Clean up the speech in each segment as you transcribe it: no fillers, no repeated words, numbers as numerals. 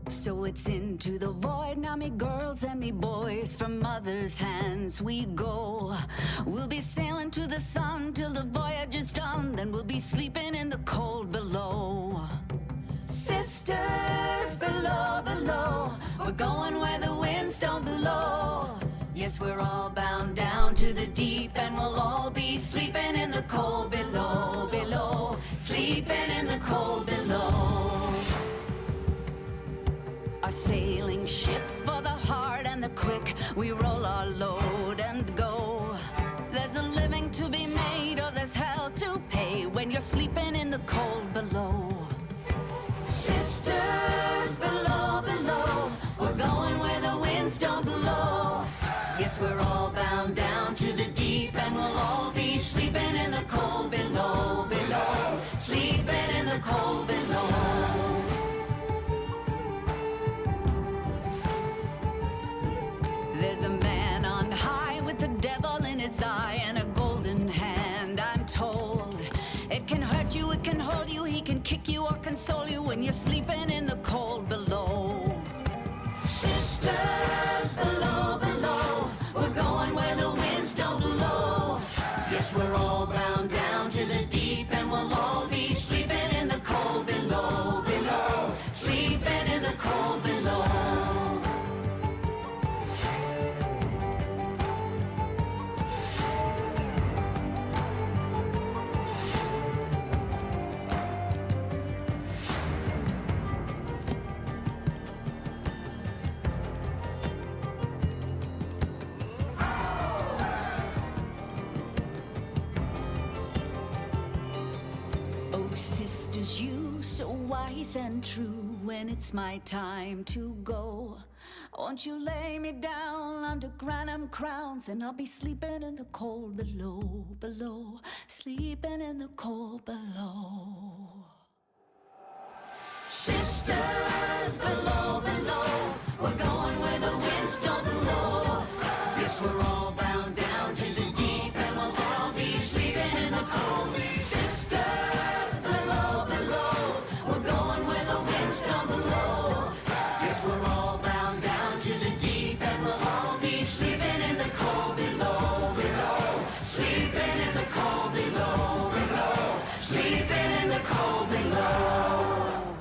So it's into the void, now me girls and me boys, from mother's hands we go. We'll be sailing to the sun till the voyage is done, then we'll be sleeping in the cold below. Sisters below, below, we're going where the winds don't blow. Yes, we're all bound down to the deep, and we'll all be sleeping in the cold below, below, sleeping in the cold below. Our sailing ships for the hard and the quick, we roll our load and go. There's a living to be made, or there's hell to pay when you're sleeping in the cold below. Sisters below, below, we're going where the winds don't blow. Yes, we're all bound down to the deep, and we'll all be sleeping in the cold below, below, sleeping in the cold below. There's a man on high with the devil in his eye and a golden hand, I'm told. It can hurt you, it can hold you, he can kick you or console you when you're sleeping in the cold below. Sisters below, below, we're going where the winds don't blow. Yes, we're all bound down to the deep, and we'll all be sleeping in the cold below, below, sleeping in the cold below. Sisters, you so wise and true, when it's my time to go, won't you lay me down under granum crowns, and I'll be sleeping in the cold below, below, sleeping in the cold below. Sisters below, below, we're going where the winds don't blow. Yes, we're all bound down to the deep, and we'll all be sleeping in the cold. Sisters below, below, we're going where the winds don't blow. Yes, we're all bound down to the deep, and we'll all be sleeping in the cold below, below, sleeping in the cold below, below, sleeping in the cold below.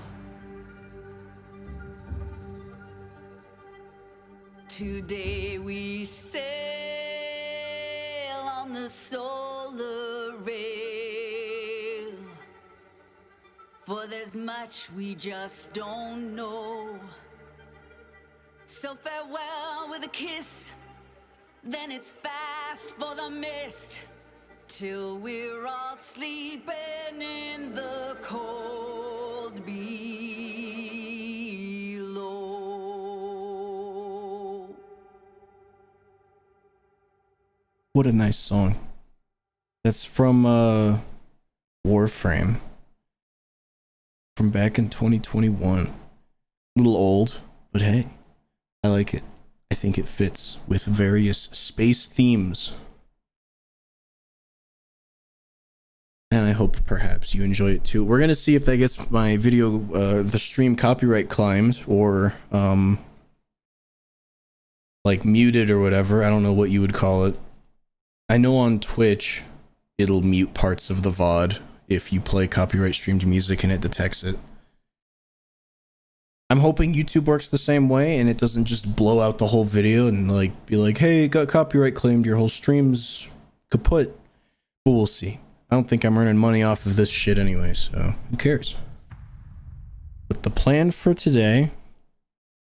Today we sail on the solar rail, for there's much we just don't know. So farewell with a kiss, then it's fast for the mist, till we're all sleeping in the cold below. What a nice song. That's from Warframe. From back in 2021. A little old, but hey, I like it. I think it fits with various space themes. And I hope perhaps you enjoy it too. We're gonna see if that gets my video, the stream copyright claimed, or like muted or whatever. I don't know what you would call it. I know on Twitch it'll mute parts of the VOD if you play copyright streamed music and it detects it. I'm hoping YouTube works the same way and it doesn't just blow out the whole video and like be like, hey, it got copyright claimed, your whole stream's kaput. But we'll see. I don't think I'm earning money off of this shit anyway, so who cares? But the plan for today,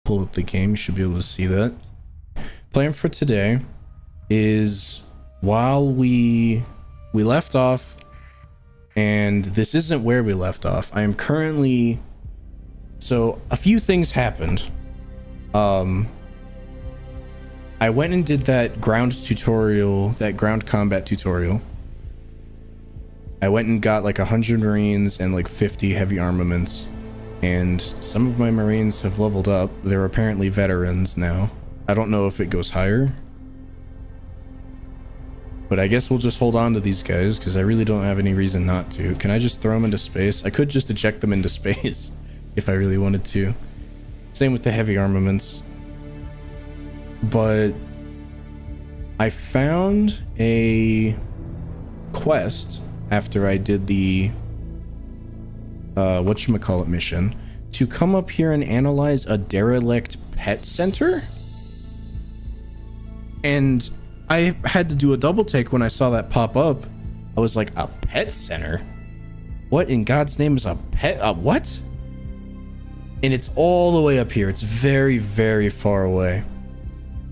pull up the game, you should be able to see that. Plan for today is, while we left off, and this isn't where we left off, I am currently, so a few things happened. I went and did that ground tutorial, that ground combat tutorial. I went and got like 100 Marines and like 50 heavy armaments, and some of my Marines have leveled up. They're apparently veterans now. I don't know if it goes higher, but I guess we'll just hold on to these guys because I really don't have any reason not to. Can I just throw them into space? I could just eject them into space if I really wanted to. Same with the heavy armaments. But I found a quest after I did the whatchamacallit mission to come up here and analyze a derelict pet center. And I had to do a double take when I saw that pop up. I was like, a pet center? What in God's name is a pet? What? And it's all the way up here. It's very, very far away.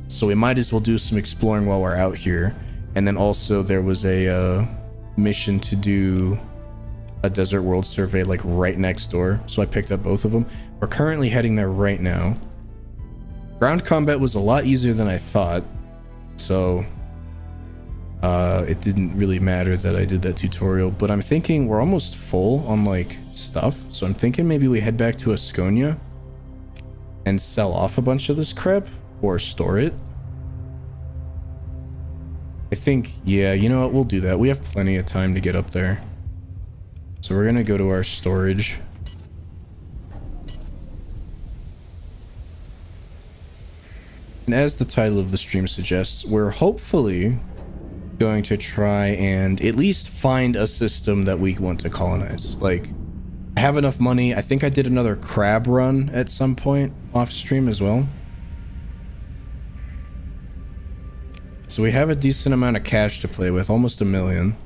So we might as well do some exploring while we're out here. And then also there was a mission to do a desert world survey like right next door. So I picked up both of them. We're currently heading there right now. Ground combat was a lot easier than I thought. So it didn't really matter that I did that tutorial, but I'm thinking we're almost full on like stuff. So I'm thinking maybe we head back to Asconia and sell off a bunch of this crap or store it. I think, yeah, you know what? We'll do that. We have plenty of time to get up there. So we're going to go to our storage. And as the title of the stream suggests, we're hopefully going to try and at least find a system that we want to colonize. Like, I have enough money. I think I did another crab run at some point off stream as well. So we have a decent amount of cash to play with, almost $1 million.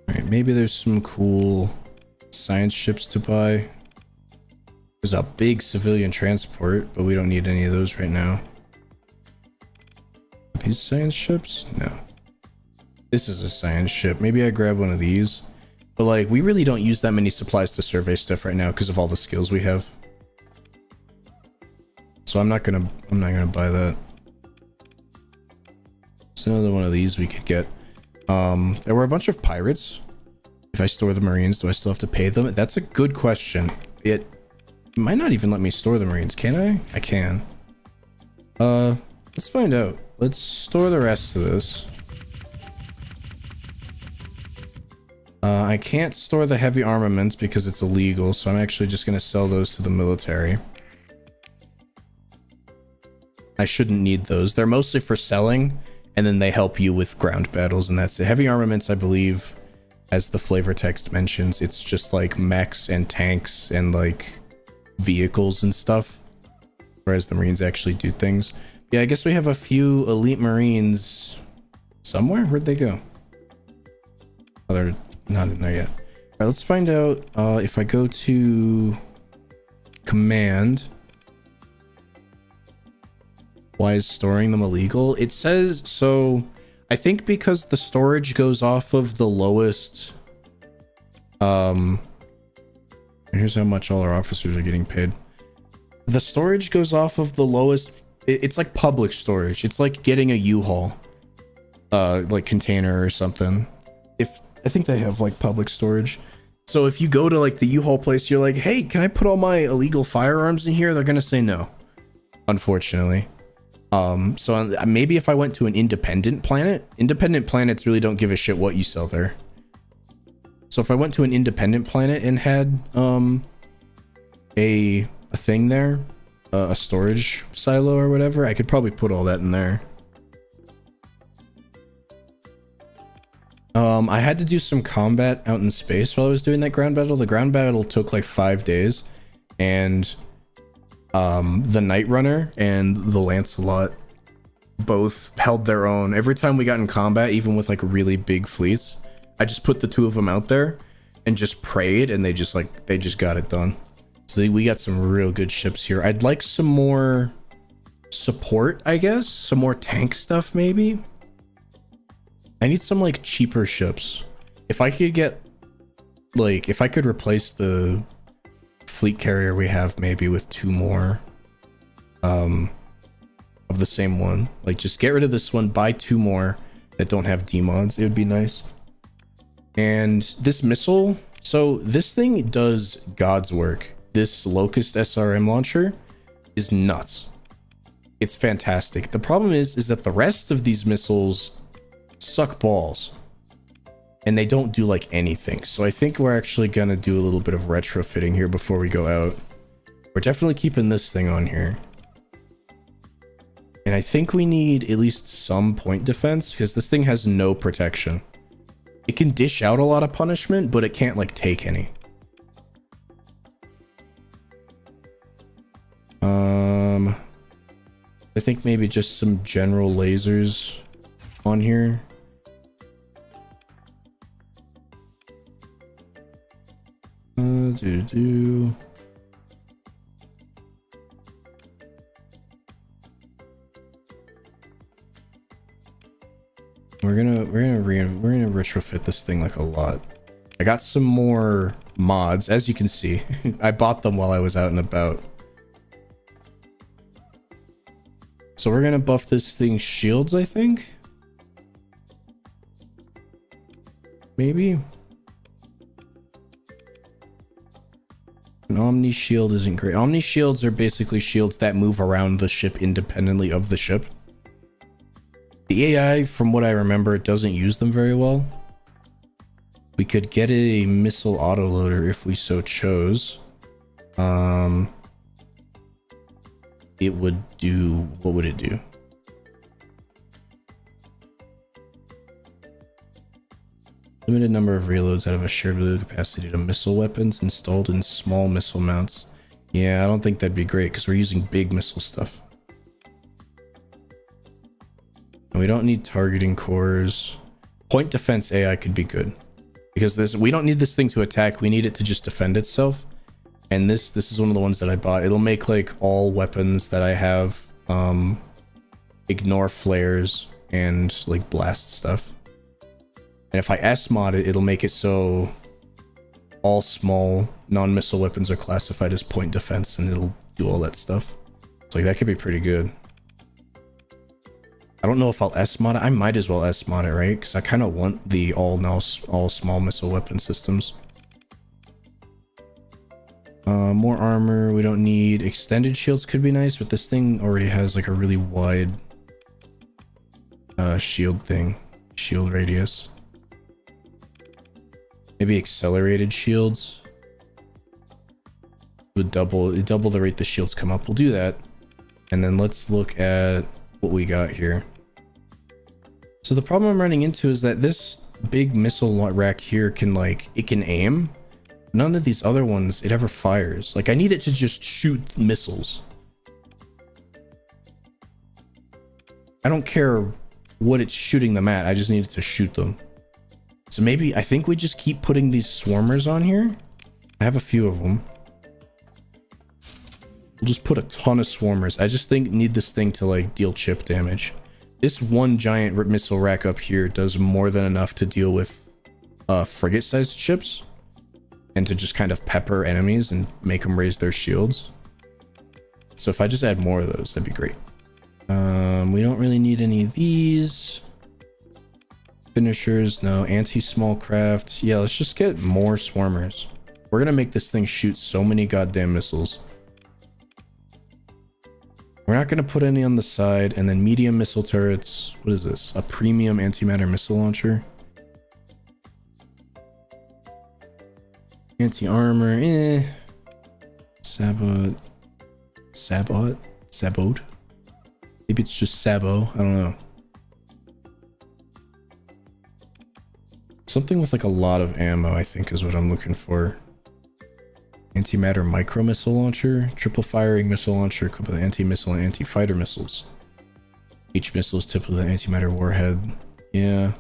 Alright, maybe there's some cool science ships to buy. There's a big civilian transport, but we don't need any of those right now. These science ships? No. This is a science ship. Maybe I grab one of these. But like, we really don't use that many supplies to survey stuff right now because of all the skills we have. So I'm not gonna buy that. There's another one of these we could get. There were a bunch of pirates. If I store the Marines, do I still have to pay them? That's a good question. It might not even let me store the Marines, can I? I can. Let's find out. Let's store the rest of this. I can't store the heavy armaments because it's illegal, so I'm actually just gonna sell those to the military. I shouldn't need those. They're mostly for selling, and then they help you with ground battles, and that's it. Heavy armaments, I believe, as the flavor text mentions, it's just like mechs and tanks and like vehicles and stuff, whereas the Marines actually do things. Yeah, I guess we have a few elite Marines somewhere. Where'd they go? Oh, they're not in there yet. All right, let's find out if I go to command. Why is storing them illegal? It says so. I think because the storage goes off of the lowest. Here's how much all our officers are getting paid. The storage goes off of the lowest. It's like public storage. It's like getting a U-Haul, like container or something. I think they have like public storage. So if you go to like the U-Haul place, you're like, hey, can I put all my illegal firearms in here? They're gonna say no, unfortunately. So maybe if I went to an independent planets really don't give a shit what you sell there. So if I went to an independent planet and had a thing there, a storage silo or whatever, I could probably put all that in there. I had to do some combat out in space while I was doing that ground battle. The ground battle took like 5 days, and the Night Runner and the Lancelot both held their own. Every time we got in combat, even with like really big fleets, I just put the two of them out there and just prayed, and they just got it done. So we got some real good ships here. I'd like some more support, I guess, some more tank stuff maybe. I need some like cheaper ships. If I could get like, if I could replace the fleet carrier we have maybe with 2 more of the same one, like just get rid of this one, buy 2 more that don't have demods, it would be nice. And this missile, so this thing does God's work. This Locust SRM launcher is nuts. It's fantastic. The problem is that the rest of these missiles suck balls. and they don't do like anything. So I think we're actually gonna do a little bit of retrofitting here before we go out. We're definitely keeping this thing on here. And I think we need at least some point defense because this thing has no protection. It can dish out a lot of punishment, but it can't like take any. I think maybe just some general lasers on here. We're gonna retrofit this thing like a lot. I got some more mods, as you can see. I bought them while I was out and about. So we're gonna buff this thing's shields, I think. Maybe. An Omni shield isn't great. Omni shields are basically shields that move around the ship independently of the ship. The AI, from what I remember, doesn't use them very well. We could get a missile autoloader if we so chose. It would do... what would it do? Limited number of reloads out of a shared reload capacity to missile weapons installed in small missile mounts. Yeah, I don't think that'd be great because we're using big missile stuff. And we don't need targeting cores. Point defense AI could be good because we don't need this thing to attack. We need it to just defend itself. And this is one of the ones that I bought. It'll make like all weapons that I have ignore flares and like blast stuff. And if I S-mod it, it'll make it so all small non-missile weapons are classified as point defense, and it'll do all that stuff. So like that could be pretty good. I don't know if I'll S-mod it. I might as well S-mod it, right? Because I kind of want the all small missile weapon systems. More armor. We don't need extended shields. Could be nice, but this thing already has like a really wide shield thing, shield radius. Maybe accelerated shields would double the rate the shields come up. We'll do that, and then let's look at what we got here. So the problem I'm running into is that this big missile rack here can like, it can aim. None of these other ones it ever fires. Like I need it to just shoot missiles. I don't care what it's shooting them at. I just need it to shoot them. So maybe I think we just keep putting these swarmers on here. I have a few of them. We'll just put a ton of swarmers. I just need this thing to like deal chip damage. This one giant missile rack up here does more than enough to deal with frigate-sized ships. And to just kind of pepper enemies and make them raise their shields. So if I just add more of those, that'd be great. We don't really need any of these. Finishers, no. Anti-small craft. Yeah, let's just get more swarmers. We're gonna make this thing shoot so many goddamn missiles. We're not gonna put any on the side. And then medium missile turrets. What is this? A premium antimatter missile launcher. Anti-armor, Sabot. Maybe it's just Sabo, I don't know. Something with like a lot of ammo, I think, is what I'm looking for. Antimatter micro missile launcher, triple firing missile launcher equipped with anti-missile and anti-fighter missiles. Each missile is tipped with an antimatter warhead. Yeah.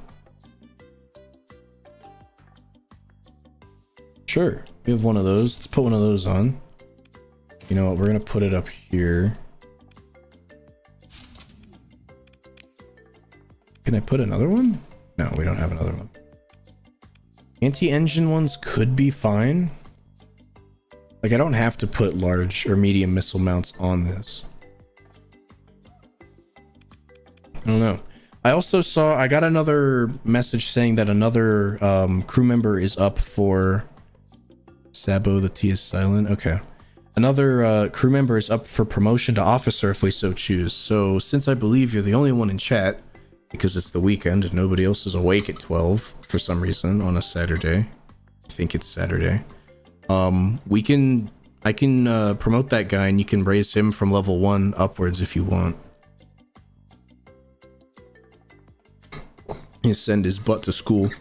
Sure, we have one of those. Let's put one of those on. You know what? We're gonna put it up here. Can I put another one? No, we don't have another one. Anti-engine ones could be fine. Like I don't have to put large or medium missile mounts on this. I don't know. I got another message saying that another crew member is up for Sabo, the T is silent. Okay. Another crew member is up for promotion to officer if we so choose. So since I believe you're the only one in chat because it's the weekend and nobody else is awake at 12 for some reason on a Saturday. I think it's Saturday. I can promote that guy and you can raise him from level 1 upwards if you want. You send his butt to school.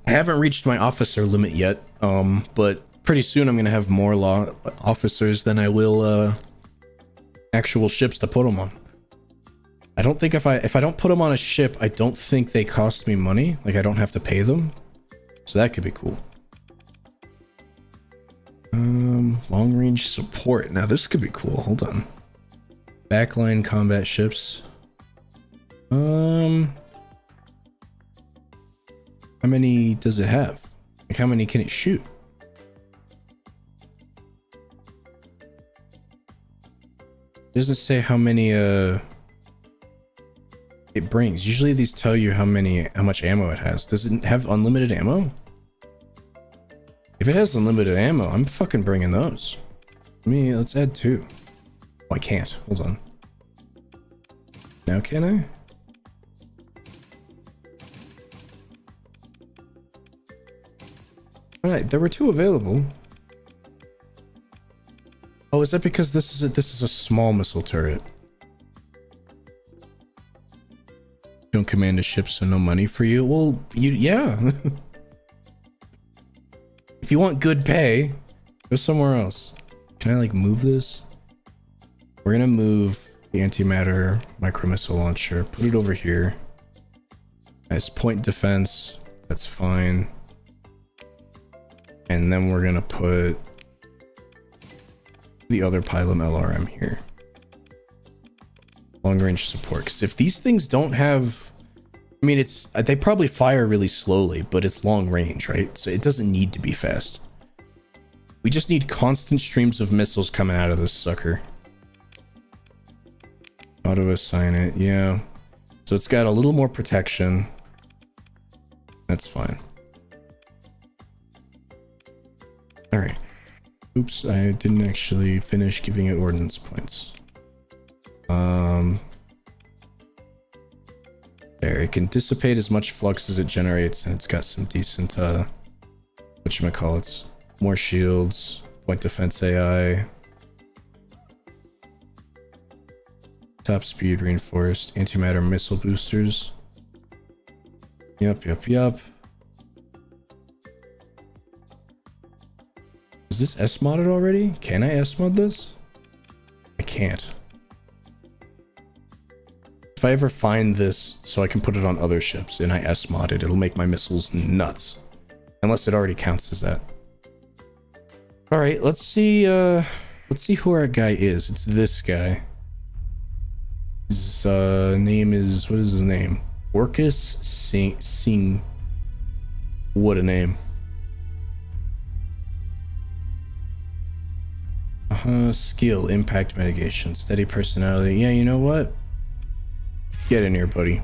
I haven't reached my officer limit yet, but pretty soon I'm gonna have more law officers than I will actual ships to put them on. I don't think if I don't put them on a ship, I don't think they cost me money. Like I don't have to pay them, so that could be cool. Long range support. Now this could be cool. Hold on. Backline combat ships. How many does it have? Like how many can it shoot? It doesn't say how many it brings. Usually these tell you how much ammo it has. Does it have unlimited ammo? If it has unlimited ammo, I'm fucking bringing those. Let's add 2. Oh, I can't. Hold on. Now can I? Alright, there were 2 available. Oh, is that because this is a small missile turret? Don't command a ship, so no money for you? Well, yeah. If you want good pay, go somewhere else. Can I like move this? We're gonna move the antimatter micro missile launcher, put it over here. As point defense, that's fine. And then we're gonna put the other Pylum LRM here. Long range support, because if these things don't have, I mean, they probably fire really slowly, but it's long range, right? So it doesn't need to be fast. We just need constant streams of missiles coming out of this sucker. Auto assign it, yeah. So it's got a little more protection. That's fine. All right. Oops, I didn't actually finish giving it ordnance points. There, it can dissipate as much flux as it generates, and it's got some decent, whatchamacallits. More shields, point defense AI. Top speed reinforced, antimatter missile boosters. Yup. Is this S-modded already? Can I S-mod this? I can't. If I ever find this so I can put it on other ships and I S-mod it, it'll make my missiles nuts. Unless it already counts as that. Alright, let's see who our guy is. It's this guy. His name is, what is his name? Orcus Singh. What a name. Skill, impact mitigation, steady personality. Yeah, you know what? Get in here, buddy.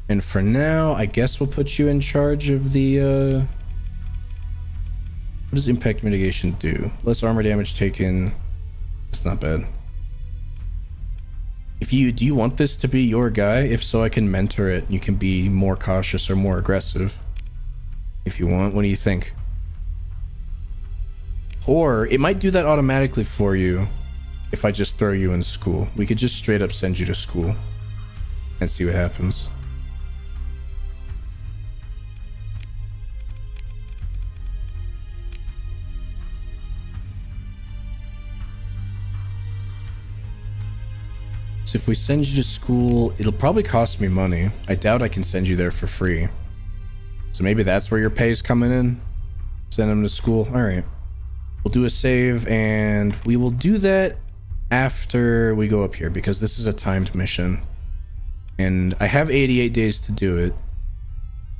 And for now, I guess we'll put you in charge of the, what does impact mitigation do? Less armor damage taken. It's not bad. Do you want this to be your guy? If so, I can mentor it. You can be more cautious or more aggressive. If you want, what do you think? Or it might do that automatically for you if I just throw you in school. We could just straight up send you to school and see what happens. So if we send you to school, it'll probably cost me money. I doubt I can send you there for free. So maybe that's where your pay is coming in. Send them to school. All right. We'll do a save, and we will do that after we go up here because this is a timed mission. And I have 88 days to do it,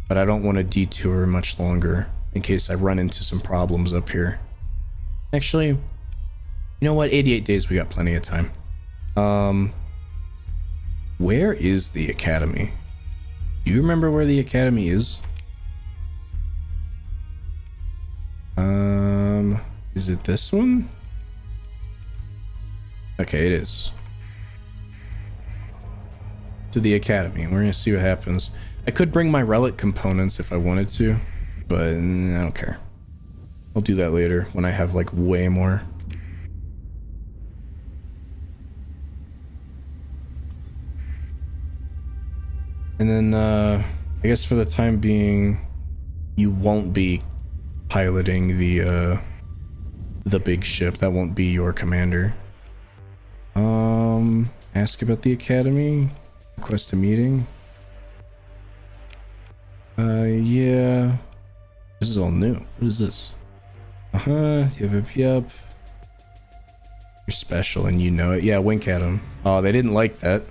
but I don't want to detour much longer in case I run into some problems up here. Actually, you know what? 88 days, we got plenty of time. Where is the academy? Do you remember where the academy is? Is it this one? Okay, it is. To the academy. We're gonna see what happens. I could bring my relic components if I wanted to, but I don't care. I'll do that later when I have like way more. And then I guess for the time being, you won't be piloting the big ship. That won't be your commander. Ask about the academy. Request a meeting. Yeah. This is all new. What is this? You have a yep. You're special and you know it. Yeah, wink at them. Oh, they didn't like that.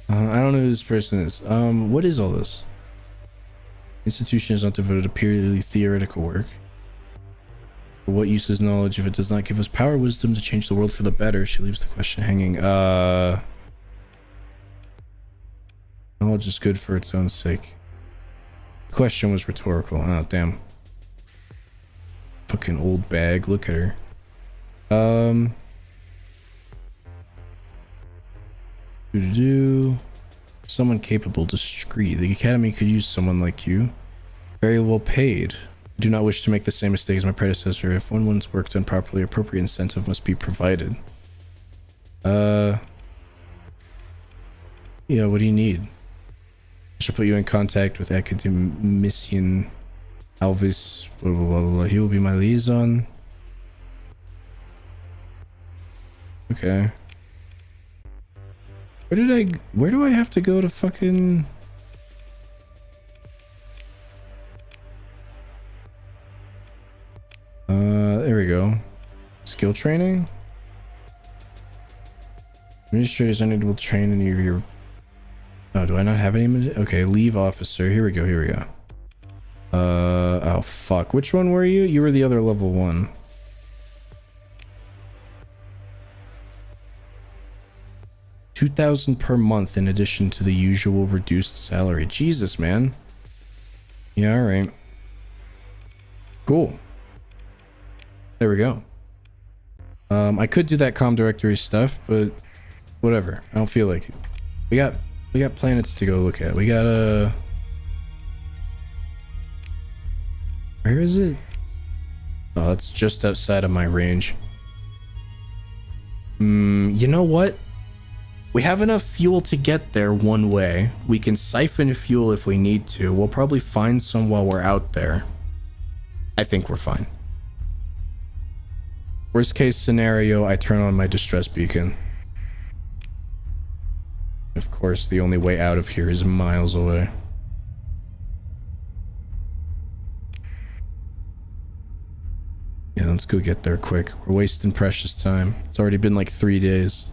I don't know who this person is. What is all this? Institution is not devoted to purely theoretical work. For what use is knowledge if it does not give us power, wisdom to change the world for the better? She leaves the question hanging. Knowledge is good for its own sake. The question was rhetorical. Oh, damn. Fucking old bag. Look at her. Someone capable, discreet. The academy could use someone like you. Very well paid. I do not wish to make the same mistake as my predecessor. If one wants work done properly, appropriate incentive must be provided. Yeah, what do you need? I should put you in contact with academician Alvis. Blah, blah, blah, blah. He will be my liaison. Okay. Where do I have to go to fucking... there we go. Skill training? Administrators unable to train any of your... Oh, do I not have any? Okay, leave officer. Here we go, here we go. Oh fuck. Which one were you? You were the other level 1. $2,000 per month in addition to the usual reduced salary. Jesus, man. Yeah, alright. Cool. There we go. I could do that comm directory stuff, but whatever. I don't feel like it. We got planets to go look at. We got where is it? Oh, it's just outside of my range. You know what? We have enough fuel to get there one way. We can siphon fuel if we need to. We'll probably find some while we're out there. I think we're fine. Worst case scenario, I turn on my distress beacon. Of course, the only way out of here is miles away. Yeah, let's go get there quick. We're wasting precious time. It's already been like 3 days.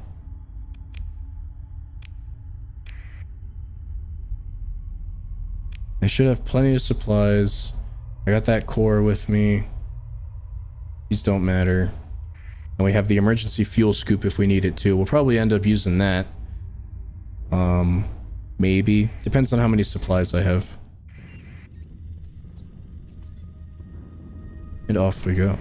I should have plenty of supplies. I got that core with me. These don't matter. And we have the emergency fuel scoop if we need it too. We'll probably end up using that. Maybe. Depends on how many supplies I have. And off we go.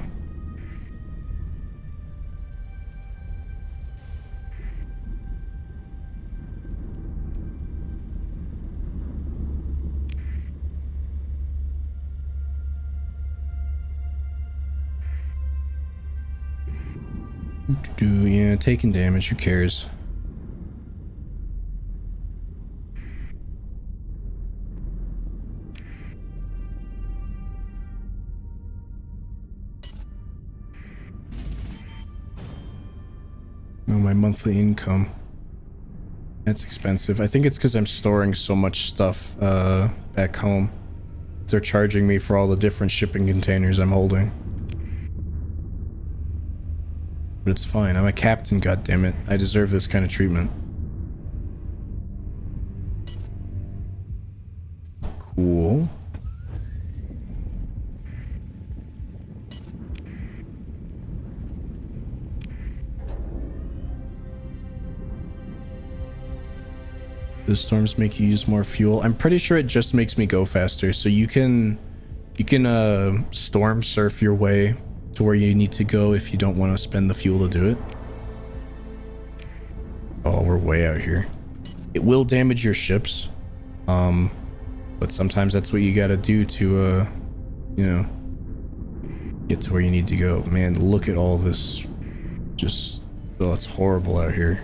Yeah, taking damage, who cares? Oh, my monthly income. That's expensive. I think it's because I'm storing so much stuff back home. They're charging me for all the different shipping containers I'm holding. But it's fine. I'm a captain, goddammit. I deserve this kind of treatment. Cool. The storms make you use more fuel. I'm pretty sure it just makes me go faster, so you can You can storm surf your way to where you need to go if you don't want to spend the fuel to do it. Oh, we're way out here. It will damage your ships. But sometimes that's what you gotta do to, you know, get to where you need to go. Man, look at all this. Just, oh, it's horrible out here.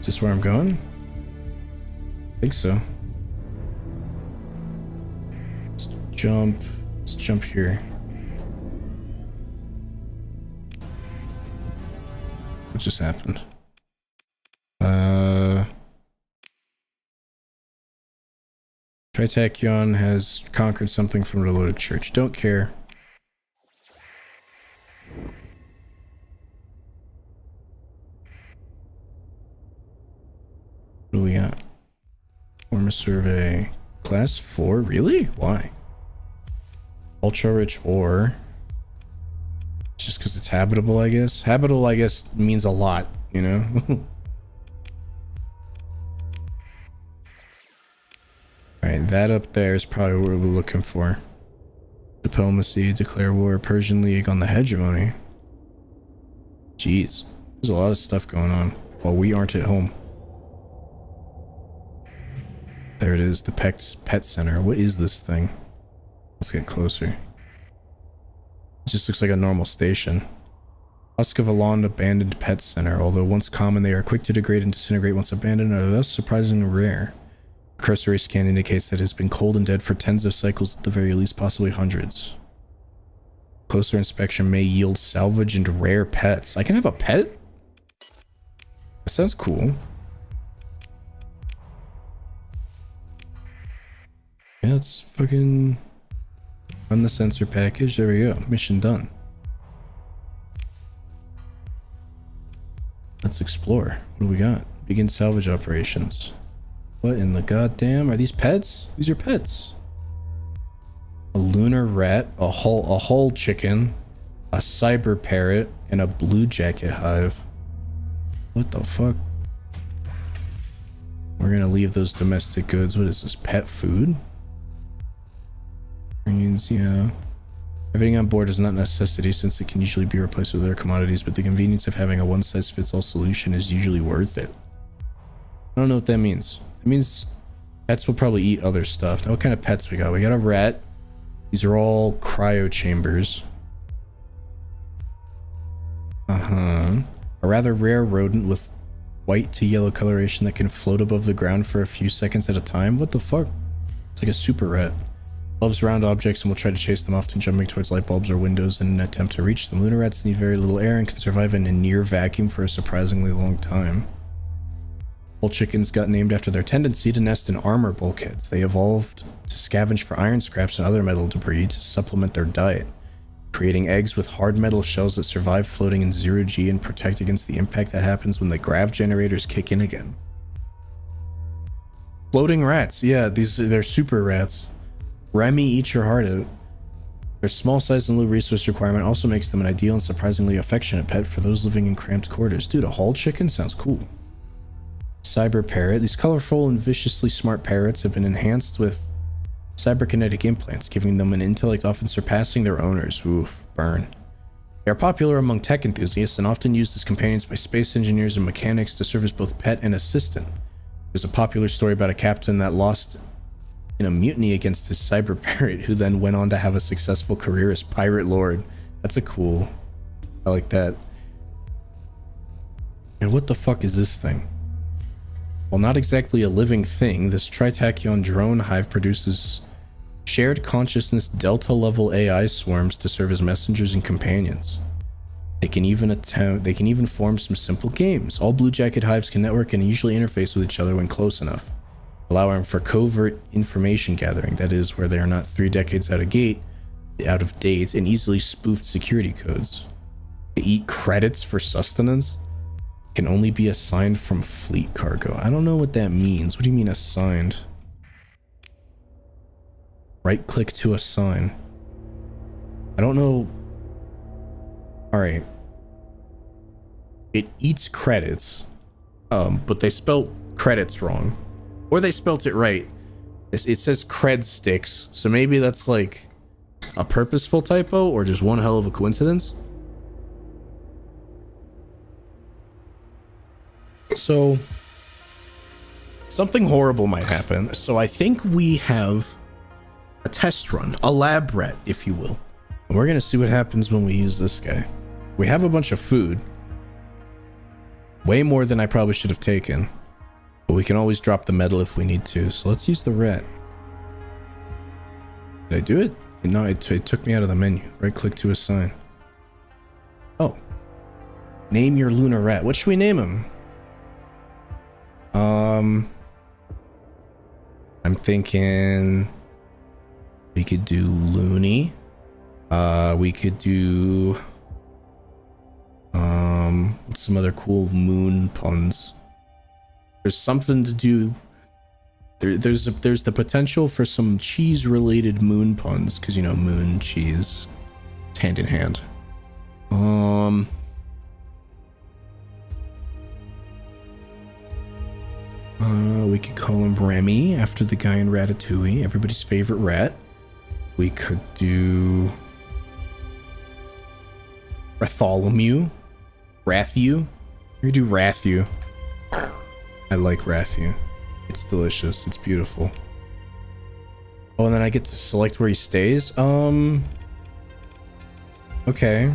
Is this where I'm going? I think so. Let's jump here. What just happened? Tritachyon has conquered something from the loaded church. Don't care. What do we got? Form a survey. Class 4? Really? Why? Ultra rich ore. Just because it's habitable, I guess. Habitable, I guess, means a lot, you know? Alright, that up there is probably what we're looking for. Diplomacy, declare war, Persian League on the hegemony. Jeez. There's a lot of stuff going on while we aren't at home. There it is, the pet center. What is this thing? Let's get closer. It just looks like a normal station. Husk of a long abandoned pet center. Although once common, they are quick to degrade and disintegrate once abandoned, and are thus surprisingly rare. A cursory scan indicates that it has been cold and dead for tens of cycles at the very least, possibly hundreds. Closer inspection may yield salvage and rare pets. I can have a pet? That sounds cool. Yeah, let's fucking run the sensor package. There we go. Mission done. Let's explore. What do we got? Begin salvage operations. What in the goddamn? Are these pets? These are pets. A lunar rat, a hull chicken, a cyber parrot, and a blue jacket hive. What the fuck? We're gonna leave those domestic goods. What is this? Pet food? Greens, yeah. Everything on board is not a necessity since it can usually be replaced with other commodities, but the convenience of having a one-size-fits-all solution is usually worth it. I don't know what that means. It means pets will probably eat other stuff. Now, what kind of pets we got? We got a rat. These are all cryo chambers. A rather rare rodent with white to yellow coloration that can float above the ground for a few seconds at a time. What the fuck? It's like a super rat. Loves round objects and will try to chase them, often jumping towards light bulbs or windows in an attempt to reach them. Lunar rats need very little air and can survive in a near vacuum for a surprisingly long time. Whole chickens got named after their tendency to nest in armor bulkheads. They evolved to scavenge for iron scraps and other metal debris to supplement their diet, creating eggs with hard metal shells that survive floating in zero G and protect against the impact that happens when the grav generators kick in again. Floating rats, yeah, they're super rats. Remy, eat your heart out. Their small size and low resource requirement also makes them an ideal and surprisingly affectionate pet for those living in cramped quarters. Dude, a hull chicken sounds cool. Cyber parrot. These colorful and viciously smart parrots have been enhanced with cyberkinetic implants, giving them an intellect often surpassing their owners. Oof, burn. They are popular among tech enthusiasts and often used as companions by space engineers and mechanics to serve as both pet and assistant. There's a popular story about a captain that lost in a mutiny against his cyber parrot, who then went on to have a successful career as pirate lord. That's a cool. I like that. And what the fuck is this thing? While not exactly a living thing, this Tritachyon drone hive produces shared consciousness delta level AI swarms to serve as messengers and companions. They can even form some simple games. All blue jacket hives can network and usually interface with each other when close enough, allowing for covert information gathering, that is, where they are not 3 decades out of date, and easily spoofed security codes. To eat credits for sustenance can only be assigned from fleet cargo. I don't know what that means. What do you mean assigned? Right click to assign. I don't know. Alright. It eats credits, but they spelt credits wrong. Or they spelt it right. It says cred sticks, so maybe that's like a purposeful typo or just one hell of a coincidence. So something horrible might happen. So I think we have a test run, a lab rat, if you will. And we're gonna see what happens when we use this guy. We have a bunch of food. Way more than I probably should have taken. But we can always drop the metal if we need to. So let's use the rat. Did I do it? No, it took me out of the menu. Right click to assign. Oh. Name your lunar rat. What should we name him? I'm thinking we could do Loony. We could do what's some other cool moon puns? There's something to do. There's the potential for some cheese related moon puns, because you know, moon, cheese, it's hand in hand. We could call him Remy after the guy in Ratatouille, everybody's favorite rat. We could do Bartholomew, Rathu. We could do Rathu. I like Rathu. It's delicious. It's beautiful. Oh, and then I get to select where he stays. Okay.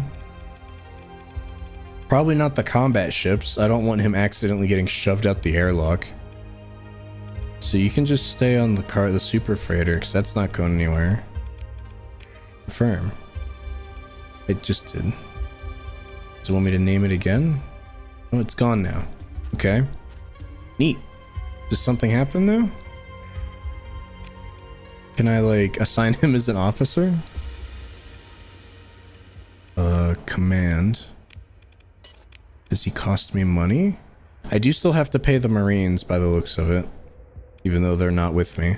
Probably not the combat ships. I don't want him accidentally getting shoved out the airlock. So you can just stay on the super freighter, because that's not going anywhere. Confirm. It just did. Does it want me to name it again? Oh, it's gone now. Okay. Neat. Does something happen now? Can I like assign him as an officer? Command. Does he cost me money? I do still have to pay the Marines by the looks of it, even though they're not with me.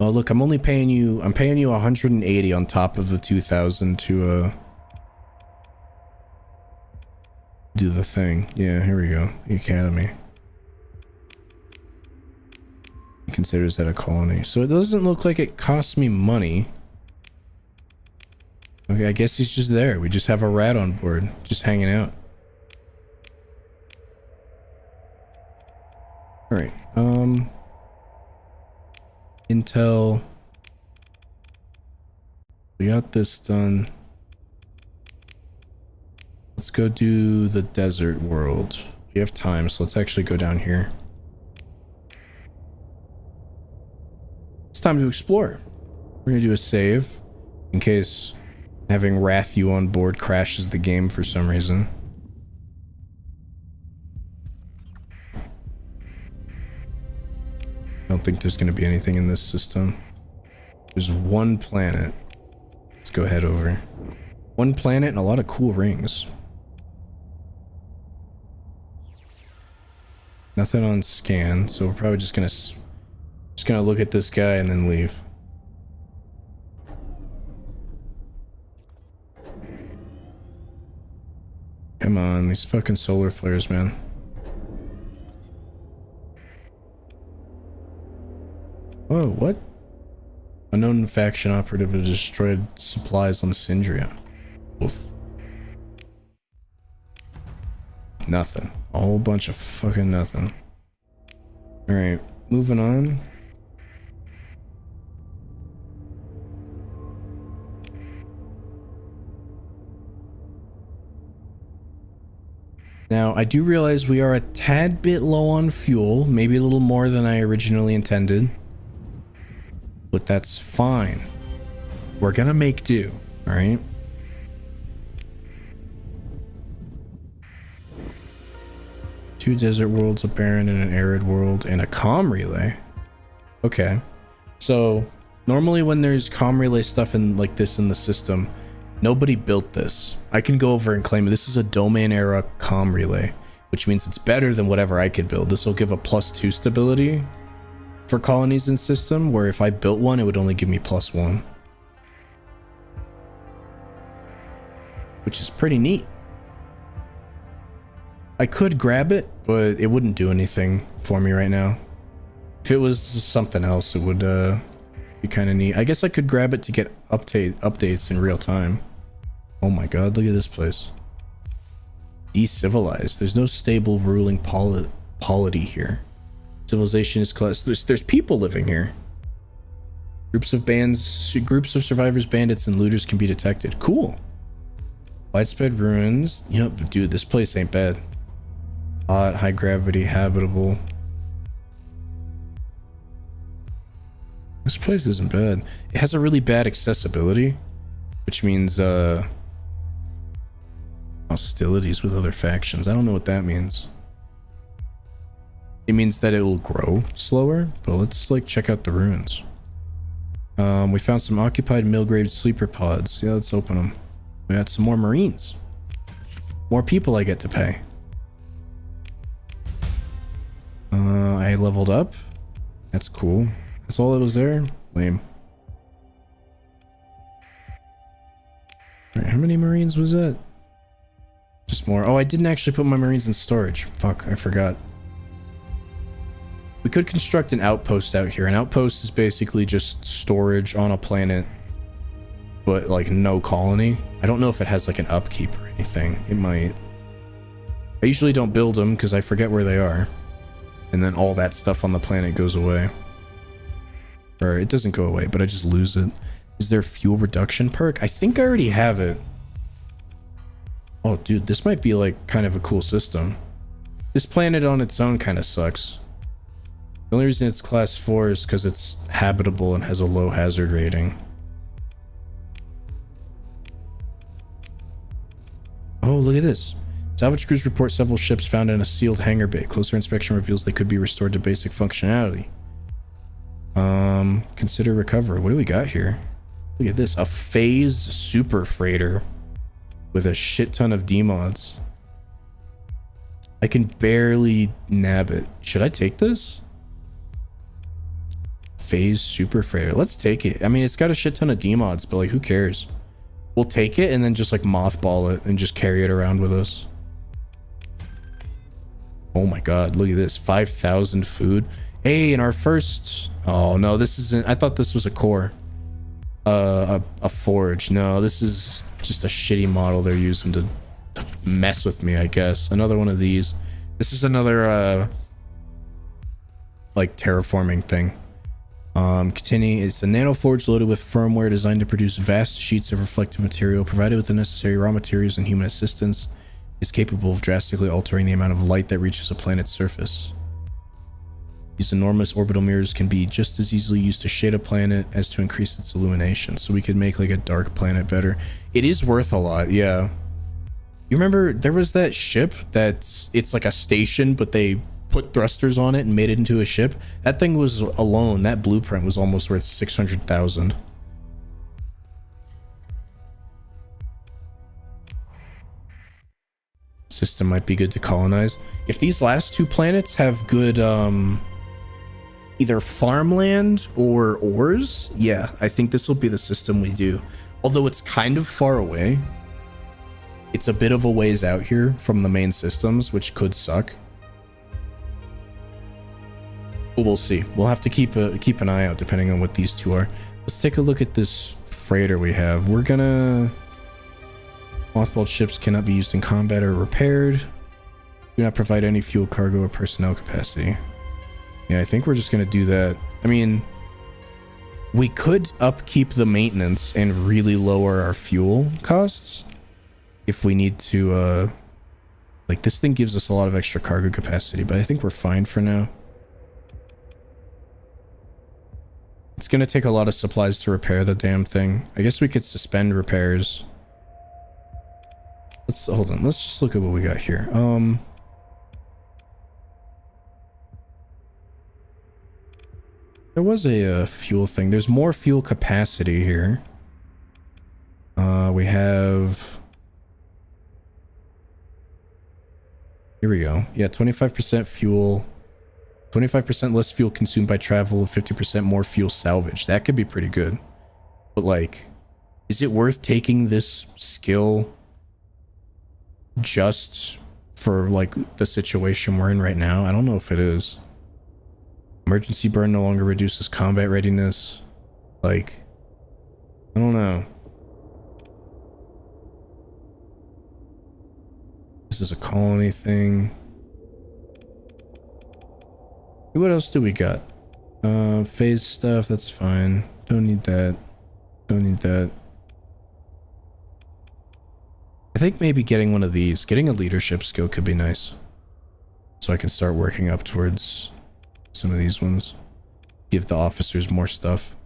Oh, look, I'm only paying you, I'm paying you 180 on top of the 2,000 to, do the thing. Yeah, here we go. The academy. He considers that a colony. So it doesn't look like it costs me money. Okay, I guess he's just there. We just have a rat on board, just hanging out. Alright, Intel. We got this done. Let's go do the desert world. We have time, so let's actually go down here. It's time to explore. We're gonna do a save in case having Rathu on board crashes the game for some reason. I don't think there's going to be anything in this system. There's one planet. Let's go head over. One planet and a lot of cool rings. Nothing on scan, so we're probably just gonna look at this guy and then leave. Come on, these fucking solar flares, man. Oh, what? Unknown faction operative has destroyed supplies on Syndria. Oof. Nothing. A whole bunch of fucking nothing. Alright, moving on. Now, I do realize we are a tad bit low on fuel, maybe a little more than I originally intended. But that's fine. We're gonna make do, alright? Two desert worlds, a barren and an arid world, and a comm relay. Okay. So, normally when there's comm relay stuff in like this in the system, nobody built this. I can go over and claim this is a domain era comm relay, which means it's better than whatever I could build. This will give a +2 stability for colonies in system, where if I built one, it would only give me +1. Which is pretty neat. I could grab it, but it wouldn't do anything for me right now. If it was something else, it would be kind of neat. I guess I could grab it to get updates in real time. Oh my god, look at this place. Decivilized. There's no stable ruling polity here. Civilization is class. There's people living here. Groups of survivors, bandits, and looters can be detected. Cool. Widespread ruins. Yep, dude, this place ain't bad. Hot, high gravity, habitable. This place isn't bad. It has a really bad accessibility, which means hostilities with other factions. I don't know what that means. It means that it will grow slower, but let's like check out the ruins. We found some occupied mill-grade sleeper pods. Yeah, let's open them. We got some more marines. More people I get to pay. I leveled up. That's cool. That's all that was there? Lame. Alright, how many marines was that? Just more. Oh, I didn't actually put my marines in storage. Fuck, I forgot. We could construct an outpost out here. An outpost is basically just storage on a planet, but like no colony. I don't know if it has like an upkeep or anything. It might. I usually don't build them because I forget where they are. And then all that stuff on the planet goes away. Or it doesn't go away, but I just lose it. Is there fuel reduction perk? I think I already have it. Oh, dude, this might be like kind of a cool system. This planet on its own kind of sucks. The only reason it's class 4 is because it's habitable and has a low hazard rating. Oh, look at this. Salvage crews report several ships found in a sealed hangar bay. Closer inspection reveals they could be restored to basic functionality. Consider recovery. What do we got here? Look at this. A phase super freighter with a shit ton of demods. I can barely nab it. Should I take this? Phase super freighter. Let's take it. I mean, it's got a shit ton of demods, but like, who cares? We'll take it and then just like mothball it and just carry it around with us. Oh my god, look at this. 5,000 food. Hey, in our first... Oh no, this isn't... I thought this was a core. A forge. No, this is just a shitty model they're using to mess with me, I guess. Another one of these. This is another like terraforming thing. Continue. It's a nanoforge loaded with firmware designed to produce vast sheets of reflective material. Provided with the necessary raw materials and human assistance, is capable of drastically altering the amount of light that reaches a planet's surface. These enormous orbital mirrors can be just as easily used to shade a planet as to increase its illumination, so we could make like a dark planet better. It is worth a lot, yeah. You remember there was that ship that's... It's like a station, but they put thrusters on it and made it into a ship? That thing was alone, that blueprint was almost worth 600,000. System might be good to colonize. If these last two planets have good either farmland or ores, yeah, I think this will be the system we do. Although it's kind of far away. It's a bit of a ways out here from the main systems, which could suck. But we'll see. We'll have to keep an eye out depending on what these two are. Let's take a look at this freighter we have. We're gonna... Mothballed ships cannot be used in combat or repaired. Do not provide any fuel, cargo, or personnel capacity. Yeah, I think we're just going to do that. I mean, we could upkeep the maintenance and really lower our fuel costs if we need to, like, this thing gives us a lot of extra cargo capacity, but I think we're fine for now. It's going to take a lot of supplies to repair the damn thing. I guess we could suspend repairs. Let's hold on. Let's just look at what we got here. There was a fuel thing. There's more fuel capacity here. We have... Here we go. Yeah, 25% fuel. 25% less fuel consumed by travel. 50% more fuel salvaged. That could be pretty good. But like, is it worth taking this skill just for like the situation we're in right now. I don't know if it is. Emergency burn no longer reduces combat readiness. Like, I don't know. This is a colony thing. What else do we got? Phase stuff, that's fine. Don't need that. Don't need that. I think maybe getting one of these, getting a leadership skill could be nice. So I can start working up towards some of these ones. Give the officers more stuff.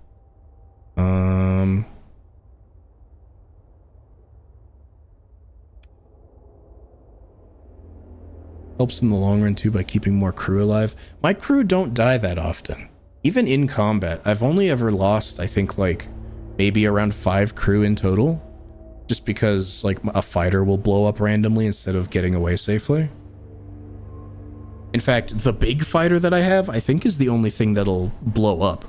Helps in the long run too by keeping more crew alive. My crew don't die that often. Even in combat, I've only ever lost, I think, like, maybe around 5 crew in total. Just because, like, a fighter will blow up randomly instead of getting away safely. In fact, the big fighter that I have, I think, is the only thing that'll blow up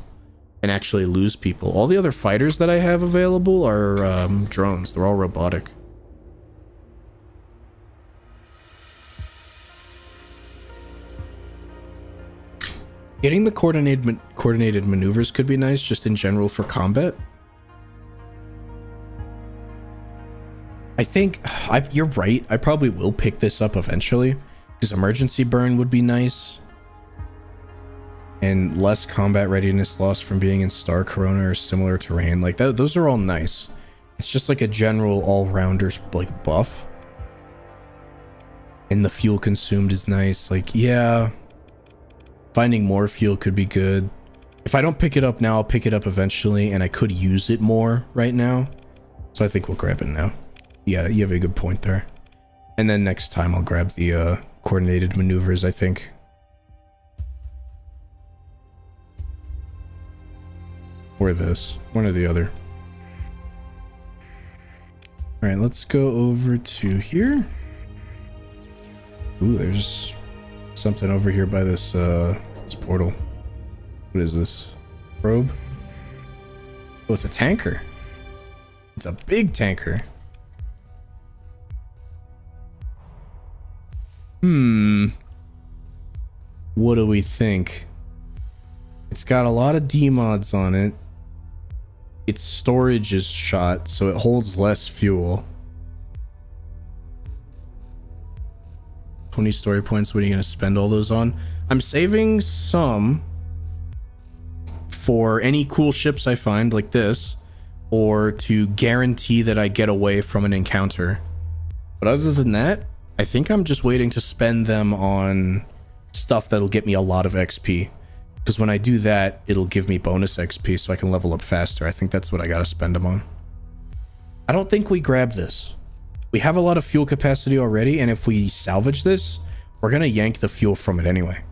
and actually lose people. All the other fighters that I have available are drones. They're all robotic. Getting the coordinated maneuvers could be nice just in general for combat. I think you're right. I probably will pick this up eventually because emergency burn would be nice. And less combat readiness loss from being in Star Corona or similar terrain. Like that, those are all nice. It's just like a general all-rounder like buff. And the fuel consumed is nice. Like, yeah. Finding more fuel could be good. If I don't pick it up now, I'll pick it up eventually, and I could use it more right now. So I think we'll grab it now. Yeah, you have a good point there. And then next time I'll grab the coordinated maneuvers, I think. Or this. One or the other. Alright, let's go over to here. Ooh, there's something over here by this portal. What is this? Probe? Oh, it's a tanker. It's a big tanker. What do we think? It's got a lot of D-mods on it. Its storage is shot, so it holds less fuel. 20 story points. What are you going to spend all those on? I'm saving some for any cool ships I find like this, or to guarantee that I get away from an encounter. But other than that, I think I'm just waiting to spend them on stuff that'll get me a lot of XP. Because when I do that, it'll give me bonus XP so I can level up faster. I think that's what I gotta spend them on. I don't think we grab this. We have a lot of fuel capacity already, and if we salvage this, we're gonna yank the fuel from it anyway.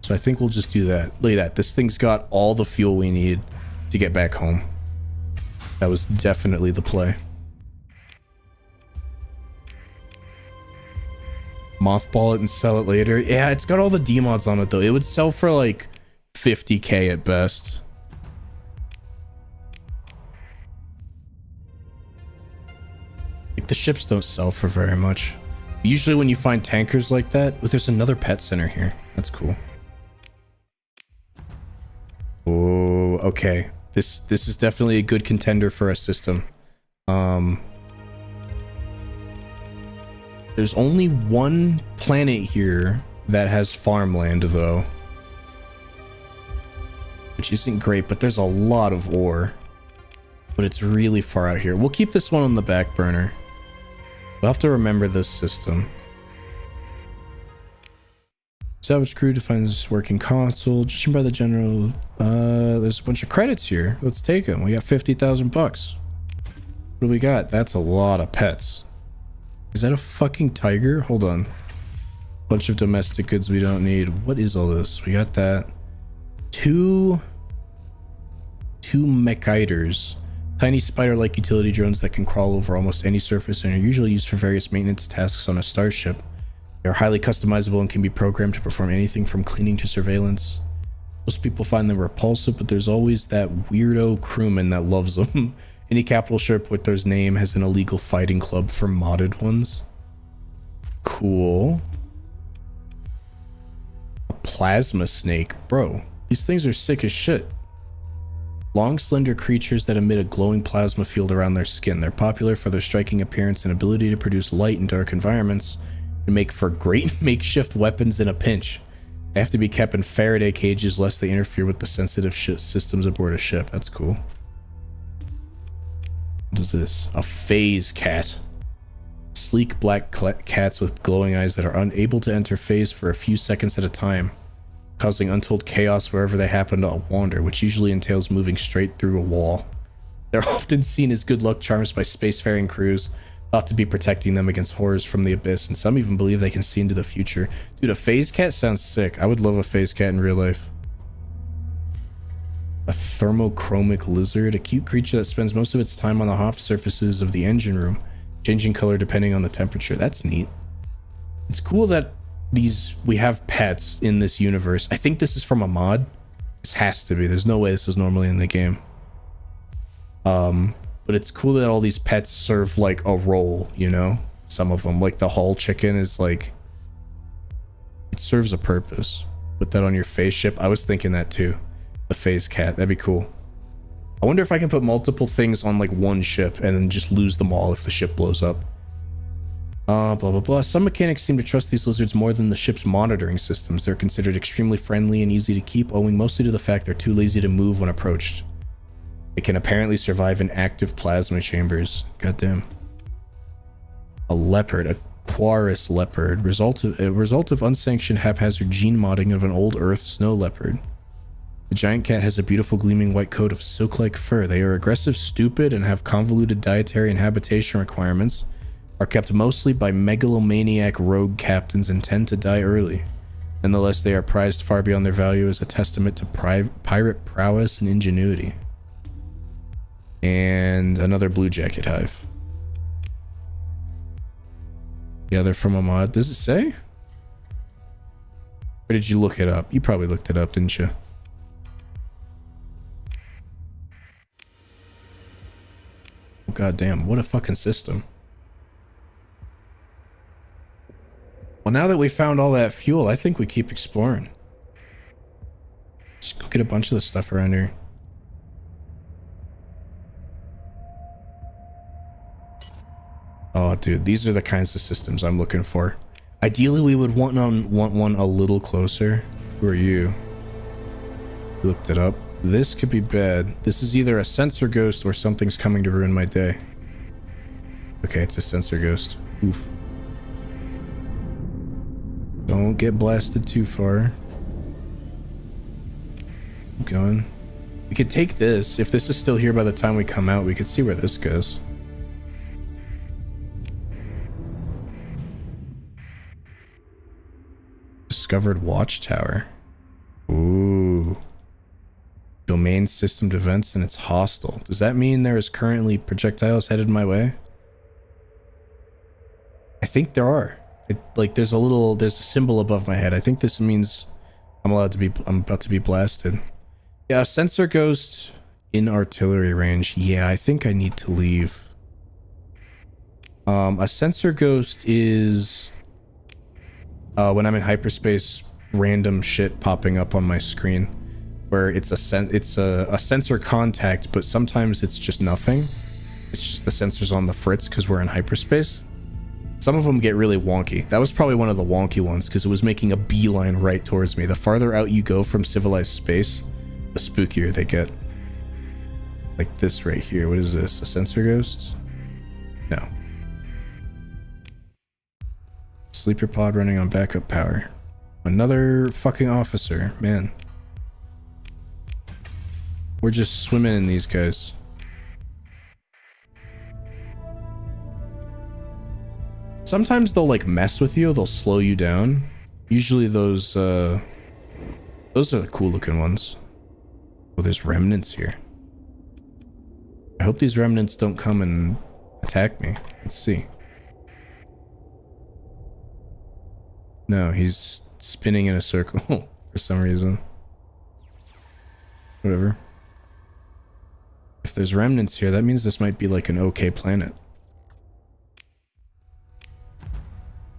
So I think we'll just do that. Look at that. This thing's got all the fuel we need to get back home. That was definitely the play. Mothball it and sell it later. Yeah, it's got all the D-mods on it though. It would sell for like 50k at best. Like the ships don't sell for very much. Usually when you find tankers like that, oh, there's another pet center here. That's cool. Oh, okay. This is definitely a good contender for a system. There's only one planet here that has farmland though, which isn't great, but there's a lot of ore, but it's really far out here. We'll keep this one on the back burner. We'll have to remember this system. Salvage crew defines working console. Judging by the general, there's a bunch of credits here. Let's take them. We got 50,000 bucks. What do we got? That's a lot of pets. Is that a fucking tiger? Hold on. Bunch of domestic goods we don't need. What is all this? We got that. Two mechiters. Tiny spider-like utility drones that can crawl over almost any surface and are usually used for various maintenance tasks on a starship. They are highly customizable and can be programmed to perform anything from cleaning to surveillance. Most people find them repulsive, but there's always that weirdo crewman that loves them. Any capital ship with their name has an illegal fighting club for modded ones. cool. A plasma snake. Bro, these things are sick as shit. Long, slender creatures that emit a glowing plasma field around their skin. They're popular for their striking appearance and ability to produce light in dark environments and make for great makeshift weapons in a pinch. They have to be kept in Faraday cages lest they interfere with the sensitive systems aboard a ship. That's cool. What is this? A phase cat. Sleek black cats with glowing eyes that are unable to enter phase for a few seconds at a time, causing untold chaos wherever they happen to wander, which usually entails moving straight through a wall. They're often seen as good luck charms by spacefaring crews, thought to be protecting them against horrors from the abyss, and some even believe they can see into the future. Dude, a phase cat sounds sick. I would love a phase cat in real life. A thermochromic lizard, a cute creature that spends most of its time on the hot surfaces of the engine room, changing color depending on the temperature. That's neat. It's cool that we have pets in this universe. I think this is from a mod. This has to be. There's no way this is normally in the game. But it's cool that all these pets serve like a role, you know? Some of them, like the Hull chicken, is like, it serves a purpose. Put that on your phase ship. I was thinking that too. The phase cat, that'd be cool. I wonder if I can put multiple things on like one ship and then just lose them all if the ship blows up. Blah blah blah. Some mechanics seem to trust these lizards more than the ship's monitoring systems. They're considered extremely friendly and easy to keep, owing mostly to the fact they're too lazy to move when approached. They can apparently survive in active plasma chambers. Goddamn. A leopard, a Quarus leopard, a result of unsanctioned haphazard gene modding of an old Earth snow leopard. The giant cat has a beautiful gleaming white coat of silk-like fur. They are aggressive, stupid, and have convoluted dietary and habitation requirements, are kept mostly by megalomaniac rogue captains and tend to die early. Nonetheless, they are prized far beyond their value as a testament to pirate prowess and ingenuity. And another blue jacket hive. Yeah, they're from a mod. Does it say? Or did you look it up? You probably looked it up, didn't you? Oh, goddamn, what a fucking system. Well, now that we found all that fuel, I think we keep exploring. Just go get a bunch of the stuff around here. Oh, dude, these are the kinds of systems I'm looking for. Ideally, we would want one a little closer. Who are you? Looked it up. This could be bad. This is either a sensor ghost or something's coming to ruin my day. Okay, it's a sensor ghost. Oof. Don't get blasted too far. Keep going. We could take this. If this is still here by the time we come out, we could see where this goes. Discovered watchtower. Ooh. Domain system defense and it's hostile. Does that mean there is currently projectiles headed my way? I think there are. Like there's a symbol above my head. I think this means I'm about to be blasted. Yeah, sensor ghost in artillery range. Yeah, I think I need to leave. A sensor ghost is when I'm in hyperspace, random shit popping up on my screen where it's a sensor contact, but sometimes it's just nothing. It's just the sensors on the fritz because we're in hyperspace. Some of them get really wonky. That was probably one of the wonky ones because it was making a beeline right towards me. The farther out you go from civilized space, the spookier they get. Like this right here. What is this? A sensor ghost? No. Sleeper pod running on backup power. Another fucking officer. Man. We're just swimming in these guys. Sometimes they'll like mess with you, they'll slow you down. Usually those are the cool looking ones. Oh, there's remnants here. I hope these remnants don't come and attack me. Let's see. No, he's spinning in a circle for some reason. Whatever. If there's remnants here, that means this might be like an okay planet.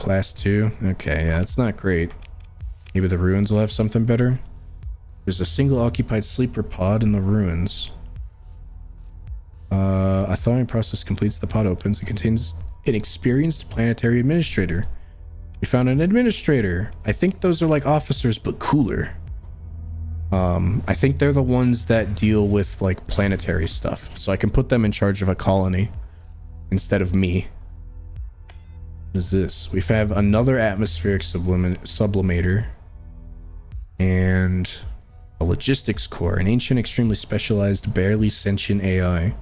Class 2. Okay, yeah, it's not great. Maybe the ruins will have something better. There's a single occupied sleeper pod in the ruins. A thawing process completes. The pod opens. It contains an experienced planetary administrator. We found an administrator. I think those are like officers, but cooler. I think they're the ones that deal with like planetary stuff. So I can put them in charge of a colony instead of me. What is this? We have another atmospheric sublimator and a logistics core, an ancient, extremely specialized, barely sentient AI.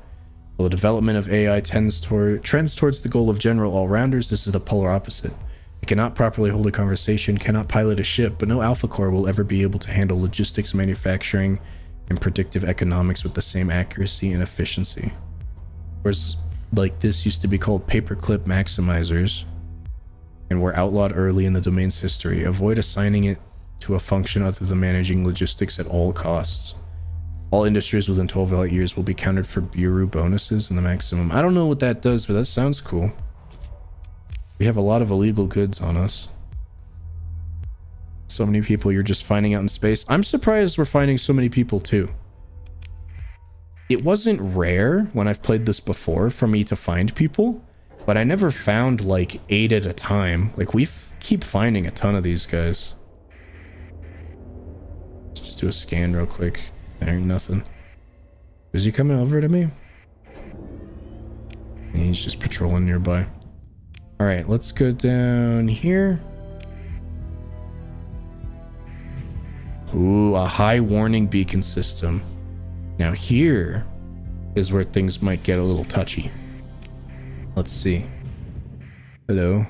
While the development of AI trends towards the goal of general all-rounders, this is the polar opposite. It cannot properly hold a conversation, cannot pilot a ship, but no alpha core will ever be able to handle logistics, manufacturing, and predictive economics with the same accuracy and efficiency. Whereas, like, this used to be called paperclip maximizers, and were outlawed early in the domain's history. Avoid assigning it to a function other than managing logistics at all costs. All industries within 12 light years will be counted for bureau bonuses in the maximum. I don't know what that does, but that sounds cool. We have a lot of illegal goods on us. So many people you're just finding out in space. I'm surprised we're finding so many people too. It wasn't rare when I've played this before for me to find people, but I never found like 8 at a time. Like we keep finding a ton of these guys. Let's just do a scan real quick. There ain't nothing. Is he coming over to me? He's just patrolling nearby. All right, let's go down here. Ooh, a high warning beacon system. Now here is where things might get a little touchy. Let's see. Hello.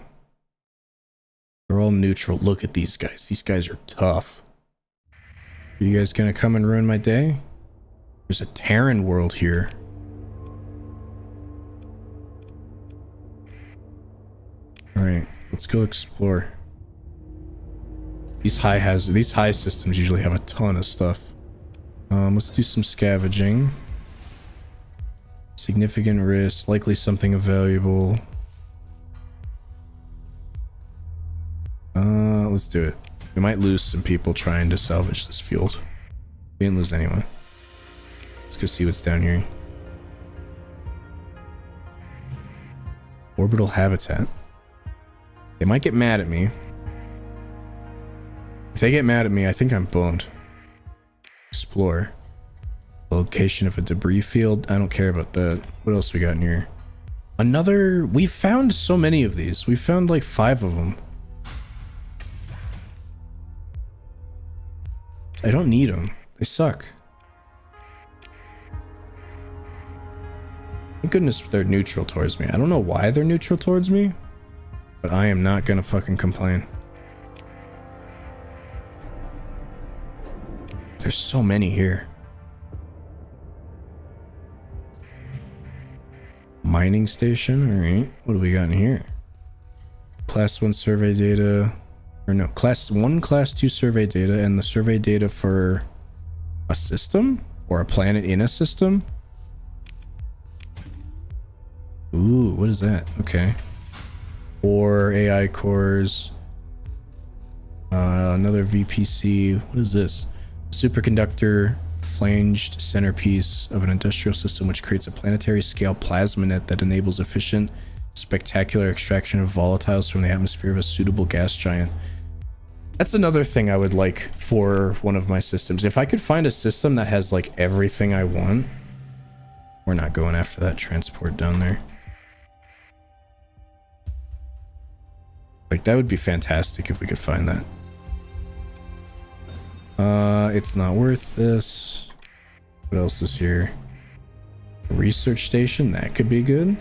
They're all neutral. Look at these guys. These guys are tough. Are you guys gonna come and ruin my day? There's a Terran world here. Alright, let's go explore. These high systems usually have a ton of stuff. Let's do some scavenging. Significant risk, likely something valuable. Let's do it. We might lose some people trying to salvage this field. We didn't lose anyone. Let's go see what's down here. Orbital habitat. They might get mad at me. If they get mad at me, I think I'm boned. Explore. Location of a debris field. I don't care about that. What else we got in here? Another... We found so many of these. We found like 5 of them. I don't need them. They suck. Thank goodness they're neutral towards me. I don't know why they're neutral towards me, but I am not gonna fucking complain. There's so many here. Mining station, alright. What do we got in here? Class 1 survey data. Or no, Class 1, Class 2 survey data, and the survey data for a system? Or a planet in a system? Ooh, what is that? Okay. 4 AI cores. Another VPC. What is this? Superconductor flanged centerpiece of an industrial system which creates a planetary scale plasma net that enables efficient, spectacular extraction of volatiles from the atmosphere of a suitable gas giant. That's another thing I would like for one of my systems. If I could find a system that has like everything I want. We're not going after that transport down there. Like, that would be fantastic if we could find that. It's not worth this. What else is here? A research station, that could be good.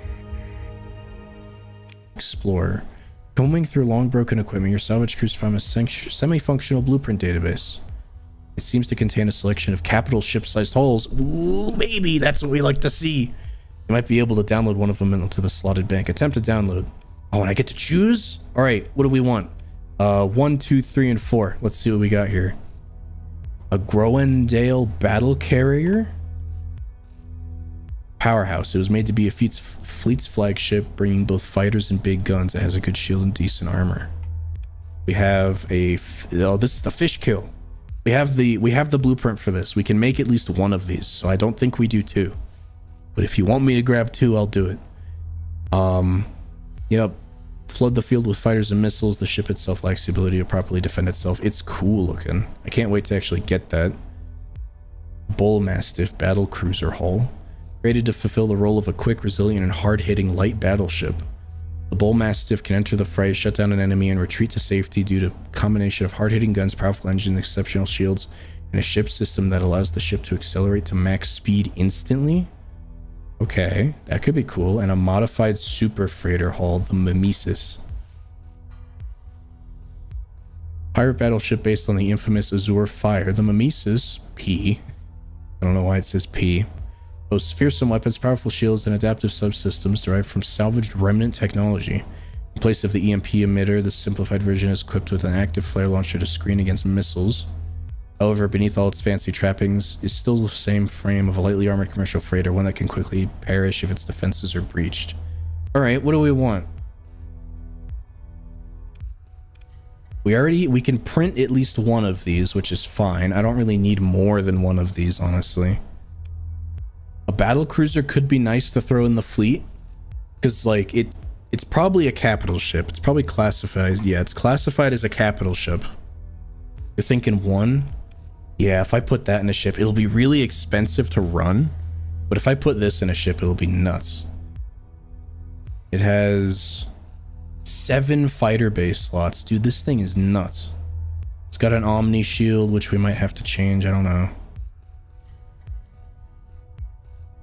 Explorer. Combing through long broken equipment, your salvage crews found a semi-functional blueprint database. It seems to contain a selection of capital ship-sized hulls. Ooh, baby, that's what we like to see. You might be able to download one of them into the slotted bank. Attempt to download. Oh, and I get to choose? All right, what do we want? 1, 2, 3, and 4. Let's see what we got here. A Groendale battle carrier. Powerhouse. It was made to be a fleet's flagship, bringing both fighters and big guns. It has a good shield and decent armor. We have oh, this is the fish kill. We have the blueprint for this. We can make at least one of these, so I don't think we do two. But if you want me to grab two, I'll do it. Yep. Flood the field with fighters and missiles. The ship itself lacks the ability to properly defend itself. It's cool looking. I can't wait to actually get that. Bull Mastiff battle cruiser hull. Created to fulfill the role of a quick, resilient, and hard-hitting light battleship. The Bull Mastiff can enter the fray, shut down an enemy, and retreat to safety due to a combination of hard-hitting guns, powerful engines, exceptional shields, and a ship system that allows the ship to accelerate to max speed instantly. Okay, that could be cool. And a modified super freighter hull, the Mimesis. Pirate battleship based on the infamous Azure Fire. The Mimesis, P. I don't know why it says P. Boasts fearsome weapons, powerful shields, and adaptive subsystems derived from salvaged remnant technology. In place of the EMP emitter, the simplified version is equipped with an active flare launcher to screen against missiles. However, beneath all its fancy trappings is still the same frame of a lightly armored commercial freighter, one that can quickly perish if its defenses are breached. Alright, what do we want? We can print at least one of these, which is fine. I don't really need more than one of these, honestly. A battle cruiser could be nice to throw in the fleet, because like it's probably a capital ship. It's probably classified. Yeah, it's classified as a capital ship. You're thinking one? Yeah, if I put that in a ship, it'll be really expensive to run. But if I put this in a ship, it'll be nuts. It has 7 fighter base slots. Dude, this thing is nuts. It's got an Omni shield, which we might have to change. I don't know.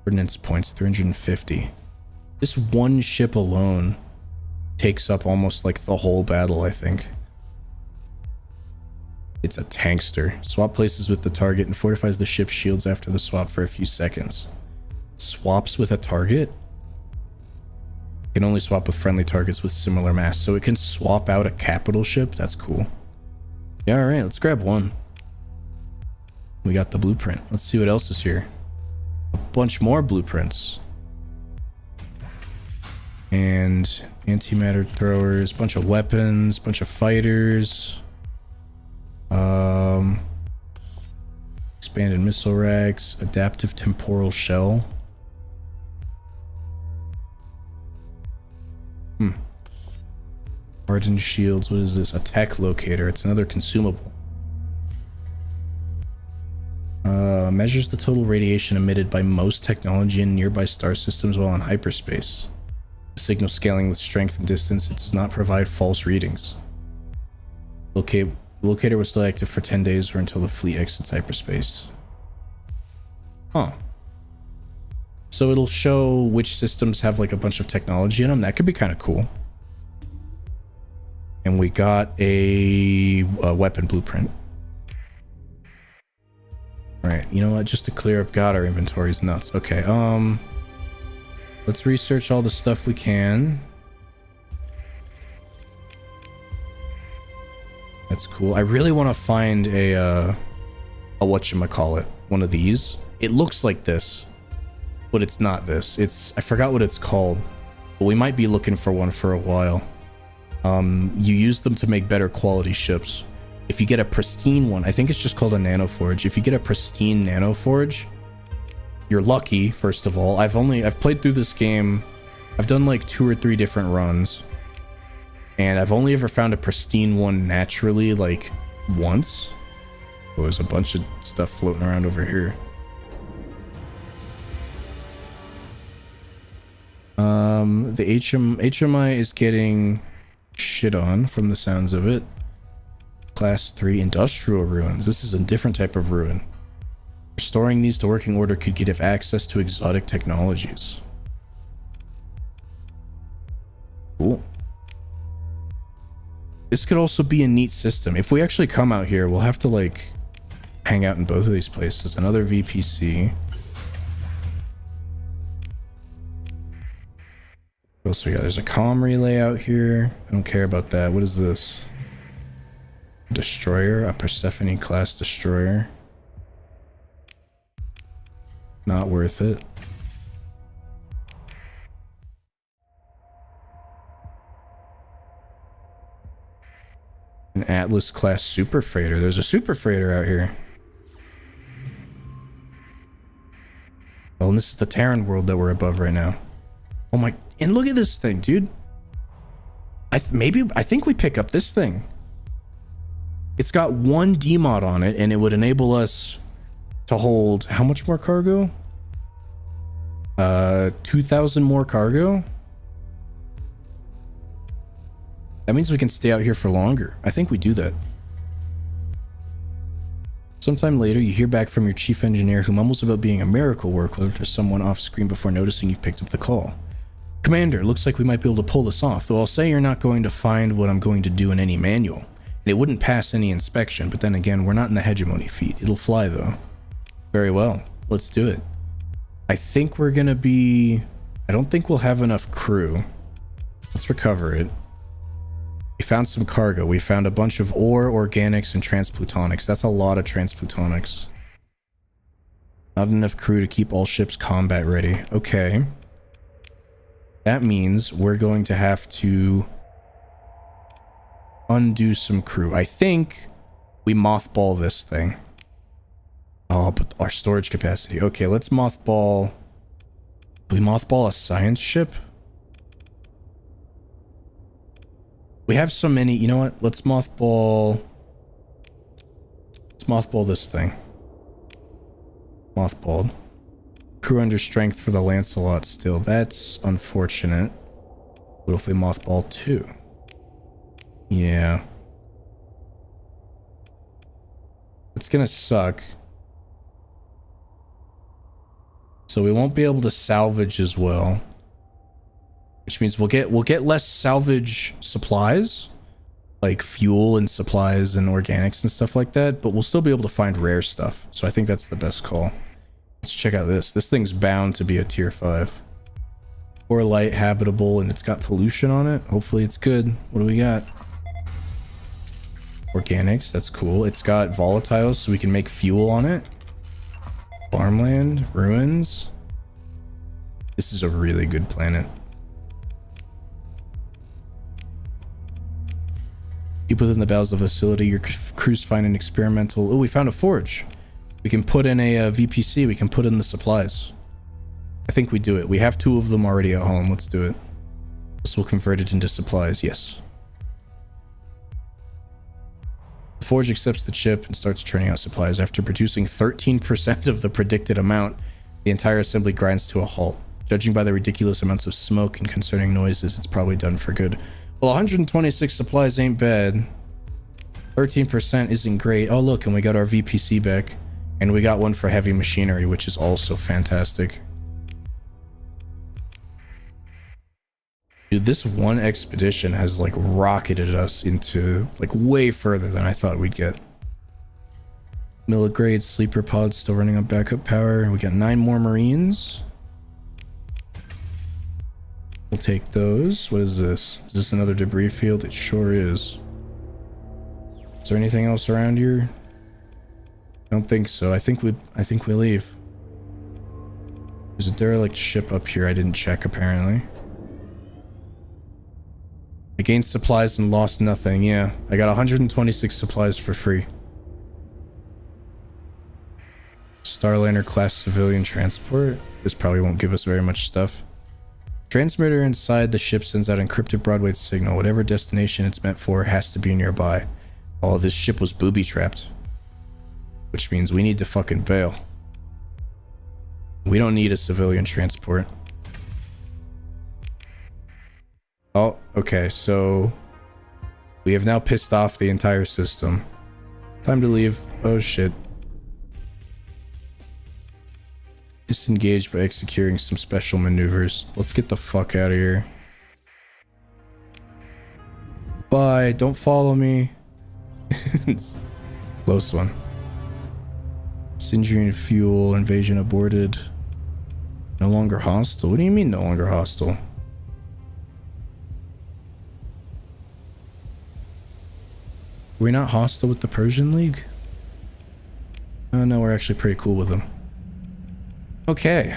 Ordnance points 350. This one ship alone takes up almost like the whole battle, I think. It's a tankster. Swap places with the target and fortifies the ship's shields after the swap for a few seconds. Swaps with a target? Can only swap with friendly targets with similar mass, so it can swap out a capital ship. That's cool. Yeah, all right, let's grab one. We got the blueprint. Let's see what else is here. A bunch more blueprints. And antimatter throwers, bunch of weapons, bunch of fighters. Expanded missile racks, adaptive temporal shell. Hardened shields. What is this? A tech locator. It's another consumable. Measures the total radiation emitted by most technology in nearby star systems while in hyperspace. Signal scaling with strength and distance. It does not provide false readings. Locator was still active for 10 days or until the fleet exits hyperspace. Huh. So it'll show which systems have like a bunch of technology in them. That could be kind of cool. And we got a weapon blueprint. Right, you know what? Just to clear up, God, our inventory is nuts. Okay, let's research all the stuff we can. That's cool. I really want to find a whatchamacallit, one of these. It looks like this, but it's not this. I forgot what it's called, but we might be looking for one for a while. You use them to make better quality ships. If you get a pristine one, I think it's just called a nanoforge. If you get a pristine nanoforge, you're lucky, first of all. I've played through this game. I've done like 2 or 3 different runs. And I've only ever found a pristine one naturally, like, once. Oh, there's a bunch of stuff floating around over here. The HMI is getting shit on from the sounds of it. Class 3 industrial ruins. This is a different type of ruin. Restoring these to working order could give access to exotic technologies. Cool. This could also be a neat system. If we actually come out here, we'll have to like hang out in both of these places. Another VPC. What else we got? There's a comm relay out here. I don't care about that. What is this? Destroyer, a Persephone class destroyer. Not worth it. An Atlas class super freighter. There's a super freighter out here. Oh, and this is the Terran world that we're above right now. Oh my, and look at this thing, dude. I think we pick up this thing. It's got 1 DMOD on it, and it would enable us to hold how much more cargo? 2,000 more cargo. That means we can stay out here for longer. I think we do that. Sometime later, you hear back from your chief engineer who mumbles about being a miracle worker to someone off screen before noticing you've picked up the call. Commander, looks like we might be able to pull this off, though I'll say you're not going to find what I'm going to do in any manual. And it wouldn't pass any inspection, but then again, we're not in the hegemony feat. It'll fly, though. Very well. Let's do it. I think we're gonna be... I don't think we'll have enough crew. Let's recover it. We found some cargo. We found a bunch of ore, organics, and transplutonics. That's a lot of transplutonics. Not enough crew to keep all ships combat ready. Okay. That means we're going to have to undo some crew. I think we mothball this thing. Oh, but our storage capacity. Okay, let's mothball... Do we mothball a science ship? We have so many... You know what? Let's mothball... Let's mothball this thing. Mothballed. Crew under strength for the Lancelot still. That's unfortunate. What if we mothball 2? Yeah. It's gonna suck. So we won't be able to salvage as well. Which means we'll get less salvage supplies. Like fuel and supplies and organics and stuff like that. But we'll still be able to find rare stuff. So I think that's the best call. Let's check out this. This thing's bound to be a tier 5. Or light, habitable, and it's got pollution on it. Hopefully it's good. What do we got? Organics, that's cool. It's got volatiles, so we can make fuel on it. Farmland, ruins. This is a really good planet. Deep within the bowels of the facility, your crews find an experimental... Oh, we found a forge. We can put in a VPC. We can put in the supplies. I think we do it. We have 2 of them already at home. Let's do it. This will convert it into supplies. Yes. The forge accepts the chip and starts churning out supplies. After producing 13% of the predicted amount, the entire assembly grinds to a halt. Judging by the ridiculous amounts of smoke and concerning noises, it's probably done for good. Well, 126 supplies ain't bad. 13% isn't great. Oh, look, and we got our VPC back. And we got one for heavy machinery, which is also fantastic. Dude, this one expedition has like rocketed us into like way further than I thought we'd get. Milligrade sleeper pods still running on backup power. We got 9 more Marines. We'll take those. What is this? Is this another debris field? It sure is. Is there anything else around here? I don't think so. I think we leave. There's a derelict ship up here I didn't check apparently. I gained supplies and lost nothing. Yeah, I got 126 supplies for free. Starliner class civilian transport. This probably won't give us very much stuff. Transmitter inside the ship sends out encrypted broadwave signal. Whatever destination it's meant for has to be nearby. Oh, this ship was booby trapped. Which means we need to fucking bail. We don't need a civilian transport. Oh, okay, so we have now pissed off the entire system. Time to leave. Oh shit. Disengaged by executing some special maneuvers. Let's get the fuck out of here. Bye, don't follow me. Close one. Syndrian fuel, invasion aborted. No longer hostile? What do you mean no longer hostile? We're not hostile with the Persian League? Oh no, we're actually pretty cool with them. Okay,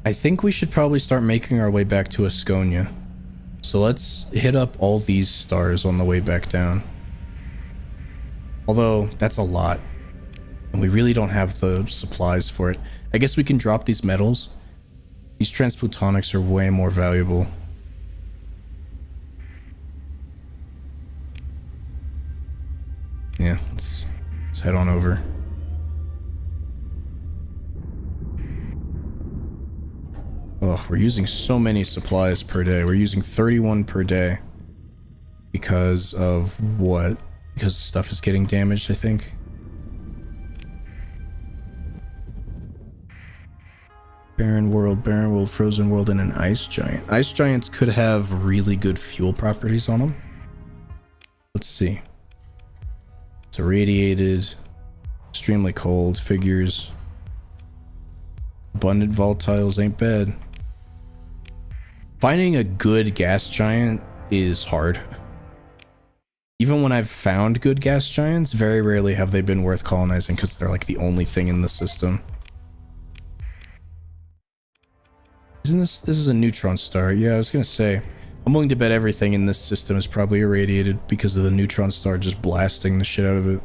I think we should probably start making our way back to Asconia. So let's hit up all these stars on the way back down. Although, that's a lot. And we really don't have the supplies for it. I guess we can drop these metals. These transplutonics are way more valuable. Yeah, let's head on over. Oh, we're using so many supplies per day. We're using 31 per day. Because of what? Because stuff is getting damaged, I think. Barren world, frozen world, and an ice giant. Ice giants could have really good fuel properties on them. Let's see. It's irradiated, extremely cold, figures. Abundant volatiles ain't bad. Finding a good gas giant is hard. Even when I've found good gas giants, very rarely have they been worth colonizing because they're like the only thing in the system. Isn't this is a neutron star? Yeah, I was gonna say, I'm willing to bet everything in this system is probably irradiated because of the neutron star just blasting the shit out of it.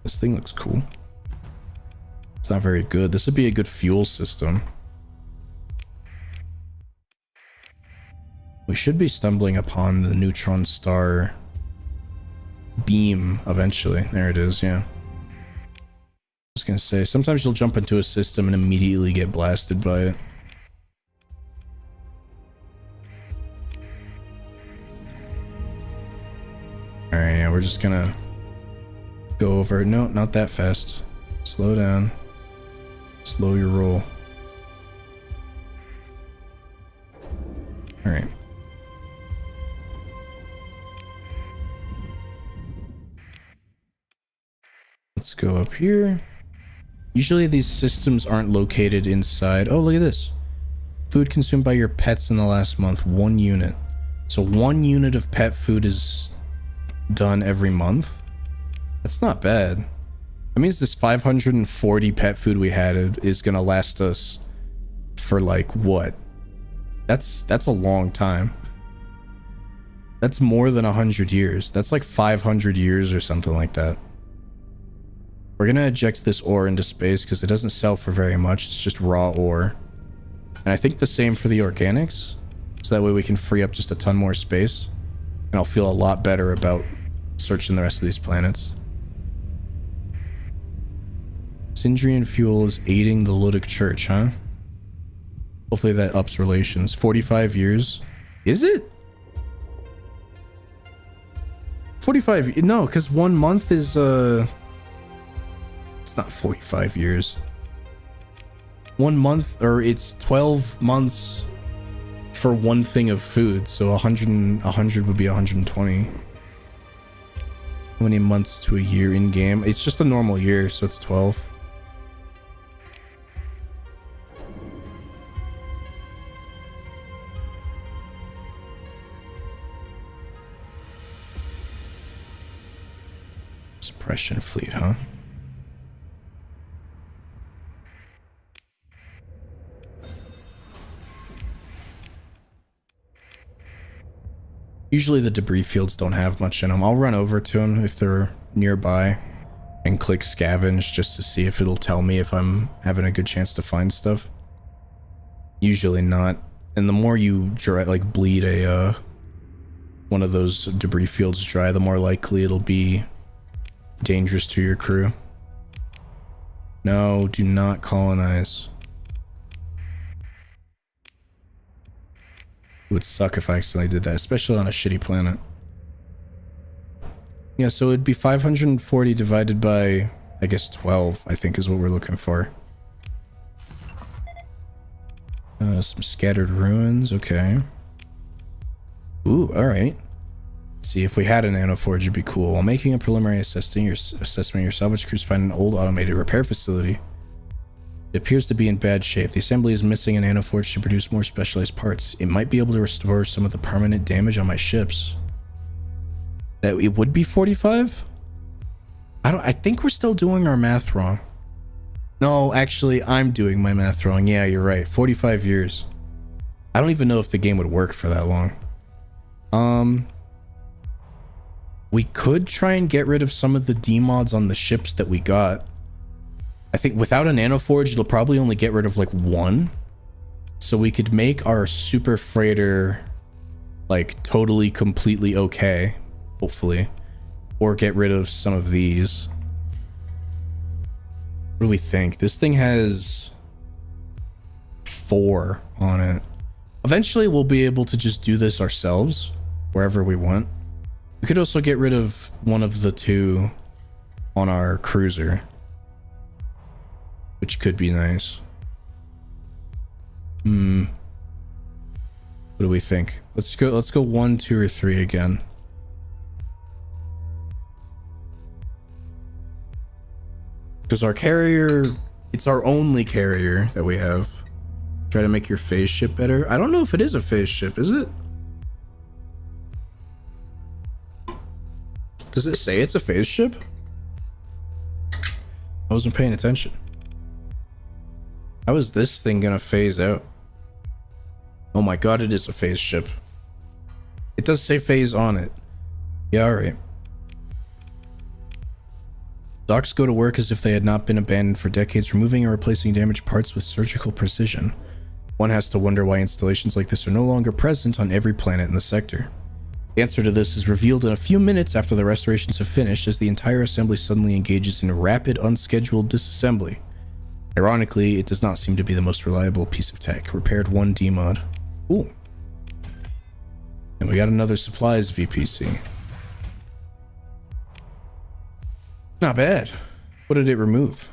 This thing looks cool. It's not very good. This would be a good fuel system. We should be stumbling upon the neutron star beam eventually. There it is, yeah. I was gonna say, sometimes you'll jump into a system and immediately get blasted by it. Alright, yeah, we're just gonna go over. No, not that fast. Slow down. Slow your roll. Alright. Let's go up here. Usually these systems aren't located inside. Oh, look at this. Food consumed by your pets in the last month, 1 unit. So 1 unit of pet food is done every month. That's not bad. That means this 540 pet food we had is gonna last us for like what? That's a long time. That's more than 100 years. That's like 500 years or something like that. We're gonna eject this ore into space because it doesn't sell for very much. It's just raw ore. And I think the same for the organics. So that way we can free up just a ton more space. And I'll feel a lot better about searching the rest of these planets. Syndrian fuel is aiding the Ludic Church, huh? Hopefully that ups relations. 45 years. Is it? 45? No, because 1 month is, it's not 45 years. 1 month, or it's 12 months for one thing of food. So 100 would be 120. How many months to a year in game? It's just a normal year, so it's 12. Suppression fleet, huh? Usually the debris fields don't have much in them. I'll run over to them if they're nearby and click scavenge just to see if it'll tell me if I'm having a good chance to find stuff. Usually not. And the more you dry, like bleed a one of those debris fields dry, the more likely it'll be dangerous to your crew. No, do not colonize. It would suck if I accidentally did that, especially on a shitty planet. Yeah, so it'd be 540 divided by, I guess, 12, I think is what we're looking for. Some scattered ruins, okay. Ooh, alright. See, if we had an nanoforge, it'd be cool. While making a preliminary assessment, your salvage crews find an old automated repair facility. It appears to be in bad shape. The assembly is missing an nanoforge to produce more specialized parts. It might be able to restore some of the permanent damage on my ships. That it would be 45? I think we're still doing our math wrong. No, actually, I'm doing my math wrong. Yeah, you're right. 45 years. I don't even know if the game would work for that long. We could try and get rid of some of the demods on the ships that we got. I think without a nanoforge, it'll probably only get rid of like one. So we could make our super freighter like totally, completely okay, hopefully. Or get rid of some of these. What do we think? This thing has 4 on it. Eventually we'll be able to just do this ourselves wherever we want. We could also get rid of one of the 2 on our cruiser, which could be nice. What do we think? Let's go 1, 2, or 3 again. Because our carrier, it's our only carrier that we have. Try to make your phase ship better. I don't know if it is a phase ship, is it? Does it say it's a phase ship? I wasn't paying attention. How is this thing gonna phase out? Oh my god, it is a phase ship. It does say phase on it. Yeah, alright. Docks go to work as if they had not been abandoned for decades, removing and replacing damaged parts with surgical precision. One has to wonder why installations like this are no longer present on every planet in the sector. The answer to this is revealed in a few minutes after the restorations have finished, as the entire assembly suddenly engages in rapid, unscheduled disassembly. Ironically, it does not seem to be the most reliable piece of tech. Repaired 1 demod. Cool. And we got another supplies VPC. Not bad. What did it remove?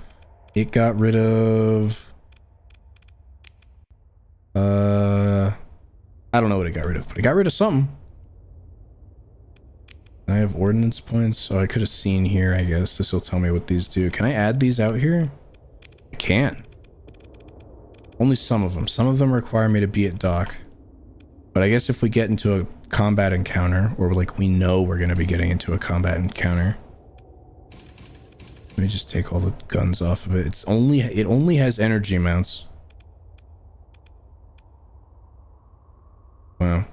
It got rid of... I don't know what it got rid of, but it got rid of something. I have ordnance points, so I could have seen here, I guess. This will tell me what these do. Can I add these out here? I can. Only some of them. Some of them require me to be at dock. But I guess if we get into a combat encounter, or like we know we're going to be getting into a combat encounter. Let me just take all the guns off of it. It only has energy mounts. Wow.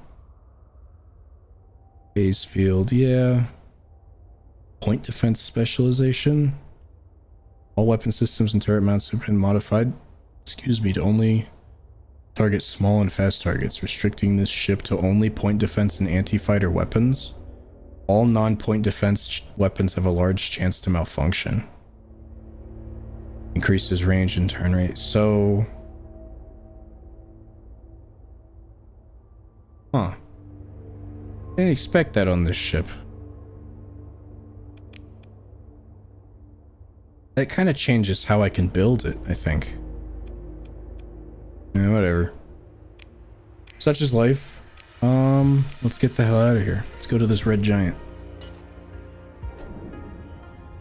Phase field, yeah. Point defense specialization. All weapon systems and turret mounts have been modified, to only target small and fast targets, restricting this ship to only point defense and anti-fighter weapons. All non-point defense weapons have a large chance to malfunction. Increases range and turn rate. So... Huh. Didn't expect that on this ship. That kind of changes how I can build it, I think. Yeah, whatever. Such is life. Let's get the hell out of here. Let's go to this red giant.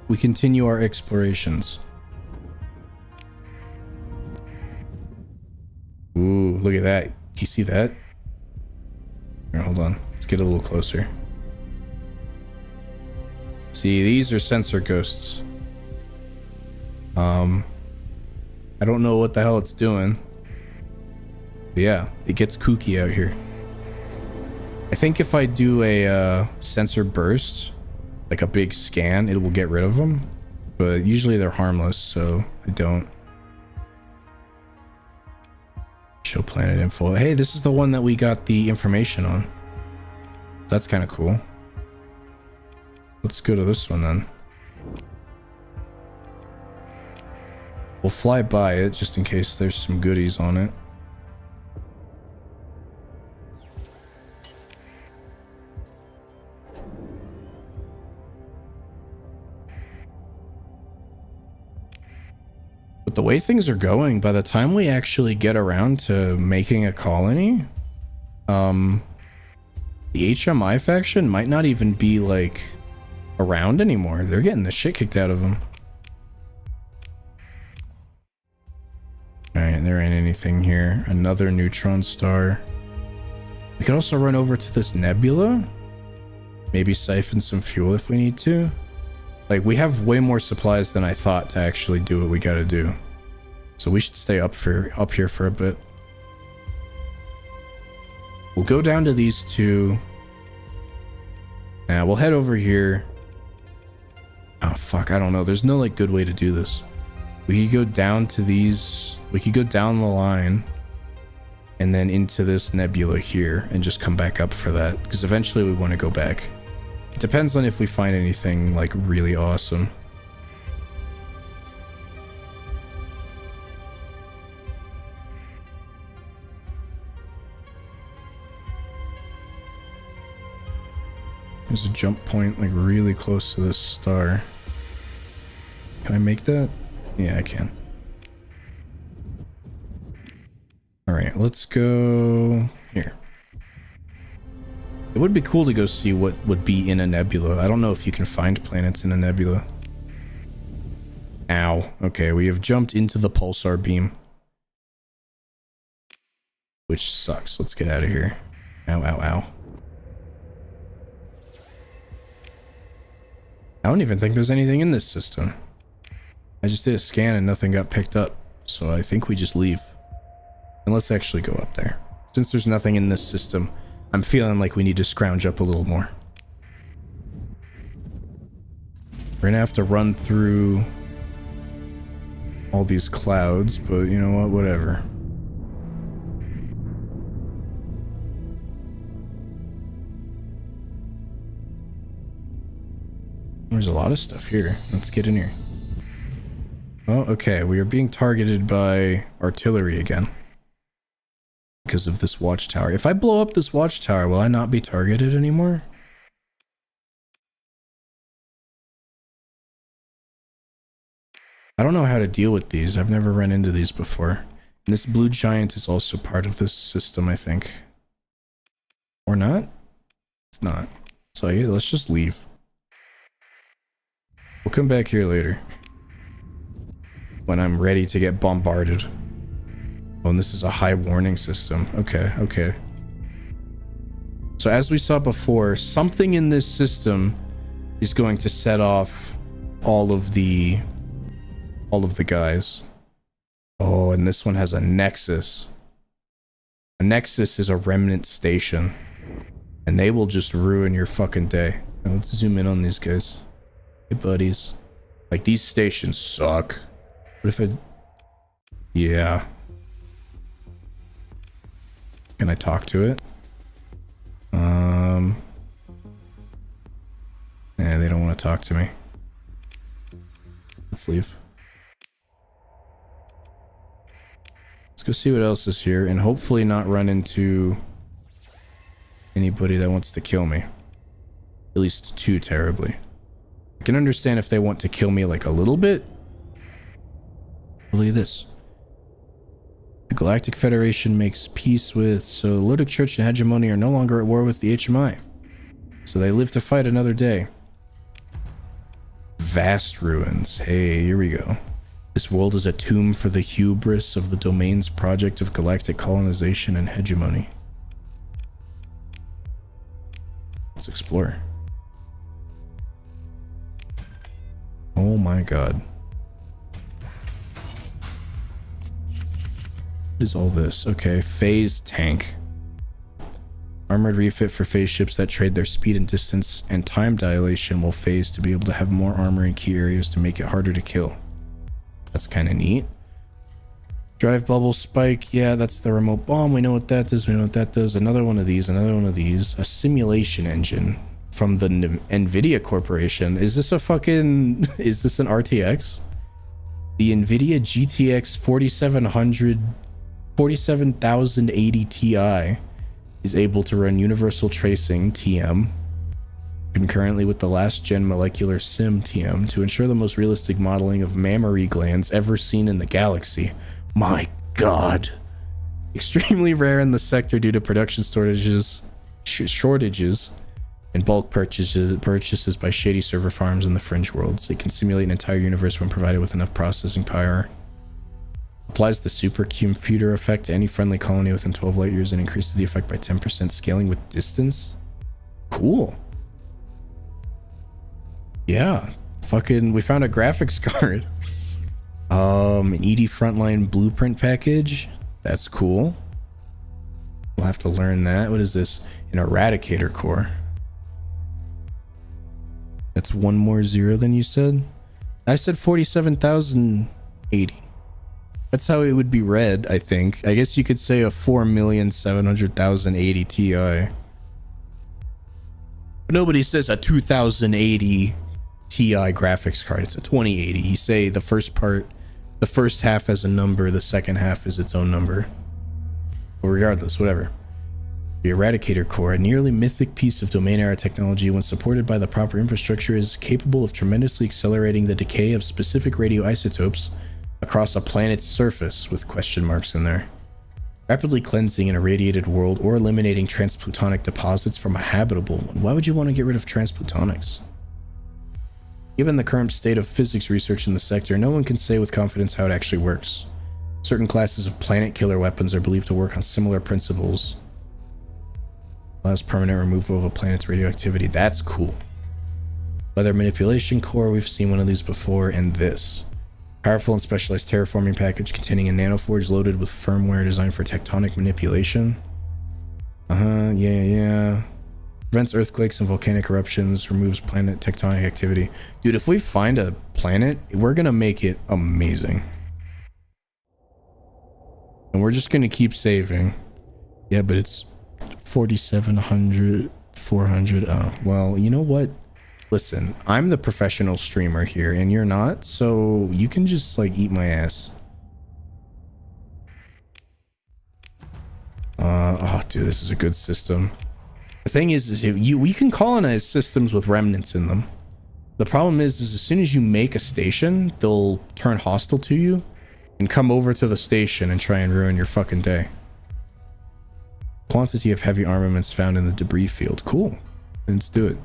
We continue our explorations. Ooh, look at that. Do you see that? Here, hold on. Let's get a little closer. See, these are sensor ghosts. I don't know what the hell it's doing. But yeah, it gets kooky out here. I think if I do a sensor burst, like a big scan, it will get rid of them. But usually they're harmless, so I don't. Show planet info. Hey, this is the one that we got the information on. That's kind of cool. Let's go to this one then. We'll fly by it just in case there's some goodies on it. But the way things are going, by the time we actually get around to making a colony, the HMI faction might not even be like around anymore. They're getting the shit kicked out of them. Alright, there ain't anything here. Another neutron star. We could also run over to this nebula. Maybe siphon some fuel if we need to. Like, we have way more supplies than I thought to actually do what we gotta do. So we should stay up here for a bit. We'll go down to these two. Now we'll head over here. Oh fuck, I don't know. There's no like good way to do this. We could go down to these. We could go down the line and then into this nebula here and just come back up for that, because eventually we want to go back. It depends on if we find anything like really awesome. There's a jump point like really close to this star. Can I make that? Yeah, I can. All right, let's go here. It would be cool to go see what would be in a nebula. I don't know if you can find planets in a nebula. Ow. Okay, we have jumped into the pulsar beam, which sucks. Let's get out of here. Ow, ow, ow. I don't even think there's anything in this system. I just did a scan and nothing got picked up, so I think we just leave. And let's actually go up there. Since there's nothing in this system, I'm feeling like we need to scrounge up a little more. We're gonna have to run through all these clouds, but you know what, whatever. There's a lot of stuff here. Let's get in here. Oh, okay. We are being targeted by artillery again because of this watchtower. If I blow up this watchtower, will I not be targeted anymore? I don't know how to deal with these. I've never run into these before. And this blue giant is also part of this system, I think. Or not? It's not. So yeah, let's just leave. We'll come back here later when I'm ready to get bombarded. Oh, and this is a high warning system. Okay, okay. So as we saw before, something in this system is going to set off all of the guys. Oh, and this one has a nexus. A nexus is a remnant station, and they will just ruin your fucking day. Now, let's zoom in on these guys. Hey buddies. Like, these stations suck. What if I... Yeah. Can I talk to it? Yeah, they don't want to talk to me. Let's leave. Let's go see what else is here and hopefully not run into anybody that wants to kill me. At least too terribly. I can understand if they want to kill me like a little bit. Look at this. The Galactic Federation makes peace with, so the Ludic Church and Hegemony are no longer at war with the HMI. So they live to fight another day. Vast ruins. Hey, here we go. This world is a tomb for the hubris of the Domain's project of galactic colonization and hegemony. Let's explore. Oh my god. What is all this? Okay, phase tank. Armored refit for phase ships that trade their speed and distance and time dilation will phase to be able to have more armor in key areas to make it harder to kill. That's kind of neat. Drive bubble spike. Yeah, that's the remote bomb. We know what that does. We know what that does. Another one of these. Another one of these. A simulation engine from the NVIDIA Corporation. Is this a fucking... Is this an RTX? The NVIDIA GTX 47080 Ti is able to run universal tracing TM concurrently with the last gen molecular sim TM to ensure the most realistic modeling of mammary glands ever seen in the galaxy. My god. Extremely rare in the sector due to production shortages and bulk purchases by shady server farms in the fringe worlds. It can simulate an entire universe when provided with enough processing power. Applies the supercomputer effect to any friendly colony within 12 light years and increases the effect by 10%, scaling with distance. Cool. Yeah. Fucking, we found a graphics card. An ED Frontline blueprint package. That's cool. We'll have to learn that. What is this? An Eradicator core. That's one more zero than you said? I said 47,080. That's how it would be read, I think. I guess you could say a 4,700,080 Ti. But nobody says a 2080 Ti graphics card. It's a 2080. You say the first part, the first half as a number, the second half is its own number. But regardless, whatever. The Eradicator core, a nearly mythic piece of domain era technology, when supported by the proper infrastructure, is capable of tremendously accelerating the decay of specific radioisotopes across a planet's surface, with question marks in there, rapidly cleansing an irradiated world or eliminating transplutonic deposits from a habitable one. Why would you want to get rid of transplutonics? Given the current state of physics research in the sector, no one can say with confidence how it actually works. Certain classes of planet killer weapons are believed to work on similar principles. Allows permanent removal of a planet's radioactivity. That's cool. Weather manipulation core, we've seen one of these before, and this. Powerful and specialized terraforming package containing a nanoforge loaded with firmware designed for tectonic manipulation. Yeah. Prevents earthquakes and volcanic eruptions, removes planet tectonic activity. Dude, if we find a planet, we're gonna make it amazing. And we're just gonna keep saving. Yeah, but it's 4,700, 400. Oh, well, you know what? Listen, I'm the professional streamer here and you're not, so you can just like eat my ass. Oh, dude, this is a good system. The thing is we can colonize systems with remnants in them. The problem is as soon as you make a station, they'll turn hostile to you and come over to the station and try and ruin your fucking day. Quantity of heavy armaments found in the debris field. Cool. Let's do it.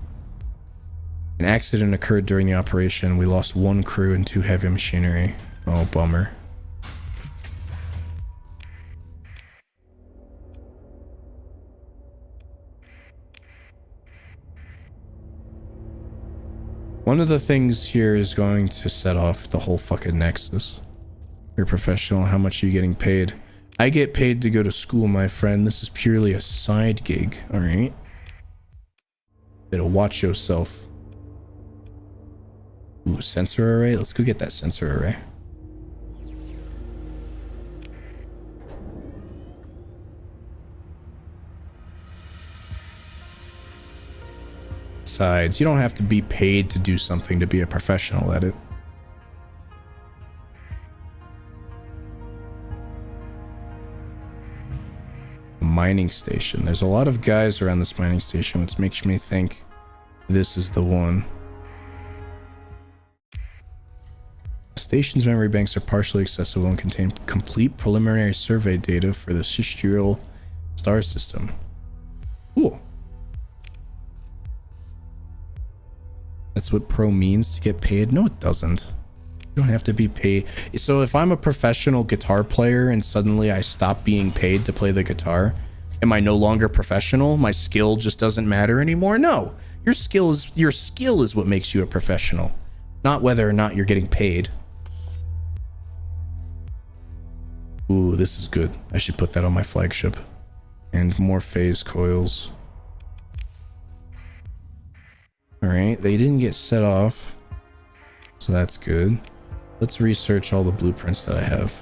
An accident occurred during the operation. We lost 1 crew and 2 heavy machinery. Oh, bummer. One of the things here is going to set off the whole fucking nexus. You're professional. How much are you getting paid? I get paid to go to school, my friend. This is purely a side gig, alright? Better watch yourself. Ooh, sensor array? Let's go get that sensor array. Besides, you don't have to be paid to do something to be a professional at it. Mining station. There's a lot of guys around this mining station, which makes me think this is the one. Station's memory banks are partially accessible and contain complete preliminary survey data for the Sidereal star system. Cool. That's what pro means to get paid? No, it doesn't. You don't have to be paid. So if I'm a professional guitar player and suddenly I stop being paid to play the guitar, am I no longer professional? My skill just doesn't matter anymore? No. Your skill is what makes you a professional, not whether or not you're getting paid. Ooh, this is good. I should put that on my flagship. And more phase coils. Alright, they didn't get set off, so that's good. Let's research all the blueprints that I have.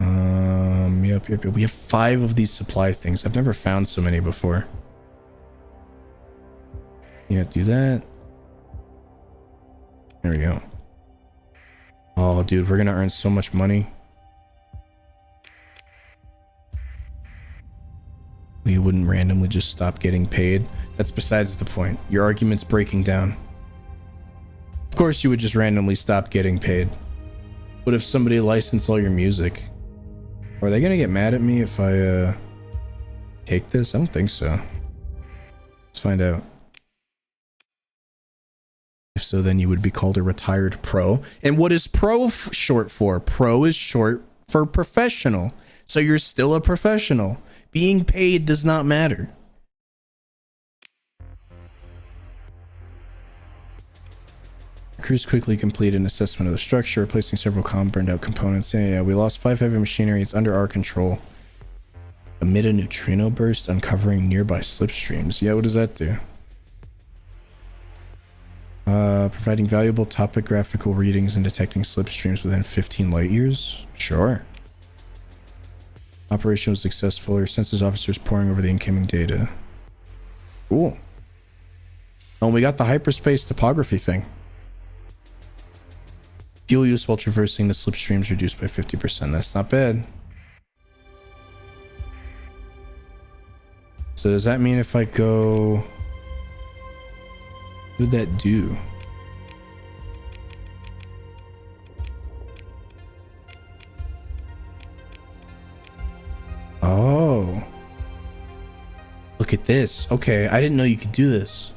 Yep. We have 5 of these supply things. I've never found so many before. Yeah, do that. There we go. Oh, dude, we're gonna earn so much money. We wouldn't randomly just stop getting paid. That's besides the point. Your argument's breaking down. Of course you would just randomly stop getting paid. What if somebody licensed all your music? Are they gonna get mad at me if I take this? I don't think so. Let's find out. If so, then you would be called a retired pro. And what is pro short for? Pro is short for professional. So you're still a professional. Being paid does not matter. Crews quickly completed an assessment of the structure, replacing several common burned out components. Yeah, we lost 5 heavy machinery. It's under our control. Emit a neutrino burst, uncovering nearby slipstreams. Yeah, what does that do? Providing valuable topographical readings and detecting slipstreams within 15 light years? Sure. Operation was successful. Your census officers poring over the incoming data. Cool. Oh, we got the hyperspace topography thing. Fuel use while traversing the slipstreams reduced by 50%. That's not bad. So does that mean if I go... What would that do? Oh. Look at this. Okay, I didn't know you could do this.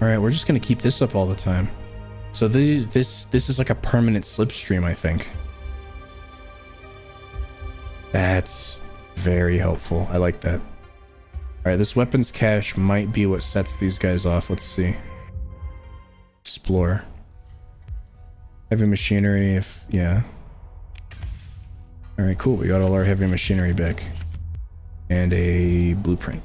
Alright, we're just gonna keep this up all the time. So this is like a permanent slipstream, I think. That's very helpful. I like that. Alright, this weapons cache might be what sets these guys off. Let's see. Explore. Heavy machinery, if... yeah. Alright, cool. We got all our heavy machinery back. And a blueprint.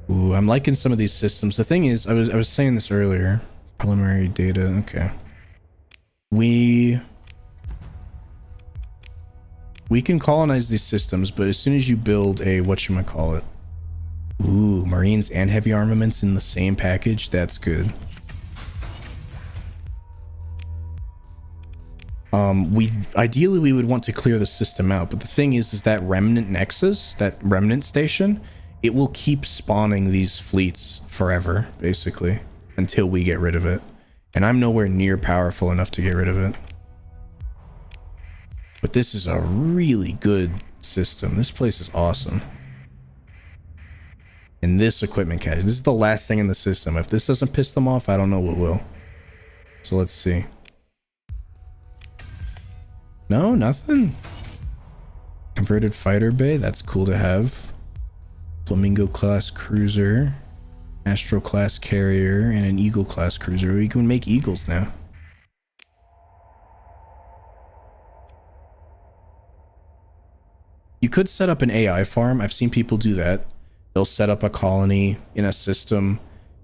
Ooh, I'm liking some of these systems. The thing is, I was saying this earlier. Preliminary data. Okay. We can colonize these systems, but as soon as you build a whatchamacallit. Ooh, Marines and heavy armaments in the same package. That's good. Ideally we would want to clear the system out, but the thing is that remnant nexus, that remnant station, it will keep spawning these fleets forever, basically, until we get rid of it. And I'm nowhere near powerful enough to get rid of it. But this is a really good system. This place is awesome. And this equipment cache, this is the last thing in the system. If this doesn't piss them off, I don't know what will. So let's see. No, nothing. Converted fighter bay, that's cool to have. Flamingo class cruiser, Astro class carrier, and an Eagle class cruiser. We can make Eagles now. You could set up an AI farm. I've seen people do that. They'll set up a colony in a system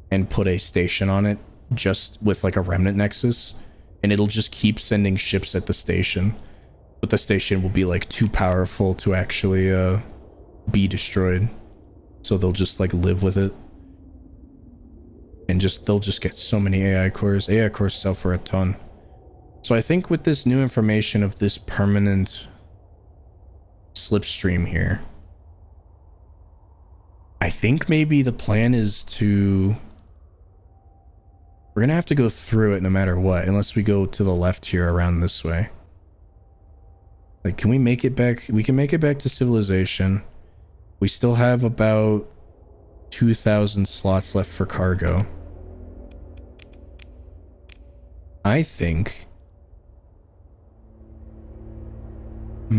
and put a station on it just with like a remnant nexus, and it'll just keep sending ships at the station, but the station will be like too powerful to actually be destroyed. So they'll just like live with it. And they'll just get so many AI cores. AI cores sell for a ton. So I think with this new information of this permanent slipstream here, I think maybe the plan is to... We're gonna have to go through it no matter what, unless we go to the left here around this way. Like, can we make it back? We can make it back to civilization. We still have about 2,000 slots left for cargo. I think... I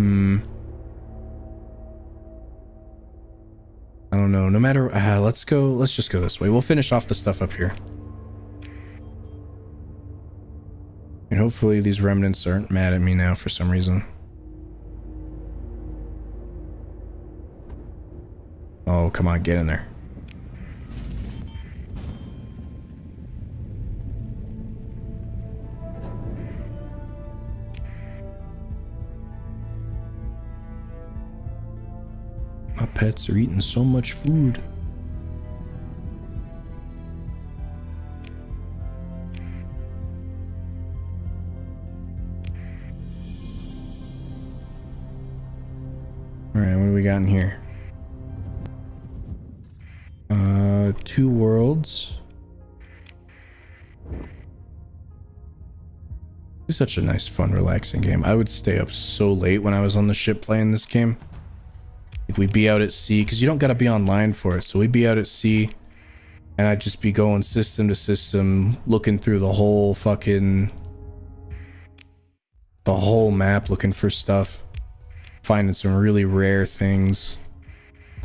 don't know. No matter... let's just go this way. We'll finish off the stuff up here. And hopefully these remnants aren't mad at me now for some reason. Oh, come on, get in there. My pets are eating so much food. Alright, what do we got in here? 2 worlds. It's such a nice, fun, relaxing game. I would stay up so late when I was on the ship playing this game. Like, we'd be out at sea, because you don't gotta be online for it. So we'd be out at sea, and I'd just be going system to system, looking through the whole fucking the whole map looking for stuff, finding some really rare things,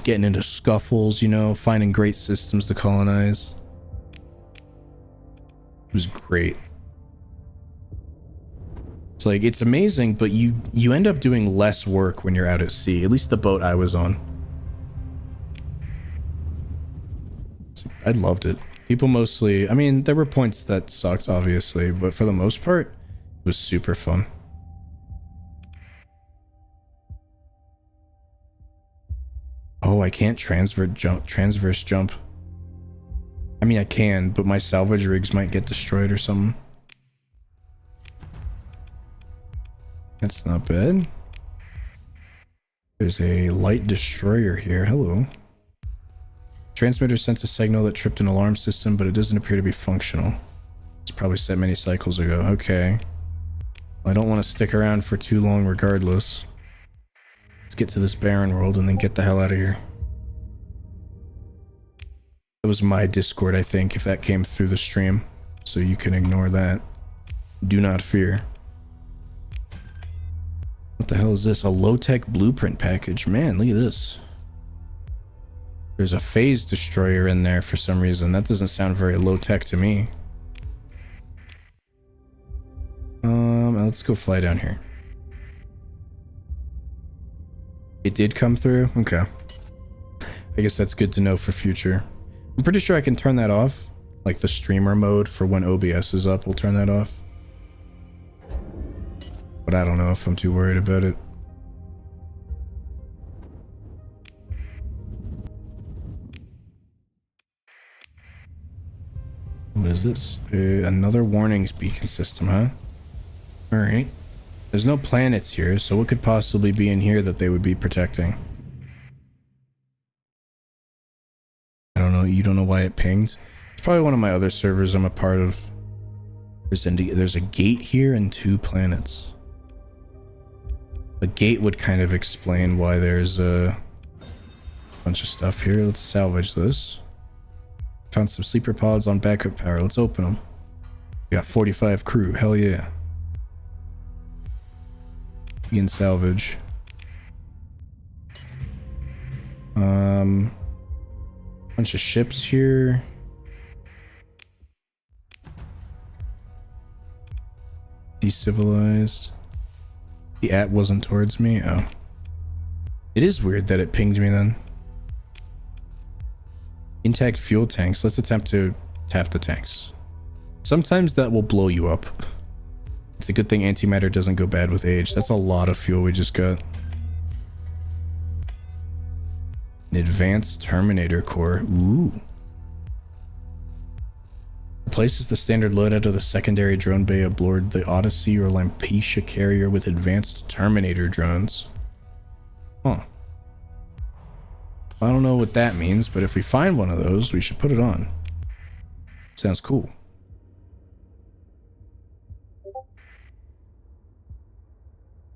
getting into scuffles, you know, finding great systems to colonize. It was great. It's like, it's amazing, but you end up doing less work when you're out at sea. At least the boat I was on. I loved it. People mostly, I mean, there were points that sucked, obviously, but for the most part, it was super fun. Oh, I can't transverse jump. I mean, I can, but my salvage rigs might get destroyed or something. That's not bad. There's a light destroyer here. Hello. Transmitter sends a signal that tripped an alarm system, but it doesn't appear to be functional. It's probably set many cycles ago. Okay. I don't want to stick around for too long regardless. Let's get to this barren world and then get the hell out of here. That was my Discord, I think, if that came through the stream. So you can ignore that. Do not fear. What the hell is this? A low-tech blueprint package. Man, look at this. There's a phase destroyer in there for some reason. That doesn't sound very low-tech to me. Let's go fly down here. It did come through? Okay. I guess that's good to know for future. I'm pretty sure I can turn that off. Like the streamer mode for when OBS is up, we'll turn that off. But I don't know if I'm too worried about it. What is this? Another warnings beacon system, huh? Alright. There's no planets here, so what could possibly be in here that they would be protecting? I don't know. You don't know why it pinged? It's probably one of my other servers I'm a part of. There's a gate here and 2 planets. The gate would kind of explain why there's a bunch of stuff here. Let's salvage this. Found some sleeper pods on backup power. Let's open them. We got 45 crew. Hell yeah. Begin salvage. Bunch of ships here. Decivilized. The at wasn't towards me. Oh. It is weird that it pinged me then. Intact fuel tanks. Let's attempt to tap the tanks. Sometimes that will blow you up. It's a good thing antimatter doesn't go bad with age. That's a lot of fuel we just got. An advanced Terminator core. Ooh. Replaces the standard loadout of the secondary drone bay aboard the Odyssey or Lampetia carrier with advanced Terminator drones. Huh. I don't know what that means, but if we find one of those, we should put it on. Sounds cool.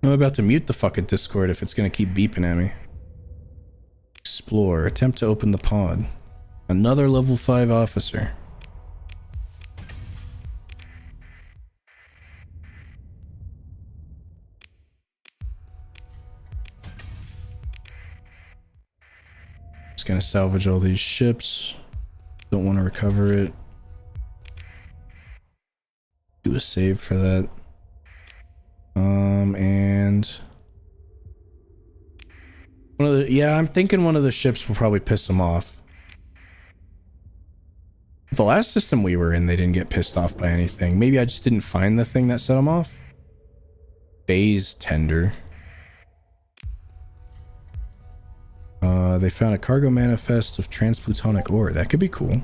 I'm about to mute the fucking Discord if it's gonna keep beeping at me. Explore. Attempt to open the pod. Another level 5 officer. Just gonna salvage all these ships. Don't want to recover it. Do a save for that. And one of the, yeah, I'm thinking one of the ships will probably piss them off. The last system we were in, they didn't get pissed off by anything. Maybe I just didn't find the thing that set them off. Phase tender. They found a cargo manifest of transplutonic ore. That could be cool.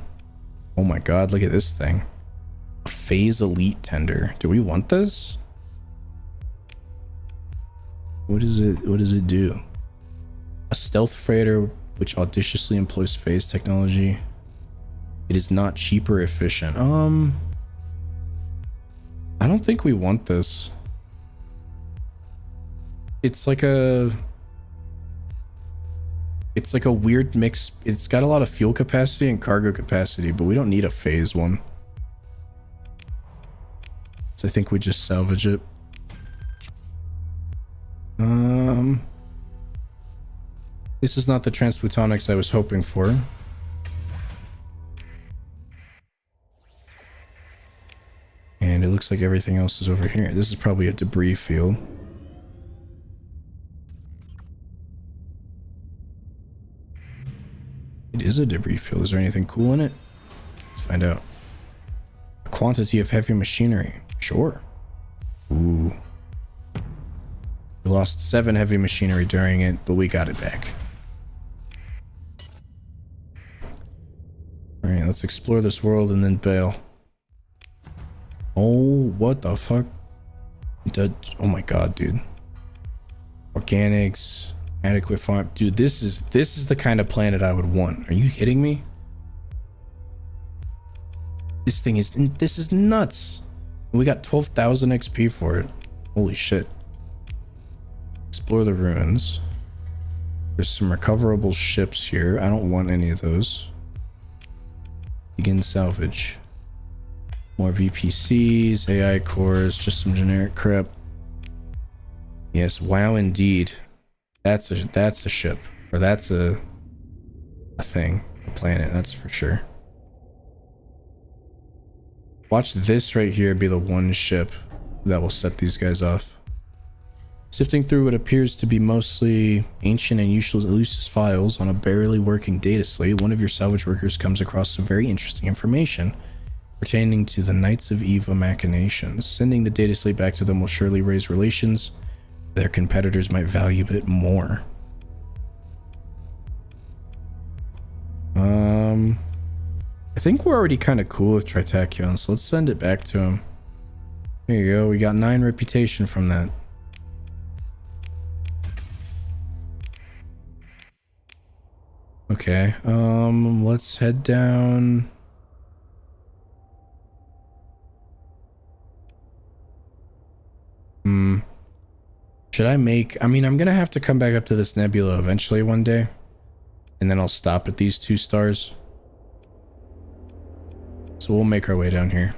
Oh my god, look at this thing. A phase elite tender. Do we want this? What does it do? A stealth freighter which audaciously employs phase technology. It is not cheap or efficient. I don't think we want this. It's like a weird mix. It's got a lot of fuel capacity and cargo capacity, but we don't need a phase one. So I think we just salvage it. This is not the transplutonics I was hoping for. And it looks like everything else is over here. This is probably a debris field. It is a debris field. Is there anything cool in it? Let's find out. A quantity of heavy machinery. Sure. Ooh. We lost 7 heavy machinery during it, but we got it back. Alright, let's explore this world and then bail. Oh, what the fuck? Oh my god, dude. Organics, adequate farm. Dude, this is the kind of planet I would want. Are you kidding me? This is nuts. We got 12,000 XP for it. Holy shit. Explore the ruins. There's some recoverable ships here. I don't want any of those. Begin salvage. More VPCs, AI cores, just some generic crap. Yes, wow indeed. That's a ship. Or that's a thing. A planet, that's for sure. Watch this right here be the one ship that will set these guys off. Sifting through what appears to be mostly ancient and useless files on a barely working data slate, one of your salvage workers comes across some very interesting information pertaining to the Knights of Eva machinations. Sending the data slate back to them will surely raise relations. Their competitors might value it more. I think we're already kind of cool with Tritachyon, so let's send it back to him. There you go. We got 9 reputation from that. Okay, let's head down. Should I make... I mean, I'm gonna have to come back up to this nebula eventually one day. And then I'll stop at these 2 stars. So we'll make our way down here.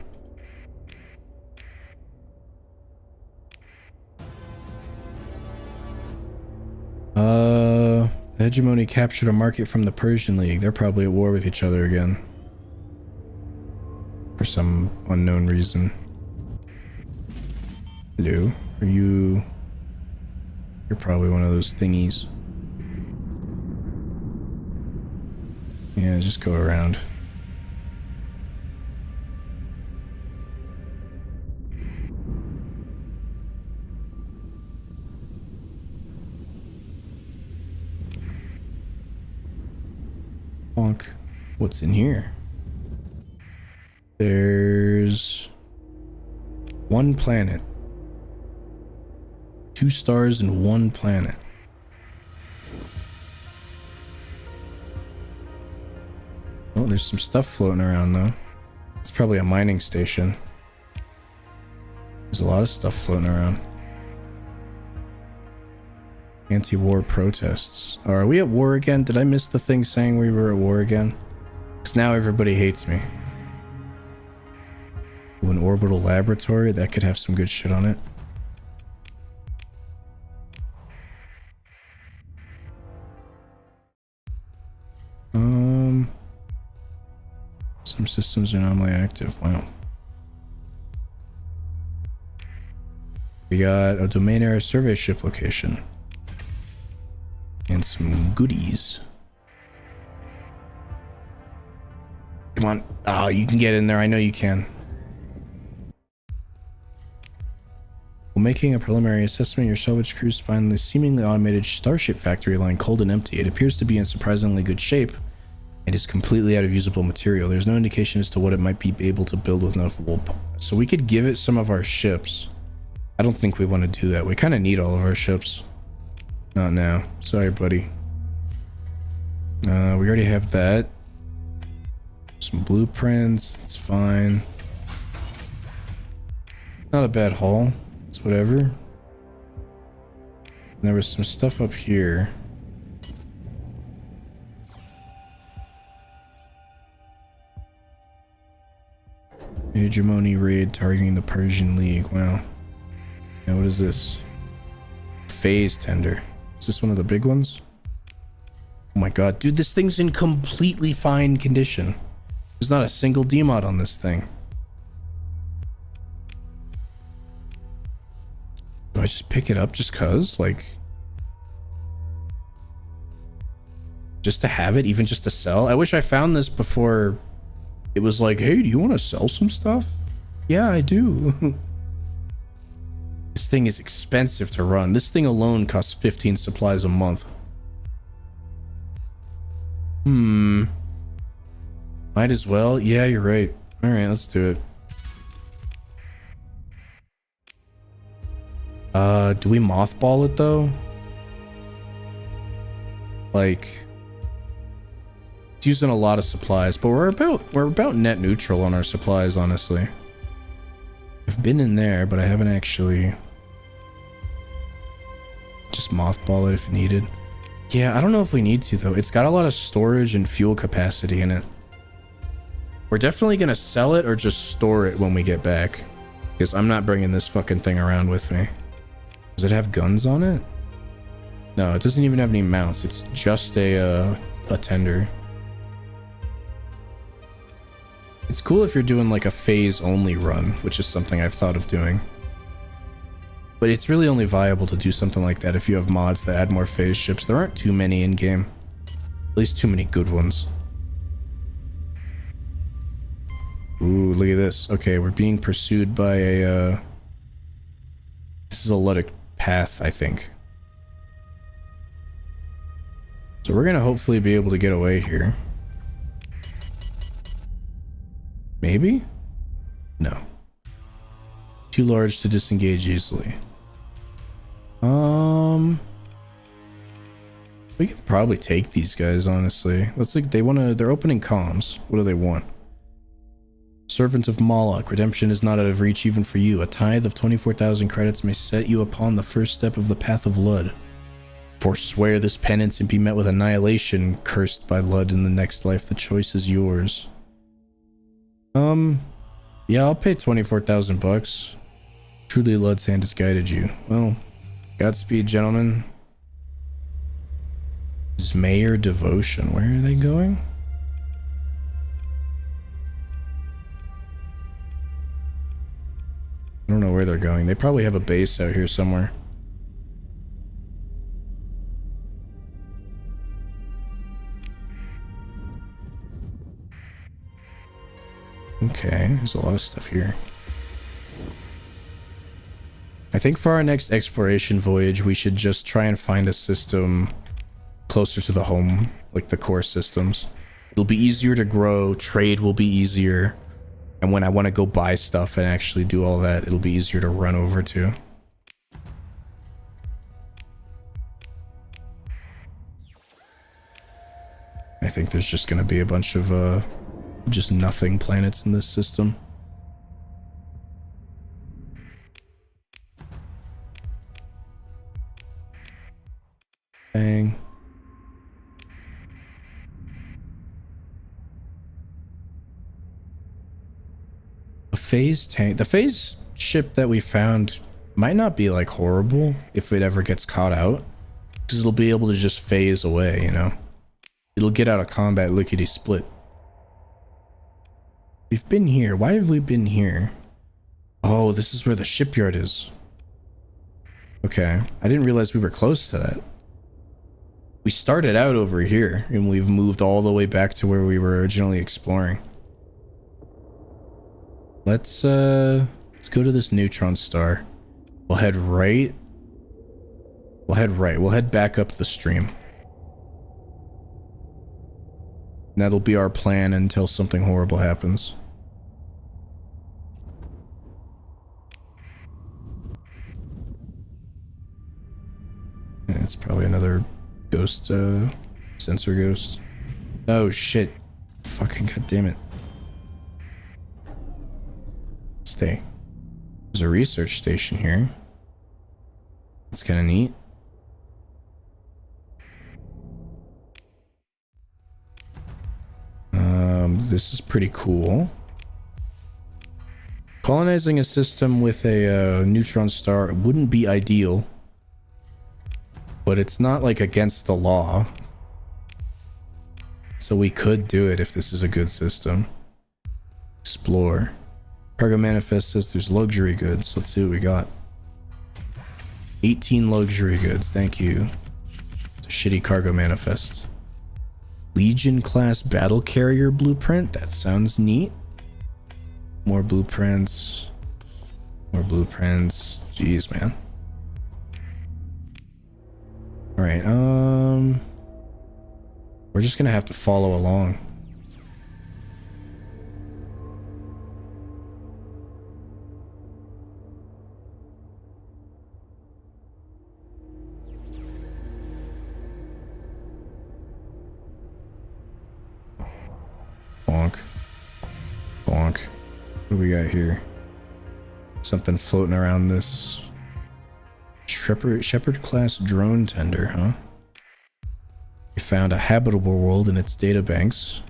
The Hegemony captured a market from the Persian League. They're probably at war with each other again. For some unknown reason. Hello? Are you... You're probably one of those thingies. Yeah, just go around. Bonk. What's in here? There's 1 planet. 2 stars and 1 planet. Oh, there's some stuff floating around though. It's probably a mining station. There's a lot of stuff floating around. Anti-war protests. Oh, are we at war again? Did I miss the thing saying we were at war again? Because now everybody hates me. Ooh, an orbital laboratory? That could have some good shit on it. Some systems are normally active. Wow. We got a domain area survey ship location. And some goodies. Come on. Oh, you can get in there. I know you can. While making a preliminary assessment, your salvage crews find the seemingly automated starship factory line cold and empty. It appears to be in surprisingly good shape and is completely out of usable material. There's no indication as to what it might be able to build with enough wool. So we could give it some of our ships. I don't think we want to do that. We kind of need all of our ships. Not now. Sorry, buddy. We already have that. Some blueprints. It's fine. Not a bad haul. It's whatever. And there was some stuff up here. Hegemony raid targeting the Persian League. Wow. Now what is this? phase tender. Is this one of the big ones? Oh my god, dude, this thing's in completely fine condition. There's not a single demod on this thing. Do I just pick it up just cuz? Like, just to have it, even just to sell? I wish I found this before it was like, hey, do you want to sell some stuff? Yeah, I do. This thing is expensive to run. This thing alone costs 15 supplies a month. Might as well. Yeah, you're right. All right, let's do it. Do we mothball it though? Like, it's using a lot of supplies, but we're about net neutral on our supplies, honestly. I've been in there, but I haven't actually. Just mothball it if needed. Yeah, I don't know if we need to though. It's got a lot of storage and fuel capacity in it. We're definitely gonna sell it or just store it when we get back, because I'm not bringing this fucking thing around with me. Does it have guns on it? No, it doesn't even have any mounts. It's just a tender. It's cool if you're doing like a phase only run, which is something I've thought of doing. But it's really only viable to do something like that if you have mods that add more phase ships. There aren't too many in game. At least too many good ones. Ooh, look at this. Okay, we're being pursued by a this is a Luddic path, I think. So we're gonna hopefully be able to get away here. Maybe? No. Too large to disengage easily. We could probably take these guys, honestly. Let's like, they're opening comms. What do they want? Servant of Moloch, redemption is not out of reach even for you. A tithe of 24,000 credits may set you upon the first step of the path of Lud. Forswear this penance and be met with annihilation, cursed by Lud in the next life. The choice is yours. Yeah, I'll pay 24,000 bucks. Truly Lud's hand has guided you. Well, Godspeed, gentlemen. This is Mayor Devotion. Where are they going? I don't know where they're going. They probably have a base out here somewhere. Okay, there's a lot of stuff here. I think for our next exploration voyage, we should just try and find a system closer to the home, like the core systems. It'll be easier to grow, trade will be easier, and when I want to go buy stuff and actually do all that, it'll be easier to run over to. I think there's just going to be a bunch of just nothing planets in this system. Bang. A phase tank. The phase ship that we found might not be like horrible if it ever gets caught out, because it'll be able to just phase away, you know? It'll get out of combat lickety split. We've been here. Why have we been here? Oh, this is where the shipyard is. Okay. I didn't realize we were close to that. We started out over here, and we've moved all the way back to where we were originally exploring. Let's go to this neutron star. We'll head right. We'll head right. We'll head back up the stream. And that'll be our plan until something horrible happens. Yeah, it's probably another ghost, sensor ghost. Oh shit. Fucking goddammit. Stay. There's a research station here. It's kind of neat. This is pretty cool. Colonizing a system with a neutron star wouldn't be ideal. But it's not like against the law. So we could do it if this is a good system. Explore. Cargo manifest says there's luxury goods. Let's see what we got. 18 luxury goods. Thank you. It's a shitty cargo manifest. Legion class battle carrier blueprint. That sounds neat. More blueprints. More blueprints. Jeez, man. Alright, we're just gonna have to follow along. Bonk. Bonk. What do we got here? Something floating around this Shepherd class drone tender, huh? We found a habitable world in its databanks.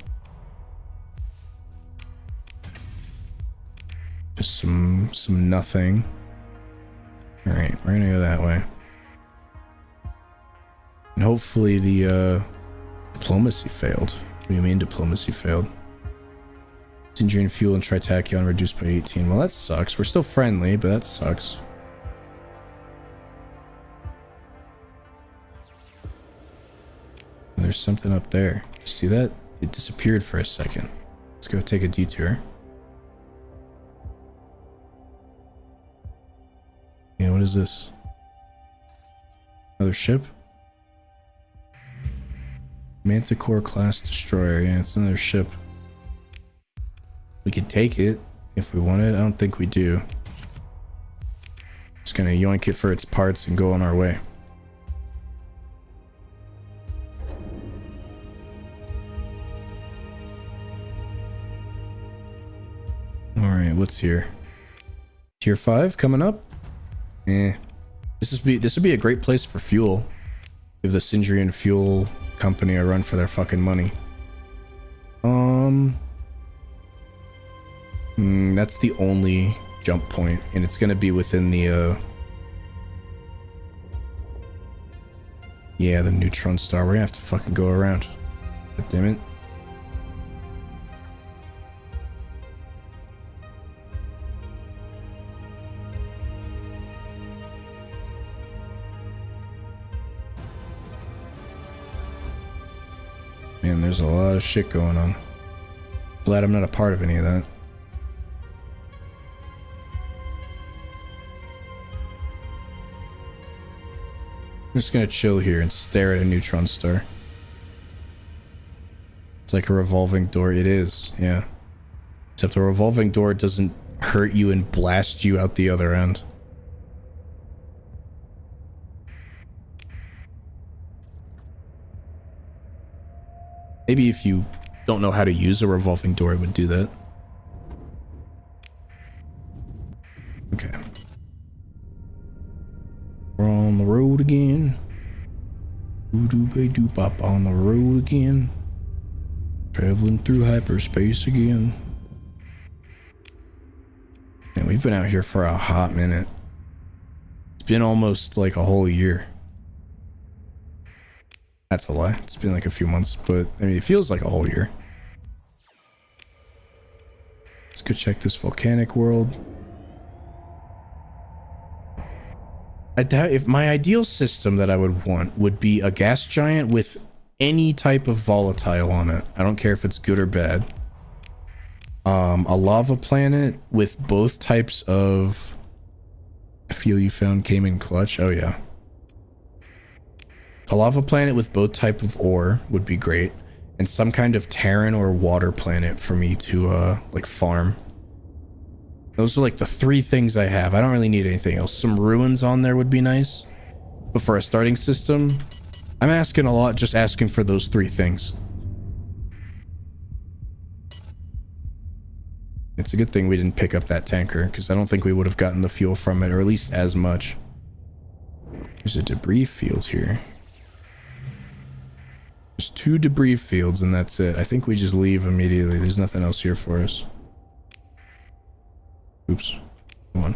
Just some nothing. Alright, we're gonna go that way. And hopefully the diplomacy failed. What do you mean diplomacy failed? Syndrian fuel and Tritachyon reduced by 18. Well, that sucks. We're still friendly, but that sucks. There's something up there. You see that? It disappeared for a second. Let's go take a detour. Yeah, what is this? Another ship? Manticore class destroyer. Yeah, it's another ship. We could take it if we wanted. I don't think we do. Just gonna yoink it for its parts and go on our way. Alright, what's here? Tier 5 coming up? This would be a great place for fuel. Give the Syndrian Fuel Company a run for their fucking money. That's the only jump point, and it's gonna be within the yeah, the neutron star. We're gonna have to fucking go around. God damn it. Man, there's a lot of shit going on. Glad I'm not a part of any of that. I'm just gonna chill here and stare at a neutron star. It's like a revolving door. It is, yeah. Except a revolving door doesn't hurt you and blast you out the other end. Maybe if you don't know how to use a revolving door, it would do that. Okay. We're on the road again. Doo-doo-bay-doo-bop on the road again. Traveling through hyperspace again. And we've been out here for a hot minute. It's been almost like a whole year. That's a lie. It's been like a few months, but I mean, it feels like a whole year. Let's go check this volcanic world. I doubt if my ideal system that I would want would be a gas giant with any type of volatile on it. I don't care if it's good or bad. A lava planet with both types of fuel you found came in clutch. Oh yeah. A lava planet with both type of ore would be great, and some kind of Terran or water planet for me to like farm. Those are like the three things I have. I don't really need anything else. Some ruins on there would be nice, but for a starting system, I'm asking a lot, just asking for those three things. It's a good thing we didn't pick up that tanker, because I don't think we would have gotten the fuel from it, or at least as much. There's a debris field here. There's 2 debris fields and that's it. I think we just leave immediately. There's nothing else here for us. Oops. Come on.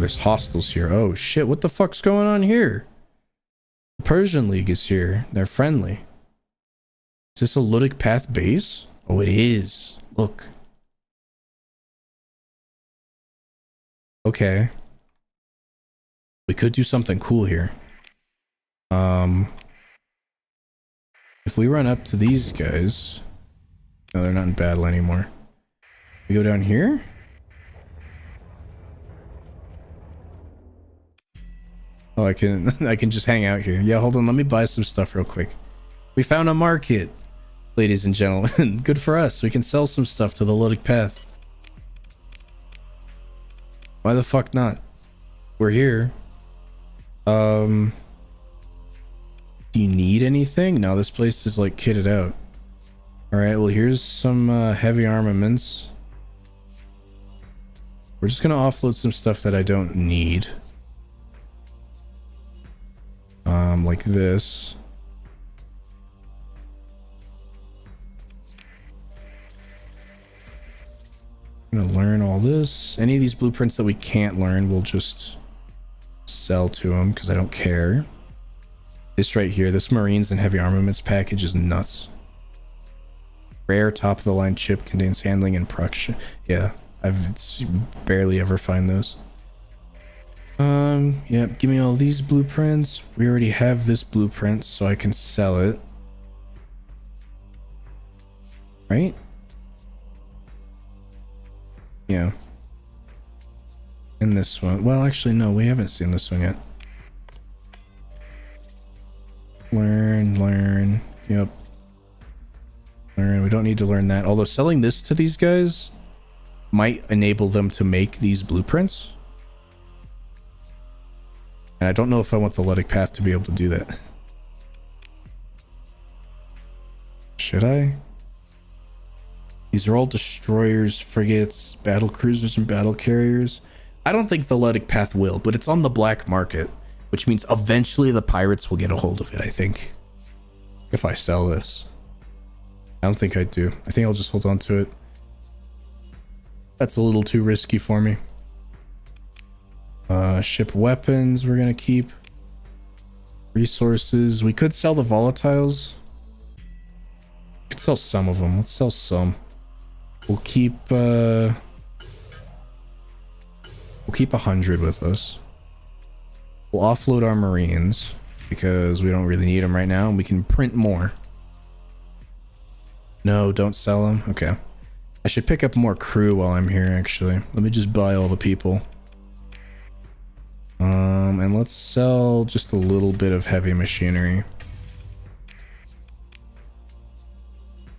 there's hostiles here. Oh shit, what the fuck's going on here? The Persian League is here. They're friendly. Is this a Ludic Path base? Oh, it is. Look. Okay. We could do something cool here. If we run up to these guys... No, they're not in battle anymore. We go down here? Oh, I can just hang out here. Yeah, hold on, let me buy some stuff real quick. We found a market, ladies and gentlemen. Good for us. We can sell some stuff to the Ludic Path. Why the fuck not? We're here. Do you need anything? No, this place is like kitted out. Alright, well here's some heavy armaments. We're just gonna offload some stuff that I don't need. Like this. I'm gonna learn all this. Any of these blueprints that we can't learn, we'll just sell to them because I don't care. This right here, this Marines and Heavy Armaments package is nuts. Rare top of the line chip contains handling and production. Yeah, it's barely ever find those. Yeah, give me all these blueprints. We already have this blueprint, so I can sell it. Right? Yeah. And this one. Well, actually, no, we haven't seen this one yet. Learn. Yep. Learn. We don't need to learn that. Although selling this to these guys might enable them to make these blueprints. And I don't know if I want the Ludic Path to be able to do that. Should I? These are all destroyers, frigates, battle cruisers, and battle carriers. I don't think the Ludic Path will, but it's on the black market, which means eventually the pirates will get a hold of it, I think. If I sell this. I don't think I do. I think I'll just hold on to it. That's a little too risky for me. Ship weapons we're gonna keep. Resources. We could sell the volatiles. We could sell some of them. Let's sell some. We'll keep 100 with us. We'll offload our Marines because we don't really need them right now, and we can print more. No, don't sell them. Okay. I should pick up more crew while I'm here, actually. Let me just buy all the people. And let's sell just a little bit of heavy machinery.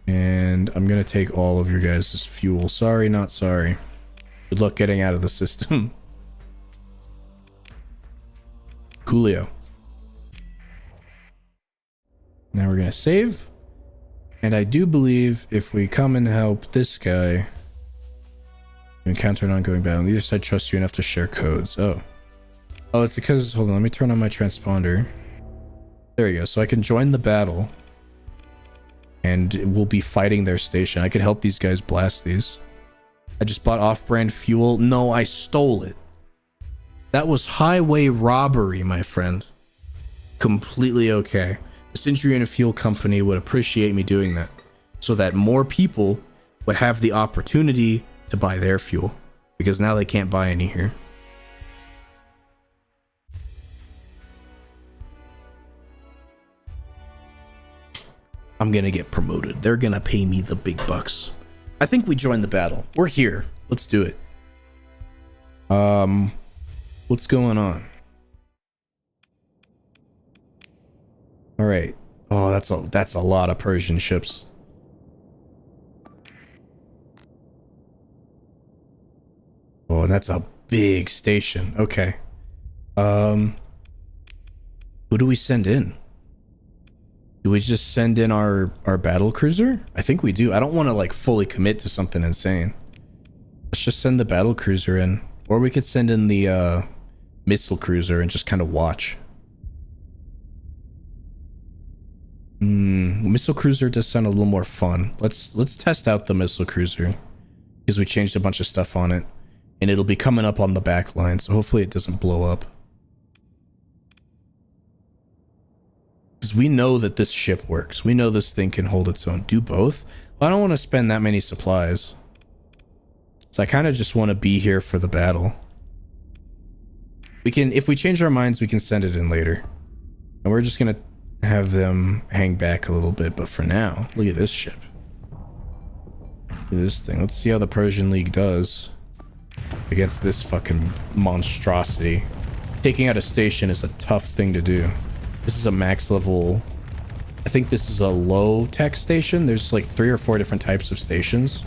And I'm gonna take all of your guys' fuel. Sorry, not sorry. Good luck getting out of the system. Coolio. Now we're gonna save. And I do believe if we come and help this guy, we encounter an ongoing battle. On either side trusts you enough to share codes. Oh, it's because, hold on, let me turn on my transponder. There you go. So I can join the battle. And we'll be fighting their station. I could help these guys blast these. I just bought off-brand fuel. No, I stole it. That was highway robbery, my friend. Completely okay. The Century and Fuel Company would appreciate me doing that, so that more people would have the opportunity to buy their fuel, because now they can't buy any here. I'm gonna get promoted. They're gonna pay me the big bucks. I think we joined the battle. We're here. Let's do it. What's going on? All right. Oh, that's a lot of Persian ships. Oh, and that's a big station. Okay. Who do we send in? Do we just send in our battle cruiser? I think we do. I don't want to like fully commit to something insane. Let's just send the battle cruiser in. Or we could send in the missile cruiser and just kind of watch. Missile cruiser does sound a little more fun. Let's test out the missile cruiser, because we changed a bunch of stuff on it. and it'll be coming up on the back line, so hopefully it doesn't blow up. Because we know that this ship works. We know this thing can hold its own. Do both? Well, I don't want to spend that many supplies. So I kind of just want to be here for the battle. We can, if we change our minds, we can send it in later. And we're just going to have them hang back a little bit. But for now, look at this ship. Look at this thing. Let's see how the Persian League does against this fucking monstrosity. Taking out a station is a tough thing to do. This is a max level. I think this is a low tech station. There's like 3 or 4 different types of stations.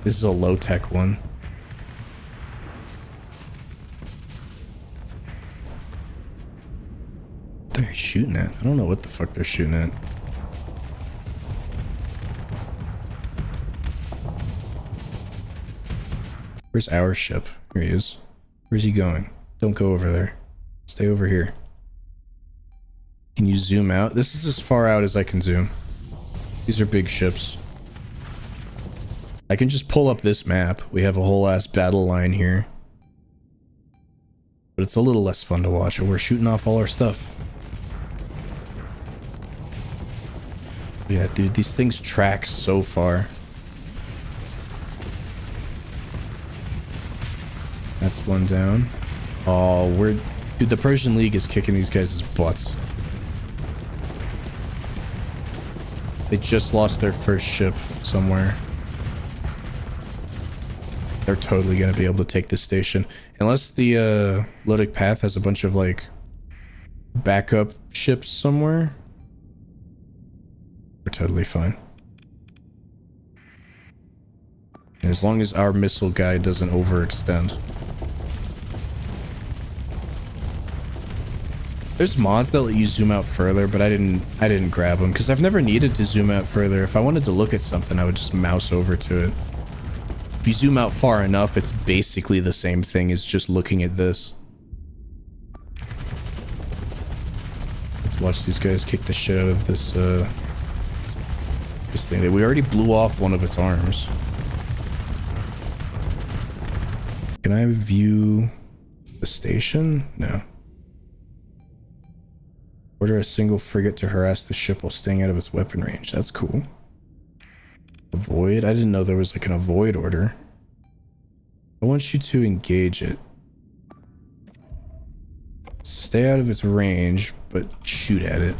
This is a low tech one. What are they shooting at? I don't know what the fuck they're shooting at. Where's our ship? Here he is. Where's he going? Don't go over there. Stay over here. Can you zoom out? This is as far out as I can zoom. These are big ships. I can just pull up this map. We have a whole ass battle line here. But it's a little less fun to watch, and we're shooting off all our stuff. Yeah, dude, these things track so far. That's one down. Oh, dude, the Persian League is kicking these guys' butts. They just lost their first ship somewhere. They're totally going to be able to take this station. Unless the Lodic Path has a bunch of, like, backup ships somewhere. We're totally fine. And as long as our missile guy doesn't overextend. There's mods that let you zoom out further, but I didn't grab them because I've never needed to zoom out further. If I wanted to look at something, I would just mouse over to it. If you zoom out far enough, it's basically the same thing as just looking at this. Let's watch these guys kick the shit out of this this thing. We already blew off one of its arms. Can I view the station? No. Order a single frigate to harass the ship while staying out of its weapon range. That's cool. Avoid? I didn't know there was like an avoid order. I want you to engage it. Stay out of its range, but shoot at it.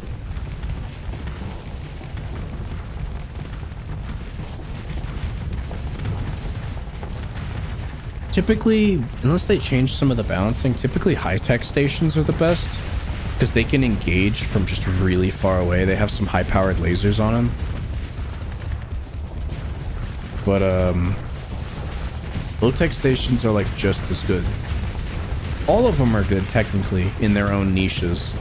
Typically, unless they change some of the balancing, typically high-tech stations are the best. Because they can engage from just really far away. They have some high-powered lasers on them. But, low-tech stations are, like, just as good. All of them are good, technically, in their own niches.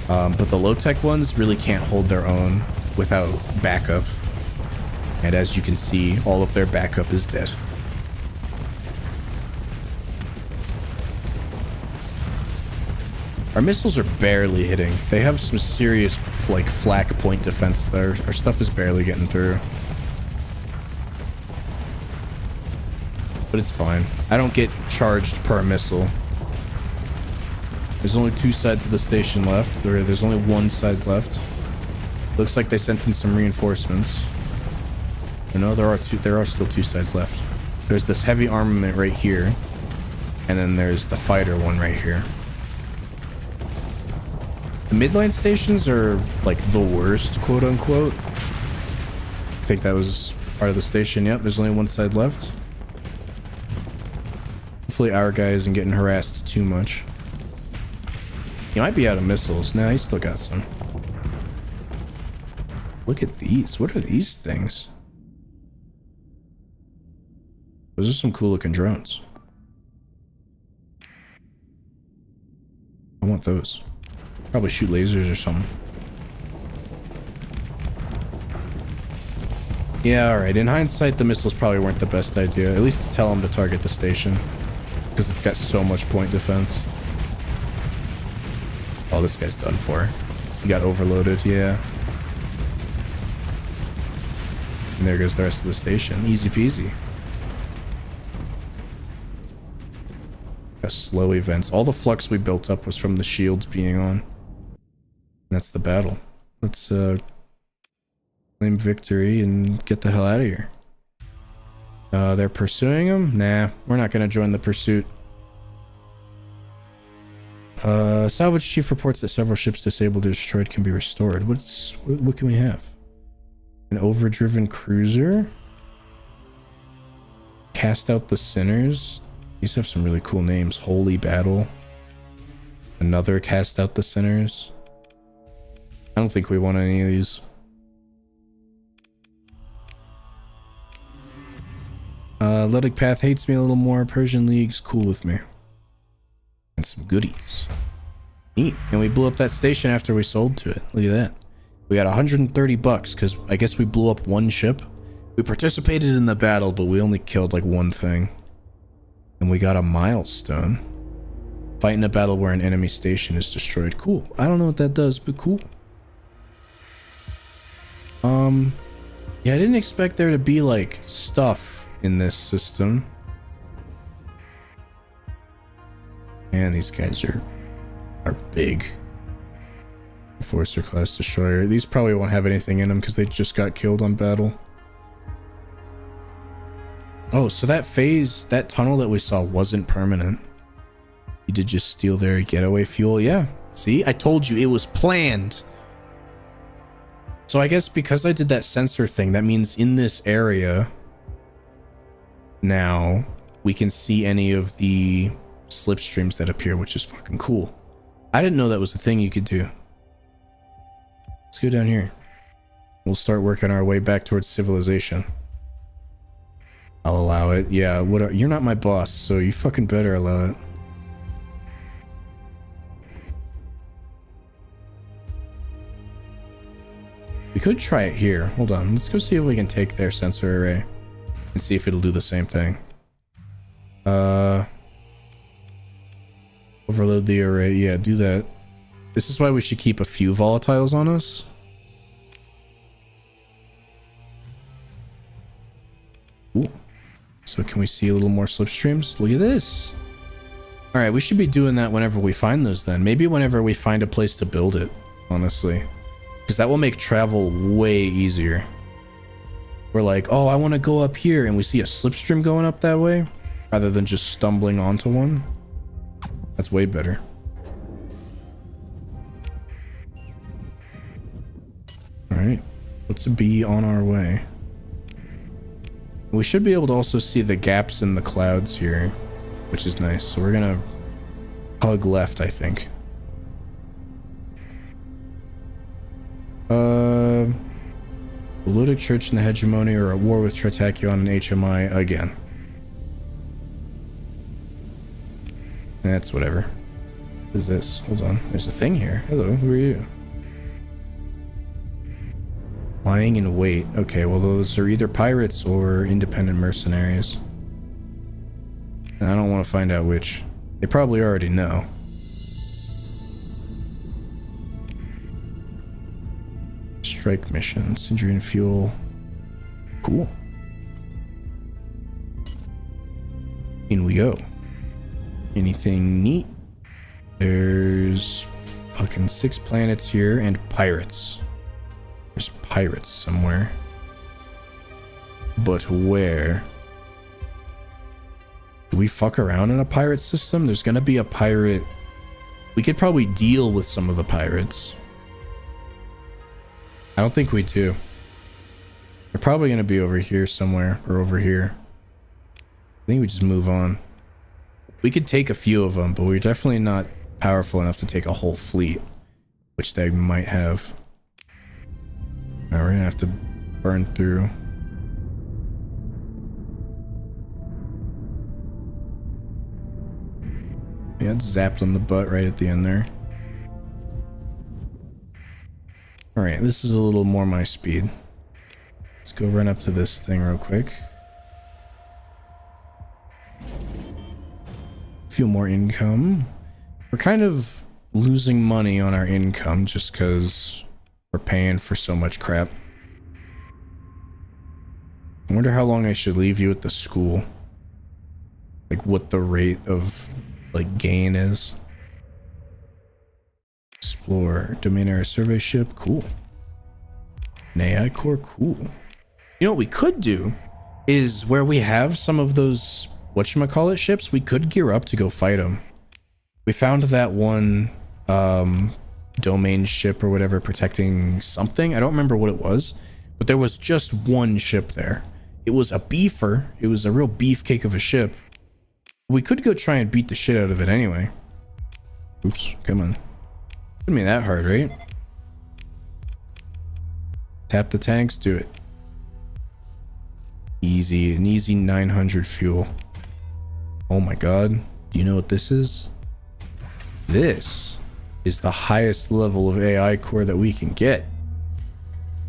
But the low-tech ones really can't hold their own without backup. And as you can see, all of their backup is dead. Our missiles are barely hitting. They have some serious, like, flak point defense there. Our stuff is barely getting through. But it's fine. I don't get charged per missile. There's only 2 sides of the station left. There's only 1 side left. Looks like they sent in some reinforcements. No, there are still 2 sides left. There's this heavy armament right here. And then there's the fighter one right here. The midline stations are, like, the worst, quote-unquote. I think that was part of the station. Yep, there's only 1 side left. Hopefully our guy isn't getting harassed too much. He might be out of missiles. Nah, he's still got some. Look at these. What are these things? Those are some cool-looking drones. I want those. Probably shoot lasers or something. Yeah, alright. In hindsight, the missiles probably weren't the best idea. At least tell them to target the station. Because it's got so much point defense. Oh, this guy's done for. He got overloaded, yeah. And there goes the rest of the station. Easy peasy. Slow events. All the flux we built up was from the shields being on. That's the battle. Let's claim victory and get the hell out of here. They're pursuing him? Nah, we're not gonna join the pursuit. Salvage chief reports that several ships disabled or destroyed can be restored. What can we have? An overdriven cruiser? Cast out the sinners? These have some really cool names. Holy battle. Another cast out the sinners. I don't think we want any of these. Luddic Path hates me a little more. Persian League's cool with me. And some goodies. Neat. And we blew up that station after we sold to it. Look at that. We got 130 bucks because I guess we blew up one ship. We participated in the battle, but we only killed like one thing. And we got a milestone. Fight in a battle where an enemy station is destroyed. Cool. I don't know what that does, but cool. Yeah, I didn't expect there to be like stuff in this system. Man, these guys are big. Enforcer class destroyer. These probably won't have anything in them because they just got killed on battle. Oh, so that phase, that tunnel that we saw wasn't permanent. You did just steal their getaway fuel. Yeah. See, I told you it was planned. So I guess because I did that sensor thing, that means in this area now we can see any of the slipstreams that appear, which is fucking cool. I didn't know that was a thing you could do. Let's go down here. We'll start working our way back towards civilization. I'll allow it. Yeah, you're not my boss, so you fucking better allow it. We could try it here. Hold on. Let's go see if we can take their sensor array and see if it'll do the same thing. Overload the array. Yeah, do that. This is why we should keep a few volatiles on us. Ooh. So can we see a little more slipstreams? Look at this. All right, we should be doing that whenever we find those then. Maybe whenever we find a place to build it, honestly. Because that will make travel way easier. We're like, oh, I want to go up here, and we see a slipstream going up that way, rather than just stumbling onto one. That's way better. Alright, let's be on our way. We should be able to also see the gaps in the clouds here, which is nice. So we're gonna hug left, I think. The Ludic Church and the Hegemony are at war with Tritachion and HMI again. That's whatever. What is this? Hold on. There's a thing here. Hello, who are you? Lying in wait. Okay, well those are either pirates or independent mercenaries. And I don't want to find out which. They probably already know. Strike mission. Syndrian fuel. Cool. In we go. Anything neat? There's fucking 6 planets here and pirates. There's pirates somewhere. But where? Do we fuck around in a pirate system? There's gonna be a pirate. We could probably deal with some of the pirates. I don't think we do. They're probably gonna be over here somewhere, or over here. I think we just move on. We could take a few of them, but we're definitely not powerful enough to take a whole fleet, which they might have. Alright, we're gonna have to burn through. Yeah, it's zapped on the butt right at the end there. Alright, this is a little more my speed. Let's go run up to this thing real quick. Feel more income. We're kind of losing money on our income just because we're paying for so much crap. I wonder how long I should leave you at the school. Like what the rate of like gain is. Explore domain area survey ship, cool. An AI core, cool. You know what we could do is where we have some of those whatchamacallit ships, we could gear up to go fight them. We found that one domain ship or whatever protecting something. I don't remember what it was, but there was just one ship there. It was a beefer. It was a real beefcake of a ship. We could go try and beat the shit out of it anyway. Oops, come on. Couldn't be that hard, right? Tap the tanks, do it. Easy, an easy 900 fuel. Oh my god. Do you know what this is? This is the highest level of AI core that we can get.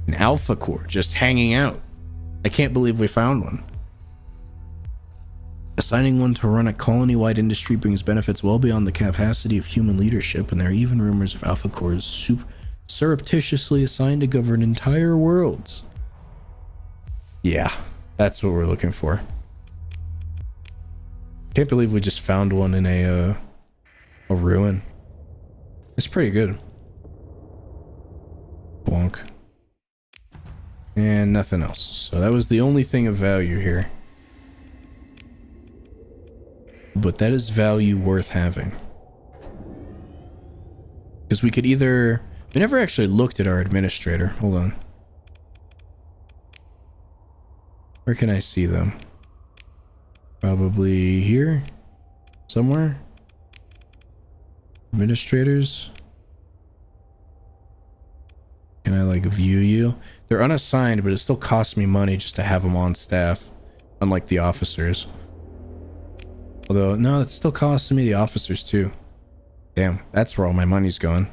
An alpha core just hanging out. I can't believe we found one. Assigning one to run a colony-wide industry brings benefits well beyond the capacity of human leadership, and there are even rumors of alpha cores surreptitiously assigned to govern entire worlds. Yeah, that's what we're looking for. Can't believe we just found one in a ruin. It's pretty good. Bonk. And nothing else. So that was the only thing of value here. But that is value worth having. Because we could either... We never actually looked at our administrator. Hold on. Where can I see them? Probably here? Somewhere? Administrators? Can I like view you? They're unassigned, but it still costs me money just to have them on staff. Unlike the officers. Although, no, it's still costing me the officers too. Damn, that's where all my money's gone.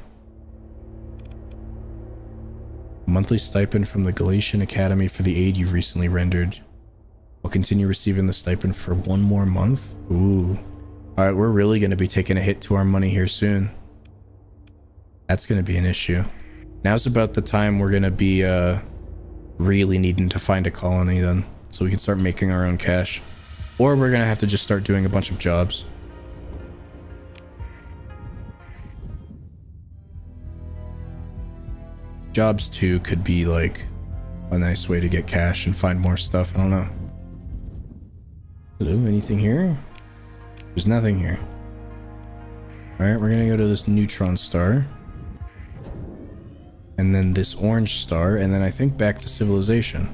Monthly stipend from the Galatian Academy for the aid you've recently rendered. I'll continue receiving the stipend for 1 more month. Ooh. Alright, we're really going to be taking a hit to our money here soon. That's going to be an issue. Now's about the time we're going to be really needing to find a colony then. So we can start making our own cash. Or we're going to have to just start doing a bunch of jobs. Jobs too could be like a nice way to get cash and find more stuff. I don't know. Hello, anything here? There's nothing here. Alright, we're gonna go to this neutron star. And then this orange star, and then I think back to civilization.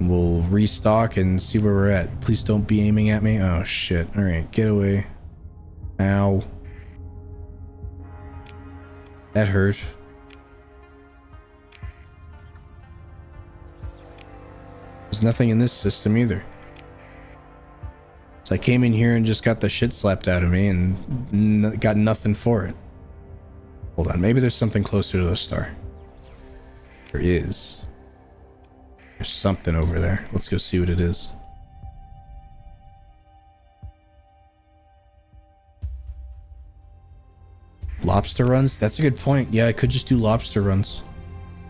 We'll restock and see where we're at. Please don't be aiming at me. Oh shit. Alright, get away. Ow. That hurt. There's nothing in this system either. So I came in here and just got the shit slapped out of me and got nothing for it. Hold on, maybe there's something closer to the star. There is. There's something over there. Let's go see what it is. Lobster runs? That's a good point. Yeah, I could just do lobster runs.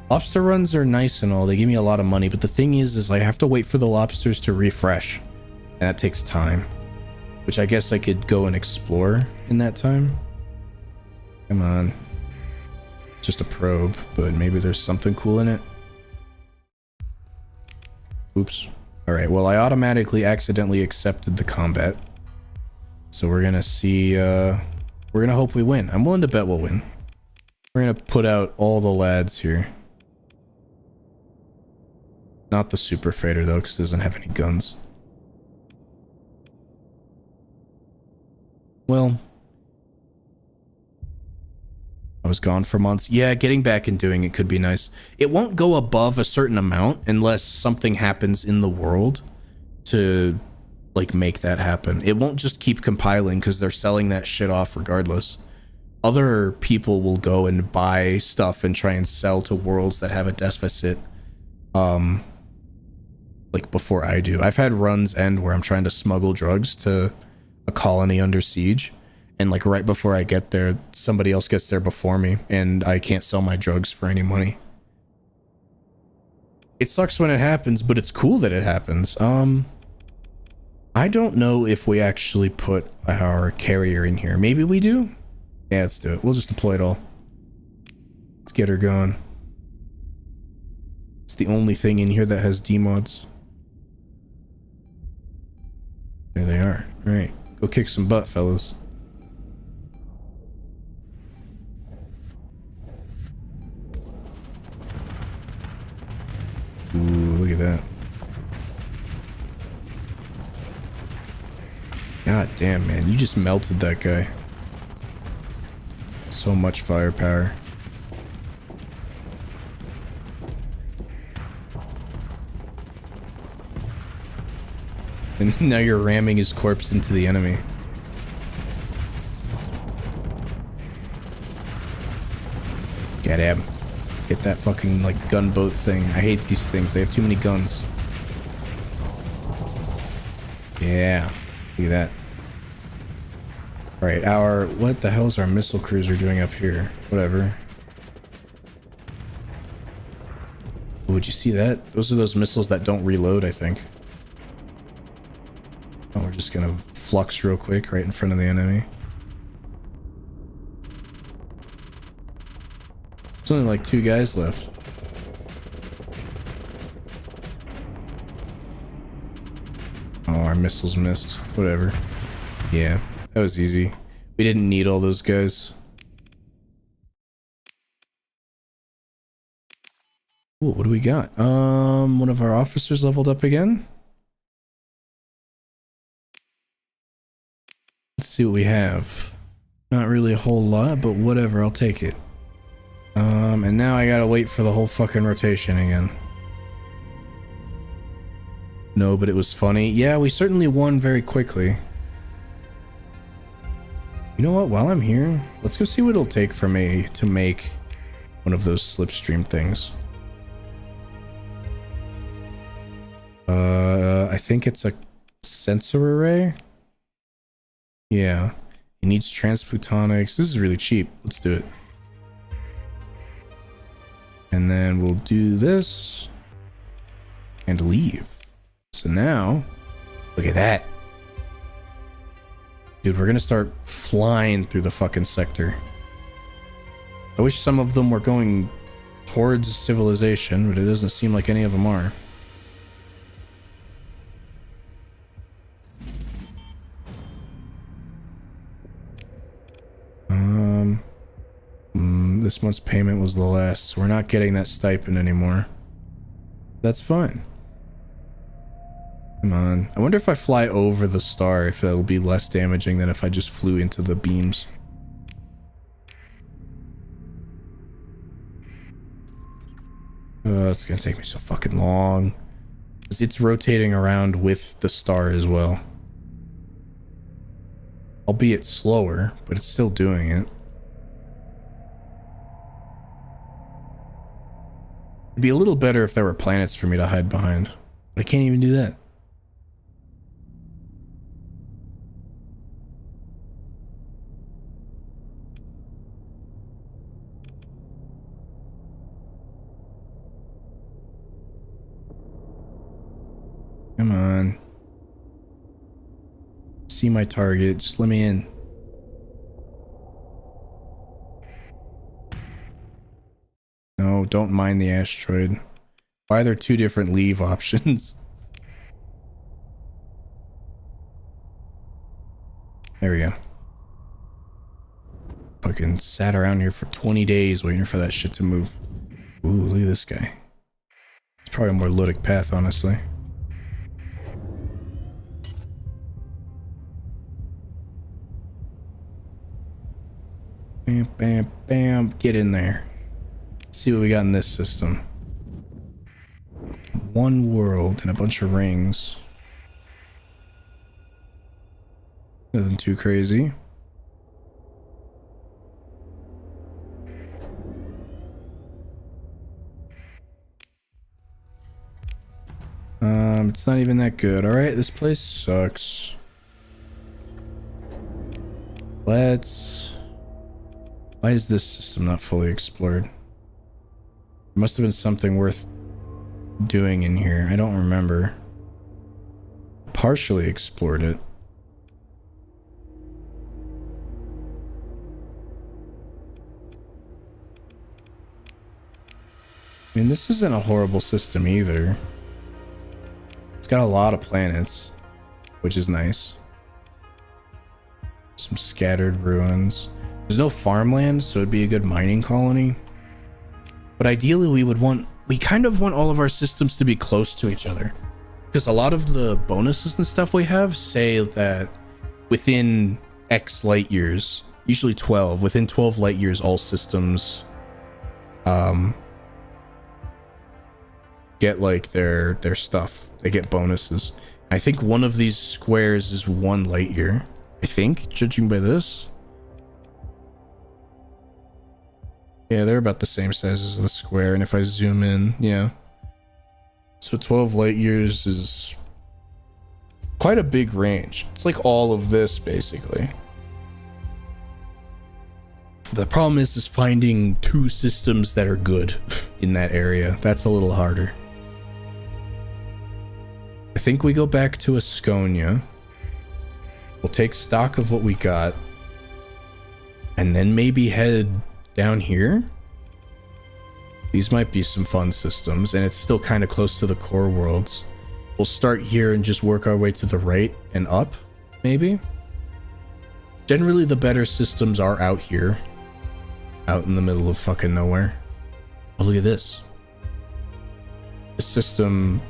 Lobster runs are nice and all. They give me a lot of money, but the thing is I have to wait for the lobsters to refresh. And that takes time. Which I guess I could go and explore in that time. Come on. Just a probe, but maybe there's something cool in it. Oops. Alright, well I automatically accidentally accepted the combat. So we're gonna see, we're gonna hope we win. I'm willing to bet we'll win. We're gonna put out all the lads here. Not the super freighter though, because it doesn't have any guns. Well, I was gone for months. Yeah, getting back and doing it could be nice. It won't go above a certain amount unless something happens in the world to, like, make that happen. It won't just keep compiling because they're selling that shit off regardless. Other people will go and buy stuff and try and sell to worlds that have a deficit, like, before I do. I've had runs end where I'm trying to smuggle drugs to a colony under siege. And like right before I get there, somebody else gets there before me and I can't sell my drugs for any money. It sucks when it happens, but it's cool that it happens. I don't know if we actually put our carrier in here. Maybe we do? Yeah, let's do it. We'll just deploy it all. Let's get her going. It's the only thing in here that has D-mods. There they are. Alright. Go kick some butt, fellas. Ooh, look at that. God damn, man. You just melted that guy. So much firepower. And now you're ramming his corpse into the enemy. Get him. Get that fucking, like, gunboat thing. I hate these things. They have too many guns. Yeah. Look at that. Alright, what the hell is our missile cruiser doing up here? Whatever. Oh, would you see that? Those are those missiles that don't reload, I think. Oh, we're just gonna flux real quick right in front of the enemy. There's only like 2 guys left. Oh, our missiles missed. Whatever. Yeah, that was easy. We didn't need all those guys. Ooh, what do we got? One of our officers leveled up again. Let's see what we have. Not really a whole lot, but whatever, I'll take it. And now I gotta wait for the whole fucking rotation again. No, but it was funny. Yeah, we certainly won very quickly. You know what? While I'm here, let's go see what it'll take for me to make one of those slipstream things. I think it's a sensor array. Yeah. It needs transplutonics. This is really cheap. Let's do it. And then we'll do this and leave. So now, look at that. Dude, we're gonna start flying through the fucking sector. I wish some of them were going towards civilization, but it doesn't seem like any of them are. This month's payment was the last, so we're not getting that stipend anymore. That's fine. Come on. I wonder if I fly over the star, if that'll be less damaging than if I just flew into the beams. It's gonna take me so fucking long. It's rotating around with the star as well. Albeit slower, but it's still doing it. It'd be a little better if there were planets for me to hide behind. But I can't even do that. Come on. See my target. Just let me in. No, don't mind the asteroid. Why are there 2 different leave options? There we go. Fucking sat around here for 20 days waiting for that shit to move. Ooh, look at this guy. It's probably a more ludic path, honestly. Bam, bam, bam. Get in there. Let's see what we got in this system. 1 world and a bunch of rings. Nothing too crazy. It's not even that good. Alright, this place sucks. Let's... Why is this system not fully explored? There must have been something worth doing in here. I don't remember. partially explored it. I mean, this isn't a horrible system either. It's got a lot of planets, which is nice. Some scattered ruins. There's no farmland, so it'd be a good mining colony. But ideally, we kind of want all of our systems to be close to each other. Because a lot of the bonuses and stuff we have say that within X light years, usually 12, within 12 light years, all systems get like their stuff. They get bonuses. I think one of these squares is 1 light year. I think, judging by this. Yeah, they're about the same size as the square, and if I zoom in, yeah. So 12 light years is quite a big range. It's like all of this, basically. The problem is finding 2 systems that are good in that area. That's a little harder. I think we go back to Asconia. We'll take stock of what we got. And then maybe head down here. These might be some fun systems, and it's still kind of close to the core worlds. We'll start here and just work our way to the right and up, maybe. Generally, the better systems are out here. Out in the middle of fucking nowhere. Oh, look at this. This system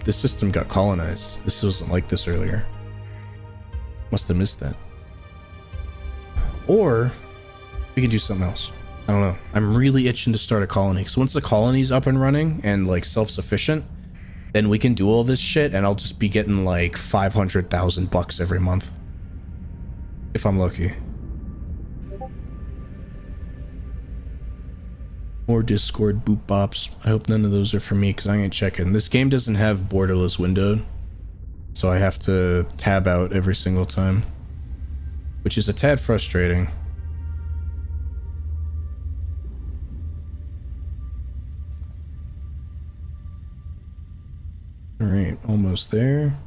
got colonized. This wasn't like this earlier. Must have missed that. Or we can do something else. I don't know. I'm really itching to start a colony. So once the colony's up and running and like self-sufficient, then we can do all this shit, and I'll just be getting like 500,000 bucks every month. If I'm lucky. More Discord boop bops. I hope none of those are for me because I ain't checking. This game doesn't have borderless windowed, so I have to tab out every single time, which is a tad frustrating. All right, almost there.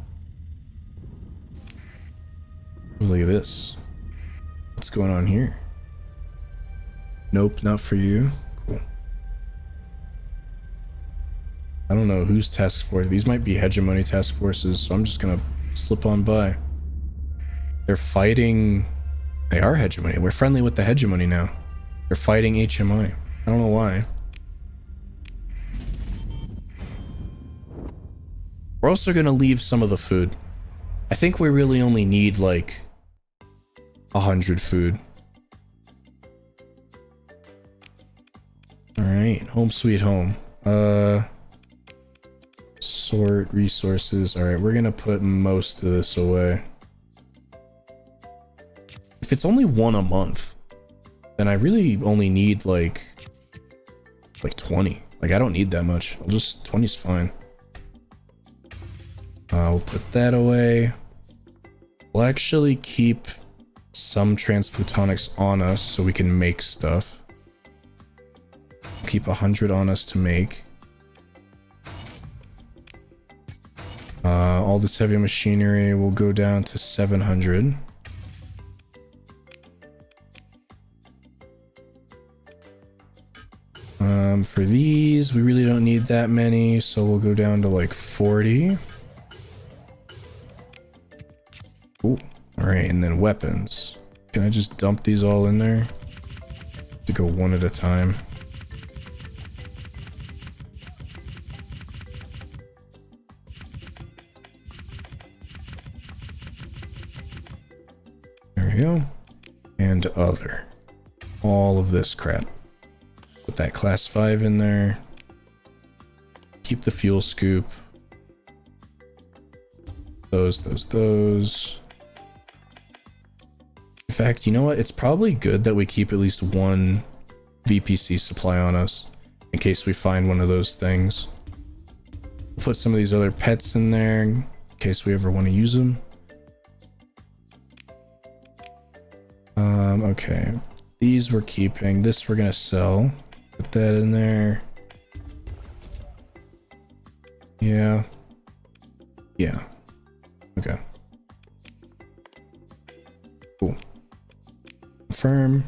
Ooh, look at this. What's going on here? Nope, not for you. Cool. I don't know whose task force. These might be hegemony task forces, so I'm just gonna slip on by. They're fighting. They are hegemony. We're friendly with the hegemony now. They're fighting HMI. I don't know why. We're also gonna leave some of the food. I think we really only need like 100 food. All right, home sweet home. Sort resources. All right, we're gonna put most of this away. If it's only 1 a month, then I really only need like 20. Like I don't need that much. I'll just 20's fine. We'll put that away. We'll actually keep some transplutonics on us so we can make stuff. Keep 100 on us to make. All this heavy machinery will go down to 700. For these, we really don't need that many, so we'll go down to like 40. Ooh, all right, and then weapons. Can I just dump these all in there? To go one at a time. There we go. And other. All of this crap. Put that class 5 in there. Keep the fuel scoop. Those. In fact, you know what? It's probably good that we keep at least 1 VPC supply on us in case we find one of those things. Put some of these other pets in there in case we ever want to use them. Okay. These we're keeping. This we're gonna sell. Put that in there. Yeah. Okay. confirm.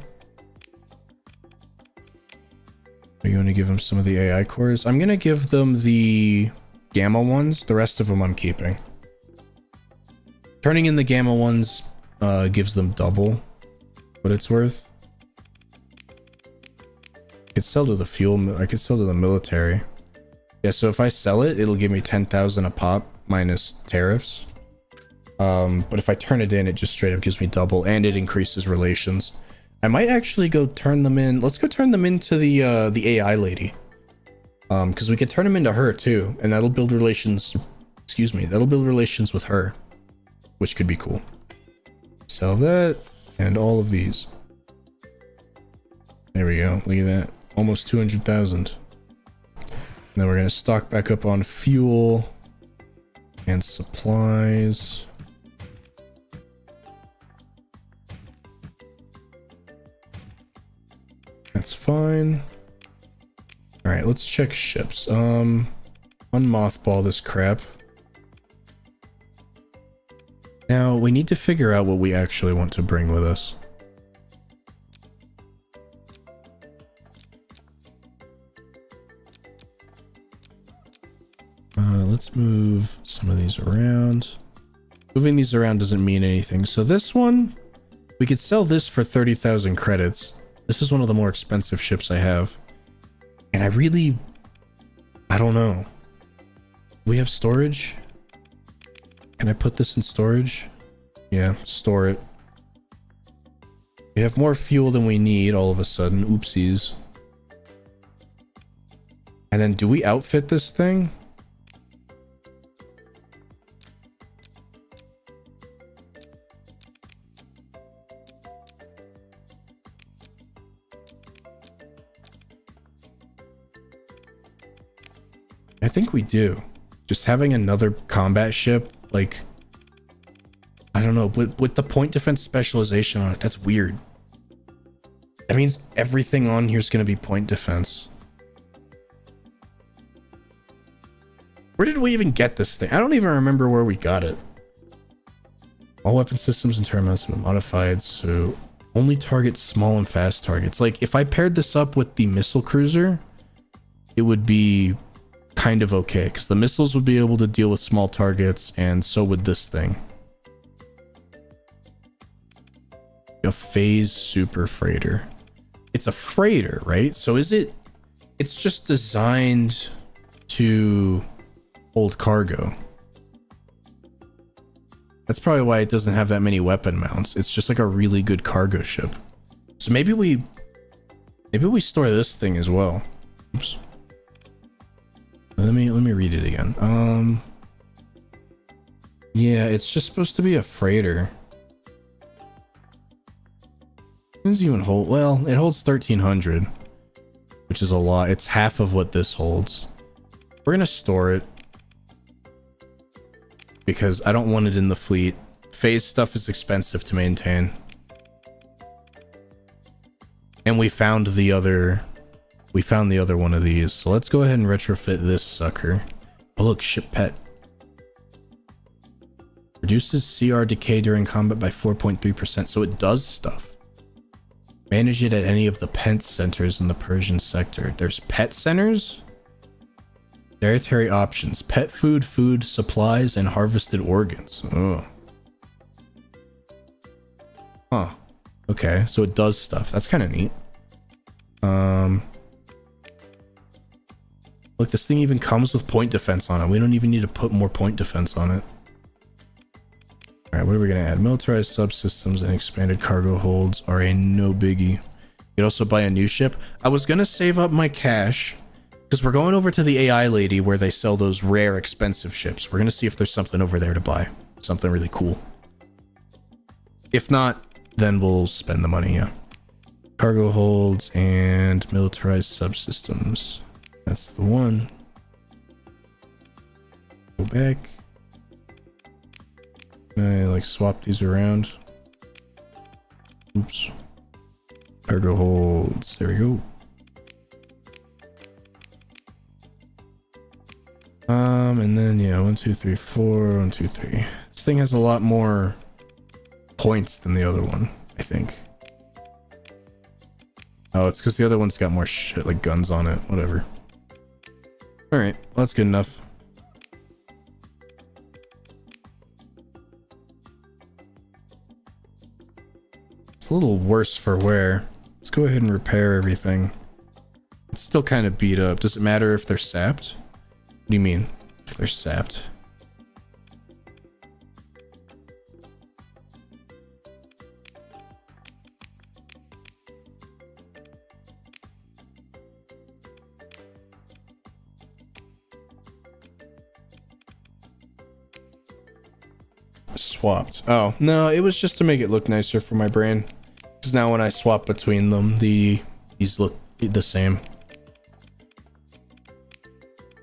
Are you going to give them some of the AI cores? I'm going to give them the gamma ones. The rest of them I'm keeping. Turning in the gamma ones gives them double what it's worth. I could sell to the fuel. I could sell to the military. Yeah, so if I sell it, it'll give me 10,000 a pop minus tariffs. But if I turn it in, it just straight up gives me double, and it increases relations. I might actually go turn them in. Let's go turn them into the AI lady. Because we could turn them into her too, and that'll build relations. Excuse me, that'll build relations with her, which could be cool. Sell that and all of these. There we go. Look at that, almost 200,000. Then we're gonna stock back up on fuel and supplies. That's fine. All right, let's check ships. Unmothball this crap. Now we need to figure out what we actually want to bring with us. Let's move some of these around. Moving these around doesn't mean anything. So this one, we could sell this for 30,000 credits. This is one of the more expensive ships I have. And I don't know. We have storage? Can I put this in storage? Yeah, store it. We have more fuel than we need all of a sudden. Oopsies. And then do we outfit this thing? I think we do. Just having another combat ship, like, I don't know, with the point defense specialization on it, that's weird. That means everything on here is going to be point defense. Where did we even get this thing? I don't even remember where we got it. All weapon systems and terminals have been modified, so only target small and fast targets. Like, if I paired this up with the missile cruiser, it would be kind of okay, because the missiles would be able to deal with small targets, and so would this thing. A phase super freighter. It's a freighter, right? So is it? It's just designed to hold cargo. That's probably why it doesn't have that many weapon mounts. It's just like a really good cargo ship. So maybe we store this thing as well. Oops. Let me read it again. Yeah, it's just supposed to be a freighter. It doesn't even hold, well, it holds 1,300, which is a lot. It's half of what this holds. We're gonna store it because I don't want it in the fleet. Phase stuff is expensive to maintain. And we found the other one of these. So let's go ahead and retrofit this sucker. Oh look, ship pet. Reduces CR decay during combat by 4.3%. So it does stuff. Manage it at any of the pet centers in the Persian sector. There's pet centers? Dietary options. Pet food, food, supplies, and harvested organs. Oh. Huh. Okay, so it does stuff. That's kind of neat. Look, this thing even comes with point defense on it. We don't even need to put more point defense on it. All right, what are we going to add? Militarized subsystems and expanded cargo holds are a no biggie. You could also buy a new ship. I was going to save up my cash because we're going over to the AI lady where they sell those rare expensive ships. We're going to see if there's something over there to buy. Something really cool. If not, then we'll spend the money, yeah. Cargo holds and militarized subsystems. That's the one. Go back. I like swap these around. Oops. Cargo holds. There we go. And then yeah, 1, 2, 3, 4, 1, 2, 3. This thing has a lot more points than the other one, I think. Oh, it's because the other one's got more shit, like guns on it. Whatever. Alright, well, that's good enough. It's a little worse for wear. Let's go ahead and repair everything. It's still kind of beat up. Does it matter if they're sapped? What do you mean? If they're sapped? Swapped. Oh, no, it was just to make it look nicer for my brain. Because now when I swap between them, these look the same.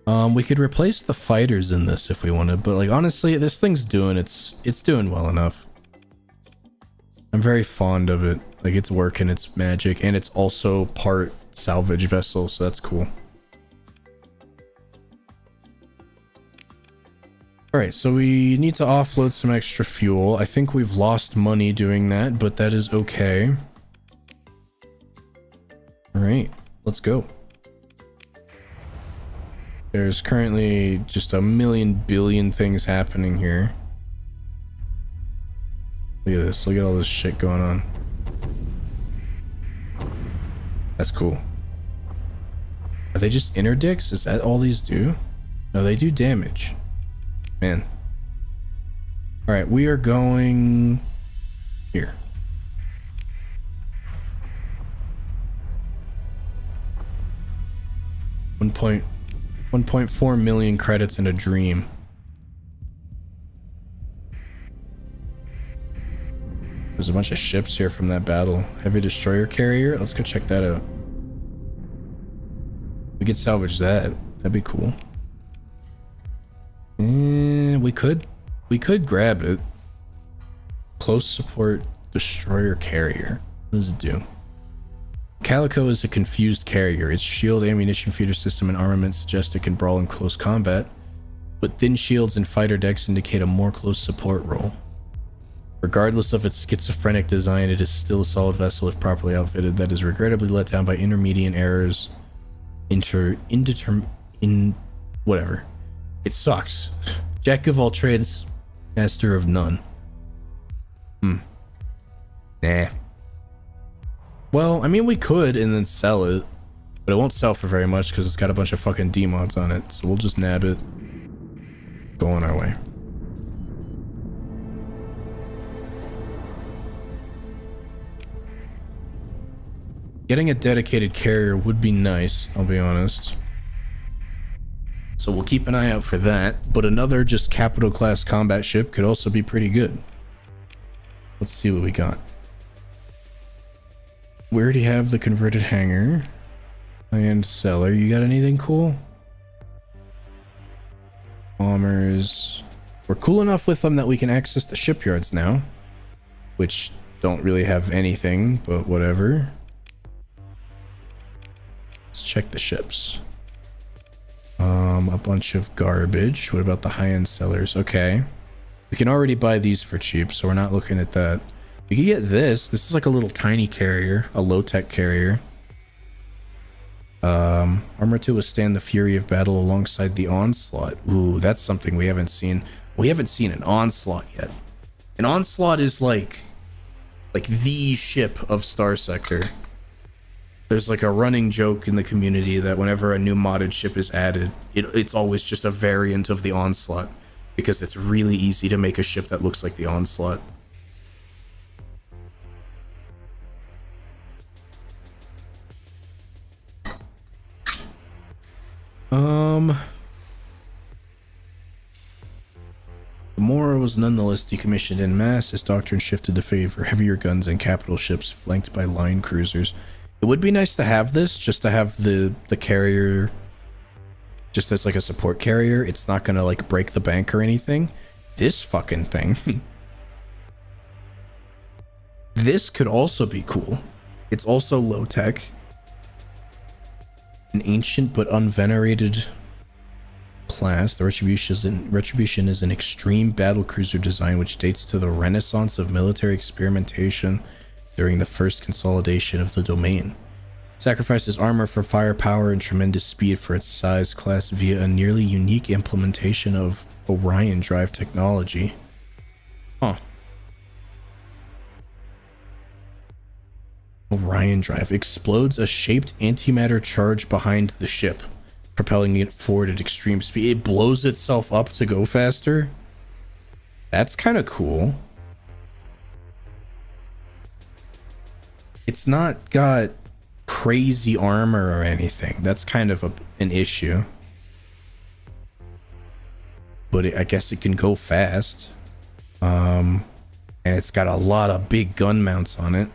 We could replace the fighters in this if we wanted, but like honestly, this thing's doing it's doing well enough. I'm very fond of it. Like it's working, it's magic, and it's also part salvage vessel, so that's cool. Alright, so we need to offload some extra fuel. I think we've lost money doing that, but that is okay. Alright, let's go. There's currently just a million billion things happening here. Look at this, look at all this shit going on. That's cool. Are they just interdicts? Is that all these do? No, they do damage. Man. Alright, we are going here. $1.4 million credits in a dream. There's a bunch of ships here from that battle. Heavy destroyer carrier. Let's go check that out. We could salvage that. That'd be cool. We could grab it. Close support destroyer carrier. What does it do? Calico is a confused carrier. Its shield, ammunition feeder system, and armament suggest it can brawl in close combat, but thin shields and fighter decks indicate a more close support role. Regardless of its schizophrenic design, it is still a solid vessel if properly outfitted that is regrettably let down by intermediate errors. Whatever. It sucks. Jack of all trades, master of none. Nah. Well, I mean, we could and then sell it, but it won't sell for very much because it's got a bunch of fucking D-mods on it. So we'll just nab it. Go on our way. Getting a dedicated carrier would be nice, I'll be honest. So we'll keep an eye out for that, but another just capital class combat ship could also be pretty good. Let's see what we got. We already have the converted hangar. High-end seller. You got anything cool? Bombers. We're cool enough with them that we can access the shipyards now, which don't really have anything, but whatever. Let's check the ships. A bunch of garbage. What about the high-end sellers? Okay. We can already buy these for cheap, so we're not looking at that. We can get this. This is like a little tiny carrier, a low-tech carrier. Armor to withstand the fury of battle alongside the onslaught. Ooh, that's something we haven't seen. We haven't seen an onslaught yet. An onslaught is like the ship of Starsector. There's like a running joke in the community that whenever a new modded ship is added, it's always just a variant of the onslaught, because it's really easy to make a ship that looks like the onslaught. Gamora was nonetheless decommissioned en masse. His doctrine shifted to favor heavier guns and capital ships flanked by line cruisers. It would be nice to have this, just to have the carrier just as like a support carrier. It's not gonna like break the bank or anything. This fucking thing. This could also be cool. It's also low tech. An ancient but unvenerated class, the Retribution is an extreme battle cruiser design which dates to the renaissance of military experimentation during the first consolidation of the domain. Sacrifices armor for firepower and tremendous speed for its size class via a nearly unique implementation of Orion drive technology. Huh. Orion drive explodes a shaped antimatter charge behind the ship, propelling it forward at extreme speed. It blows itself up to go faster. That's kind of cool. It's not got crazy armor or anything. That's kind of an issue. But I guess it can go fast. And it's got a lot of big gun mounts on it.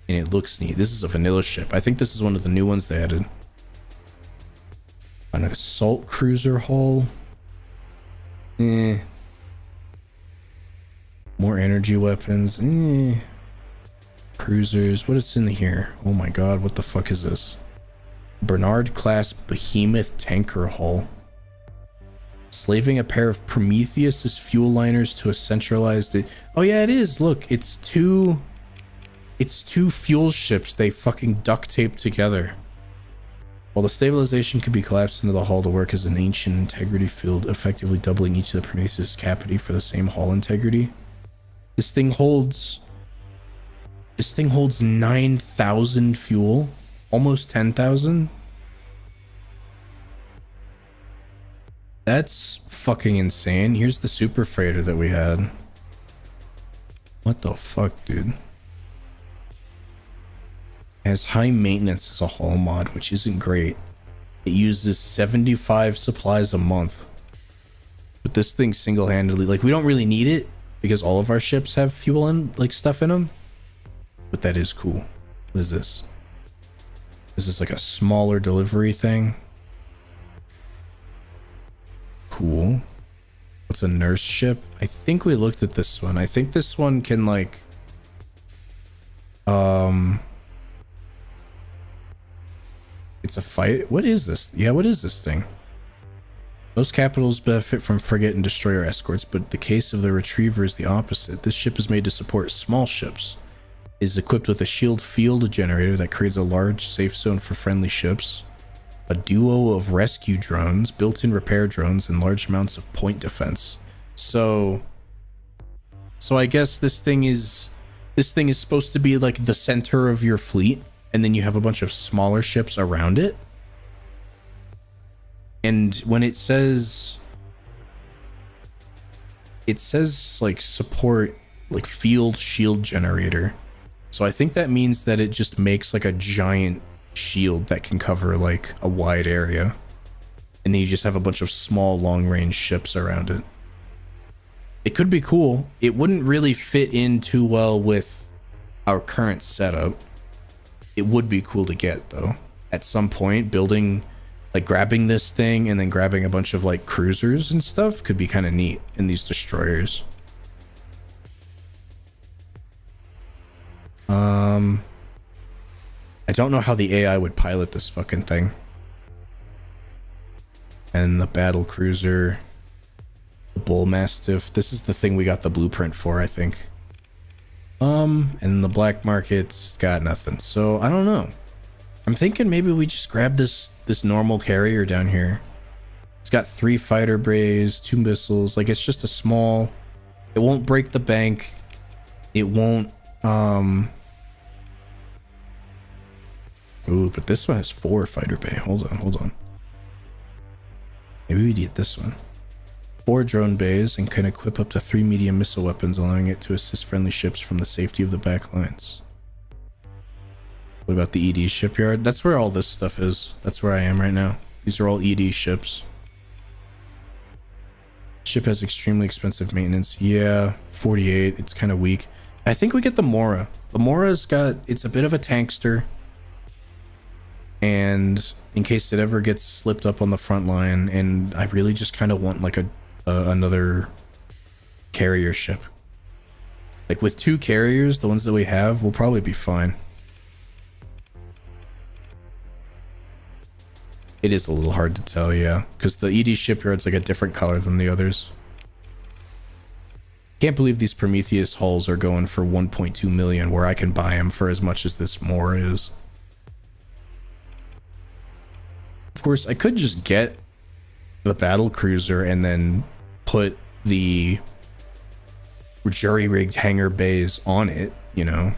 And it looks neat. This is a vanilla ship. I think this is one of the new ones they added. An assault cruiser hull. More energy weapons. Cruisers. What is in here? Oh my god, what the fuck is this? Bernard class behemoth tanker hull. Slaving a pair of Prometheus's fuel liners to a centralized... Oh yeah, it is. Look, it's two fuel ships they fucking duct taped together. While the stabilization could be collapsed into the hull to work as an ancient integrity field, effectively doubling each of the Prometheus' capacity for the same hull integrity. This thing holds 9,000 fuel, almost 10,000. That's fucking insane. Here's the super freighter that we had. What the fuck, dude? It has high maintenance as a hull mod, which isn't great. It uses 75 supplies a month. But this thing single-handedly, like, we don't really need it because all of our ships have fuel and like stuff in them. But that is cool. What is this? Is this like a smaller delivery thing? Cool. What's a nurse ship? I think we looked at this one. I think this one can like it's a fight. What is this? Yeah, what is this thing? Most capitals benefit from frigate and destroyer escorts, but the case of the Retriever is the opposite. This ship is made to support small ships. It is equipped with a shield field generator that creates a large safe zone for friendly ships, a duo of rescue drones, built-in repair drones, and large amounts of point defense. So I guess this thing is supposed to be like the center of your fleet, and then you have a bunch of smaller ships around it. And when it says like support like field shield generator, so I think that means that it just makes like a giant shield that can cover like a wide area, and then you just have a bunch of small long-range ships around it. It could be cool. It wouldn't really fit in too well with our current setup. It would be cool to get though at some point. Building like grabbing this thing and then grabbing a bunch of like cruisers and stuff could be kind of neat in these destroyers. I don't know how the AI would pilot this fucking thing. And the battle cruiser, the bull mastiff. This is the thing we got the blueprint for, I think. And the black market's got nothing. So I don't know. I'm thinking maybe we just grab this normal carrier down here. It's got 3 fighter bays, 2 missiles. Like, it's just a small. It won't break the bank. It won't. Ooh, but this one has 4 fighter bay. Hold on. Maybe we get this one. 4 drone bays and can equip up to 3 medium missile weapons, allowing it to assist friendly ships from the safety of the back lines. What about the ED shipyard? That's where all this stuff is. That's where I am right now. These are all ED ships. Ship has extremely expensive maintenance. Yeah, 48. It's kind of weak. I think we get the Mora. The Mora's got, it's a bit of a tankster. And in case it ever gets slipped up on the front line, and I really just kind of want like another carrier ship. Like with 2 carriers, the ones that we have will probably be fine. It is a little hard to tell, yeah, because the ED shipyard's like a different color than the others. Can't believe these Prometheus hulls are going for 1.2 million where I can buy them for as much as this more is. Of course, I could just get the battle cruiser and then put the jury-rigged hangar bays on it, you know.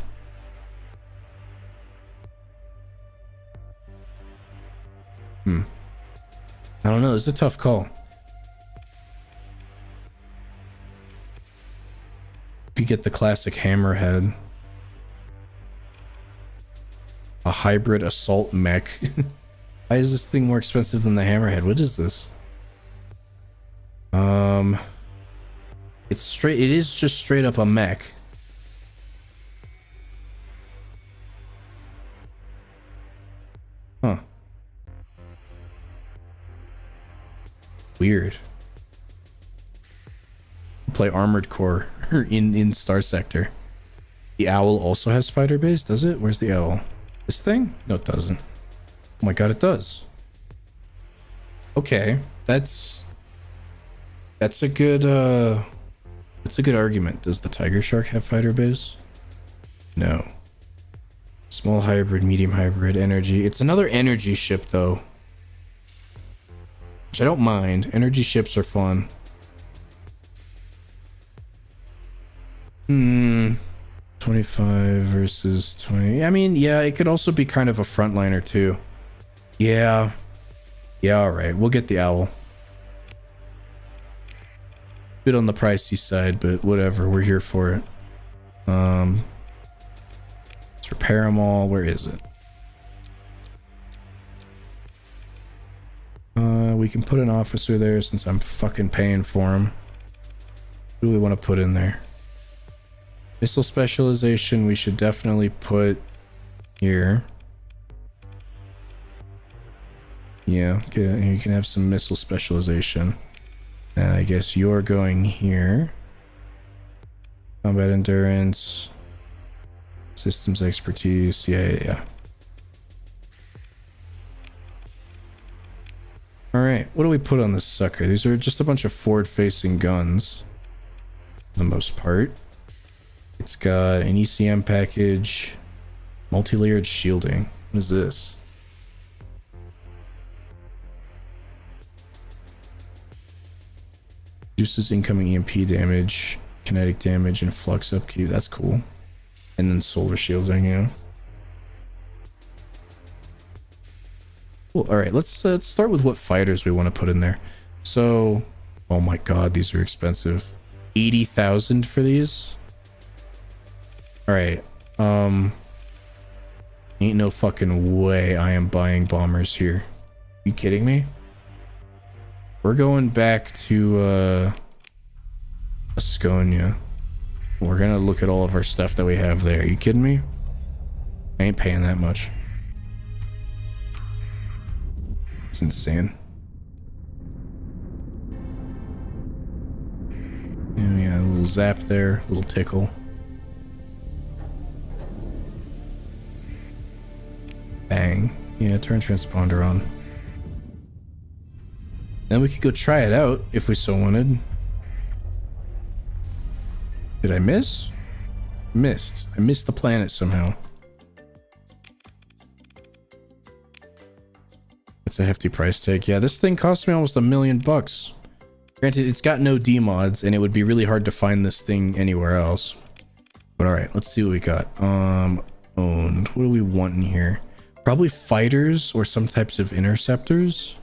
I don't know, it's a tough call. You get the classic hammerhead. A hybrid assault mech. Why is this thing more expensive than the hammerhead? What is this? It is just straight up a mech. Huh. Weird. Play Armored Core in Starsector. The owl also has fighter base, does it? Where's the owl? This thing? No, it doesn't. Oh my god, it does. Okay, that's a good argument. Does the Tiger Shark have fighter base? No. Small hybrid, medium hybrid, energy. It's another energy ship though, which I don't mind. Energy ships are fun. 25 versus 20. I mean, yeah, it could also be kind of a frontliner too. Yeah, all right, we'll get the owl. Bit on the pricey side, but whatever, we're here for it. Let's repair them all. Where is it? We can put an officer there since I'm fucking paying for him. What do we want to put in there? Missile specialization we should definitely put here. Yeah, okay, you can have some missile specialization. And I guess you're going here. Combat endurance. Systems expertise. Yeah. Alright, what do we put on this sucker? These are just a bunch of forward-facing guns. For the most part. It's got an ECM package. Multi-layered shielding. What is this? Reduces incoming EMP damage, kinetic damage, and flux upkeep. That's cool. And then solar shielding, yeah. Cool. All right, let's start with what fighters we want to put in there. So, oh my god, these are expensive. 80,000 for these. All right. Ain't no fucking way I am buying bombers here. You kidding me? We're going back to Asconia. We're gonna look at all of our stuff that we have there. Are you kidding me? I ain't paying that much. It's insane. Yeah, a little zap there, a little tickle. Bang. Yeah, turn transponder on. Then we could go try it out if we so wanted. Did I miss? Missed. I missed the planet somehow. That's a hefty price tag. Yeah, this thing cost me almost $1 million. Granted, it's got no D-mods, and it would be really hard to find this thing anywhere else. But alright, let's see what we got. Owned. What do we want in here? Probably fighters or some types of interceptors.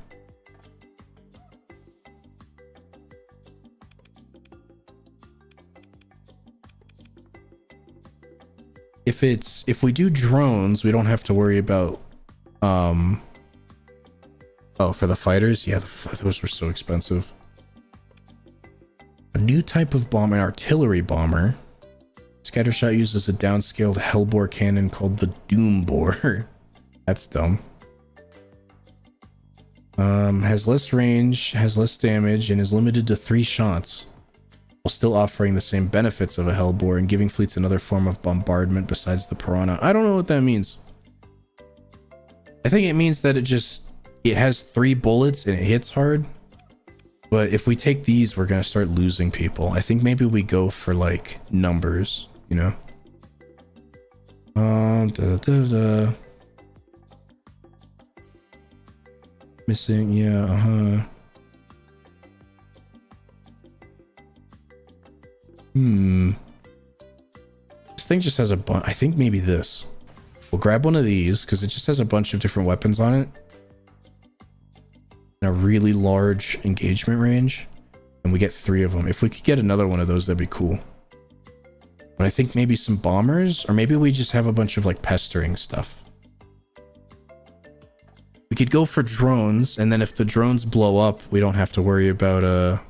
If we do drones, we don't have to worry about oh, for the fighters, yeah, those were so expensive. A new type of bomb, an artillery bomber. Scattershot uses a downscaled hellbore cannon called the Doombore. That's dumb. Has less range, has less damage, and is limited to 3 shots, while still offering the same benefits of a hellbore and giving fleets another form of bombardment besides the piranha. I don't know what that means. I think it means that it has 3 bullets and it hits hard. But if we take these, we're gonna start losing people. I think maybe we go for like numbers, you know? Missing, yeah, This thing just has a bunch. I think maybe this. We'll grab one of these because it just has a bunch of different weapons on it. And a really large engagement range. And we get 3 of them. If we could get another one of those, that'd be cool. But I think maybe some bombers, or maybe we just have a bunch of like pestering stuff. We could go for drones, and then if the drones blow up, we don't have to worry about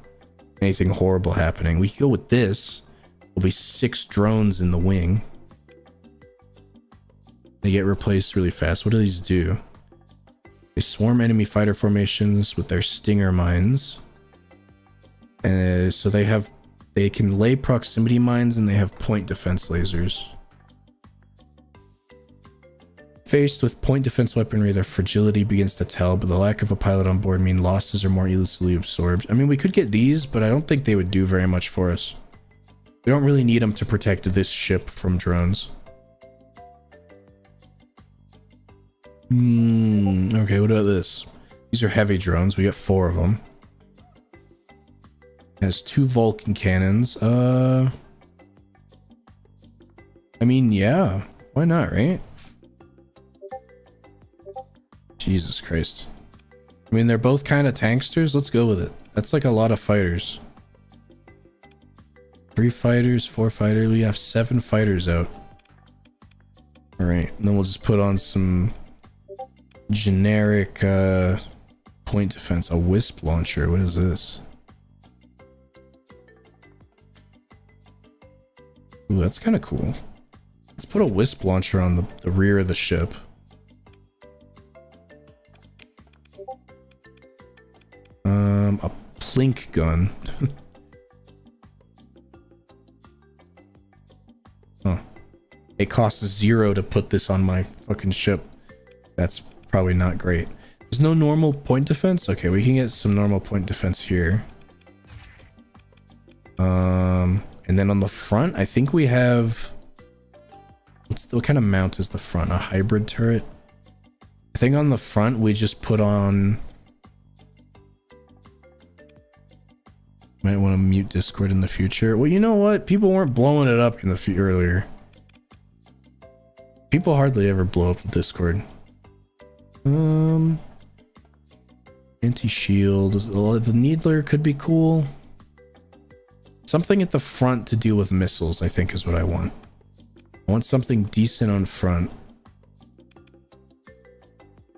anything horrible happening. We could go with this. There'll be 6 drones in the wing. They get replaced really fast. What do these do? They swarm enemy fighter formations with their stinger mines. So they can lay proximity mines, and they have point defense lasers. Faced with point defense weaponry, their fragility begins to tell, but the lack of a pilot on board mean losses are more easily absorbed. I mean, we could get these, but I don't think they would do very much for us. We don't really need them to protect this ship from drones. Okay, what about this? These are heavy drones. We got 4 of them. It has 2 Vulcan cannons. I mean, yeah. Why not, right? Jesus Christ. I mean, they're both kind of tanksters. Let's go with it. That's like a lot of fighters. 3 fighters, 4 fighters. We have 7 fighters out. Alright, and then we'll just put on some generic point defense. A wisp launcher. What is this? Ooh, that's kind of cool. Let's put a wisp launcher on the rear of the ship. A plink gun. Huh. It costs 0 to put this on my fucking ship. That's probably not great. There's no normal point defense? Okay, we can get some normal point defense here. And then on the front, I think we have... what kind of mount is the front? A hybrid turret? I think on the front, we just put on... Might want to mute Discord in the future. Well, you know what? People weren't blowing it up in the earlier. People hardly ever blow up the Discord. Anti-shield. The Needler could be cool. Something at the front to deal with missiles, I think, is what I want. I want something decent on front.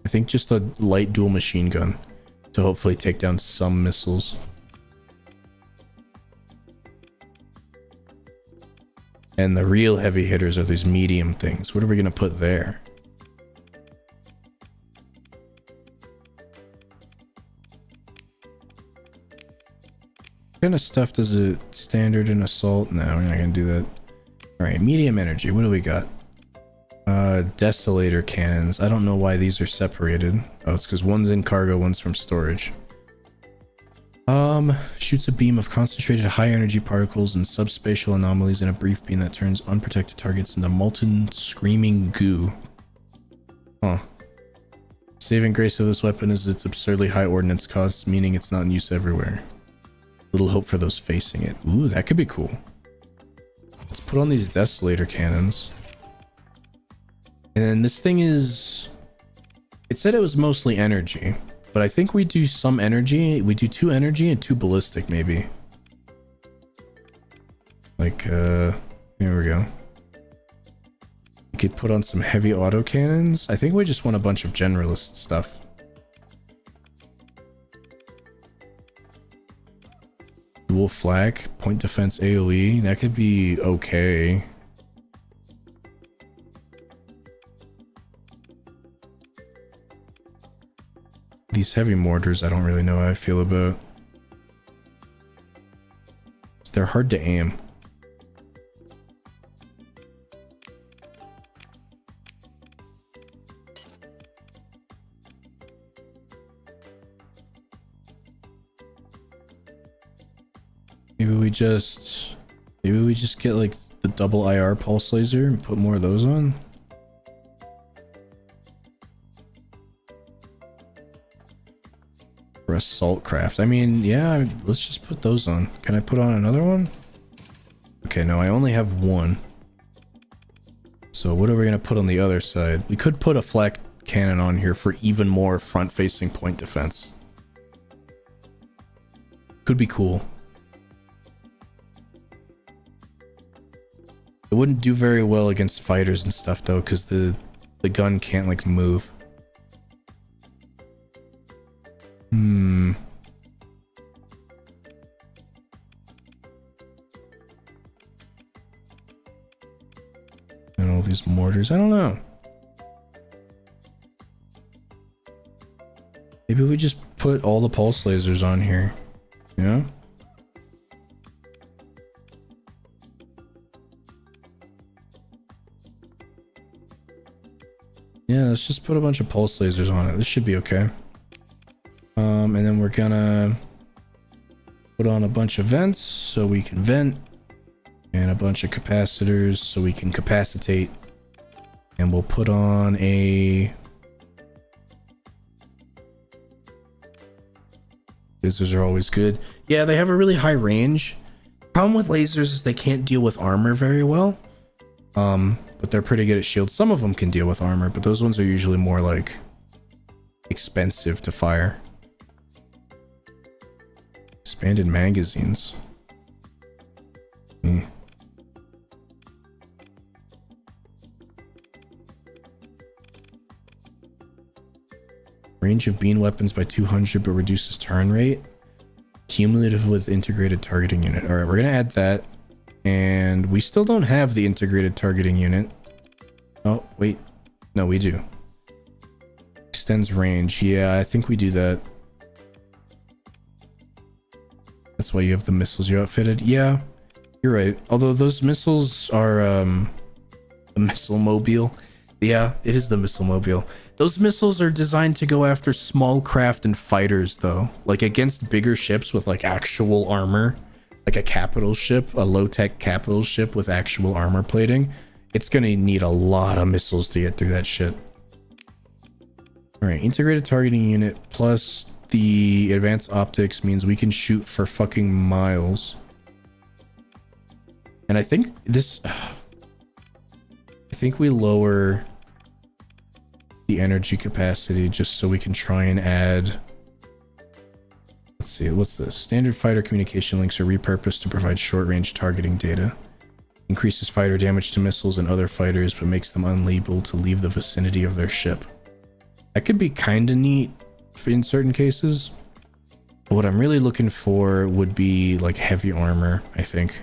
I think just a light dual machine gun to hopefully take down some missiles. And the real heavy hitters are these medium things. What are we going to put there? What kind of stuff does it standard in assault? No, we're not going to do that. Alright, medium energy. What do we got? Desolator cannons. I don't know why these are separated. Oh, it's because one's in cargo, one's from storage. Shoots a beam of concentrated high energy particles and subspatial anomalies in a brief beam that turns unprotected targets into molten screaming goo. Huh. Saving grace of this weapon is its absurdly high ordnance costs, meaning it's not in use everywhere. Little hope for those facing it. Ooh, that could be cool. Let's put on these desolator cannons. And then this thing is... It said it was mostly energy. But I think we do some energy. We do 2 energy and 2 ballistic, maybe. Like, here we go. We could put on some heavy autocannons. I think we just want a bunch of generalist stuff. Dual flak, point defense AoE. That could be okay. These heavy mortars, I don't really know how I feel about. They're hard to aim. Maybe we just get like the double IR pulse laser and put more of those on. For assault craft. I mean, yeah, let's just put those on. Can I put on another one? Okay, no, I only have one. So what are we gonna put on the other side? We could put a flak cannon on here for even more front-facing point defense. Could be cool. It wouldn't do very well against fighters and stuff though, because the gun can't like move. And all these mortars, I don't know. Maybe we just put all the pulse lasers on here, you know? Yeah, let's just put a bunch of pulse lasers on it. This should be okay. And then we're gonna put on a bunch of vents so we can vent, and a bunch of capacitors so we can capacitate. And we'll put on a... Lasers are always good. Yeah, they have a really high range. Problem with lasers is they can't deal with armor very well. But they're pretty good at shields. Some of them can deal with armor, but those ones are usually more like expensive to fire. Expanded magazines. Range of beam weapons by 200 but reduces turn rate. Cumulative with integrated targeting unit. Alright, we're gonna add that. And we still don't have the integrated targeting unit. Oh, wait. No, we do. Extends range. Yeah, I think we do that. That's why you have the missiles you outfitted. Yeah, you're right. Although those missiles are the missile mobile. Yeah, it is the missile mobile. Those missiles are designed to go after small craft and fighters though. Like against bigger ships with like actual armor. Like a capital ship, a low-tech capital ship with actual armor plating. It's gonna need a lot of missiles to get through that shit. Alright, integrated targeting unit plus the advanced optics means we can shoot for fucking miles. And I think this... I think we lower the energy capacity just so we can try and add... Let's see, what's this? Standard fighter communication links are repurposed to provide short-range targeting data. Increases fighter damage to missiles and other fighters, but makes them unable to leave the vicinity of their ship. That could be kinda neat in certain cases. But what I'm really looking for would be like heavy armor, I think.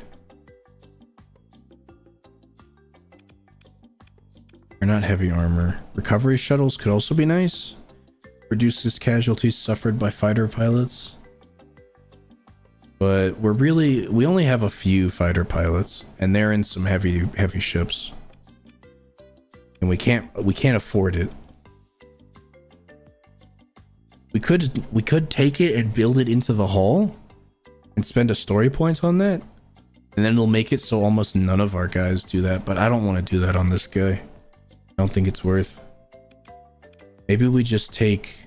Or not heavy armor. Recovery shuttles could also be nice. Reduces casualties suffered by fighter pilots. But we only have a few fighter pilots, and they're in some heavy ships. And we can't afford it. We could take it and build it into the hull and spend a story point on that. And then it'll make it so almost none of our guys do that, but I don't want to do that on this guy. I don't think it's worth. Maybe we just take...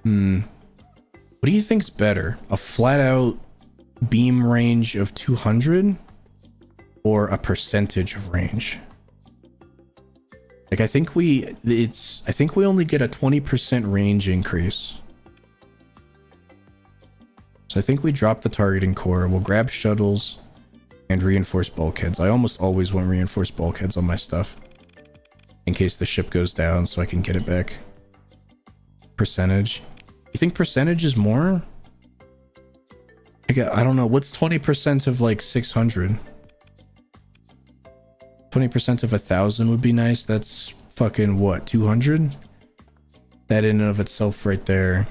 What do you think's better? A flat out beam range of 200 or a percentage of range? Like I think we only get a 20% range increase. So I think we drop the targeting core. We'll grab shuttles and reinforce bulkheads. I almost always want reinforced bulkheads on my stuff in case the ship goes down so I can get it back. Percentage. You think percentage is more? I don't know. What's 20% of like 600? 20% of 1,000 would be nice. That's fucking what, 200? That in and of itself right there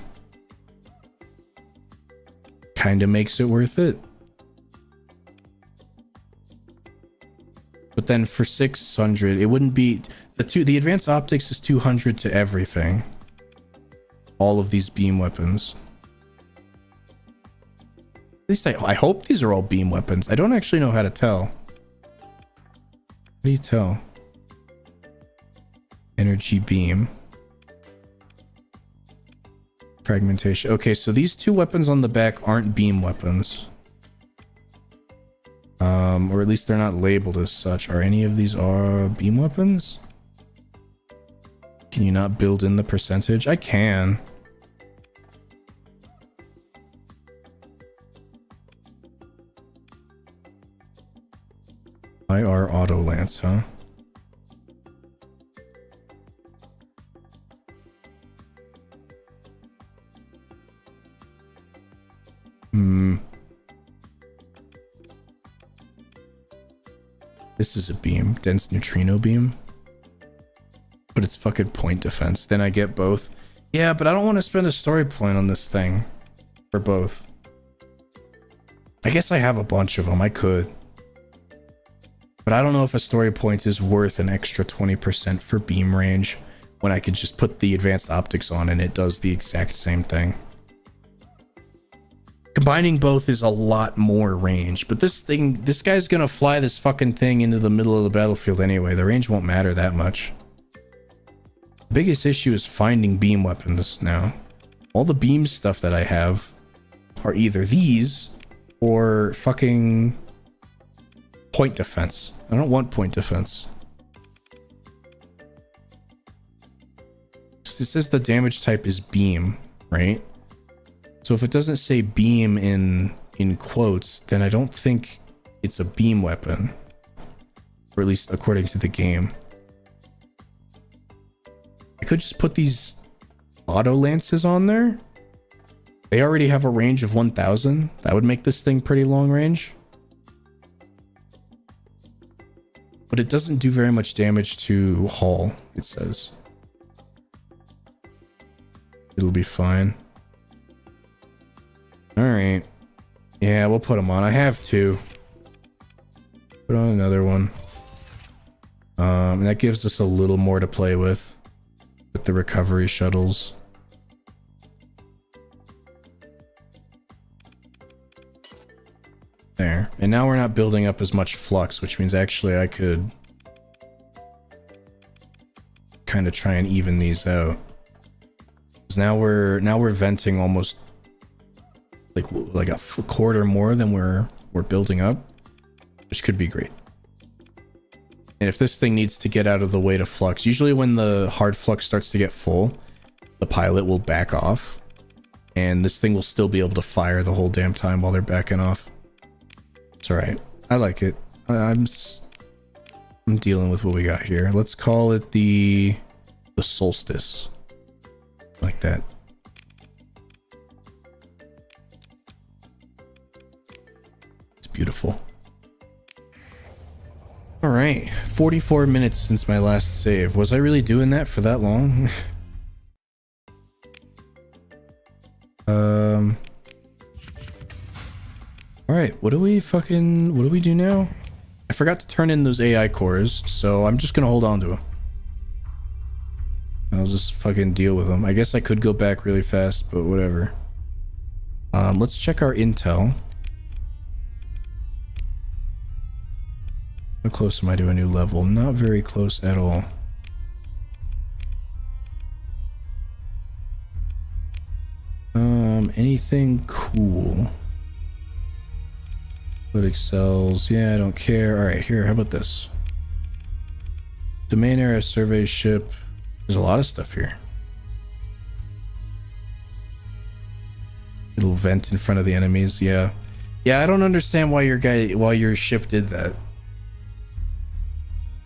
kind of makes it worth it. But then for 600, it wouldn't be the advanced optics is 200 to everything. all of these beam weapons. At least I hope these are all beam weapons. I don't actually know how to tell. How do you tell? Energy beam. Fragmentation. Okay, so these two weapons on the back aren't beam weapons. Or at least they're not labeled as such. Are any of these beam weapons? Can you not build in the percentage? I can. IR auto lance, huh? This is a beam. Dense neutrino beam. But it's fucking point defense. Then I get both. Yeah, but I don't want to spend a story point on this thing. For both. I guess I have a bunch of them. I could. But I don't know if a story point is worth an extra 20% for beam range when I could just put the advanced optics on and it does the exact same thing. Combining both is a lot more range, but this guy's gonna fly this fucking thing into the middle of the battlefield anyway. The range won't matter that much. The biggest issue is finding beam weapons now. All the beam stuff that I have are either these or fucking point defense. I don't want point defense. It says the damage type is beam, right? So if it doesn't say beam in quotes, then I don't think it's a beam weapon. Or at least according to the game. I could just put these auto lances on there. They already have a range of 1000. That would make this thing pretty long range. But it doesn't do very much damage to hull, it says. It'll be fine. Alright. Yeah, we'll put them on. I have two. Put on another one. And that gives us a little more to play with the recovery shuttles. There. And now we're not building up as much flux, which means actually I could kind of try and even these out. Because now we're venting almost like a quarter more than we're building up, which could be great. And if this thing needs to get out of the way to flux, usually when the hard flux starts to get full, the pilot will back off, and this thing will still be able to fire the whole damn time while they're backing off. It's all right. I like it. I'm dealing with what we got here. Let's call it the solstice, like that. Beautiful. All right, 44 minutes since my last save. Was I really doing that for that long? All right, what do we do now? I forgot to turn in those AI cores, so I'm just gonna hold on to them. I'll just fucking deal with them. I guess I could go back really fast, but whatever. Let's check our intel. How close am I to a new level? Not very close at all. Anything cool? Lytic cells. Yeah, I don't care. Alright, here, how about this? Domain area survey ship. There's a lot of stuff here. It'll vent in front of the enemies, yeah. Yeah, I don't understand why your ship did that.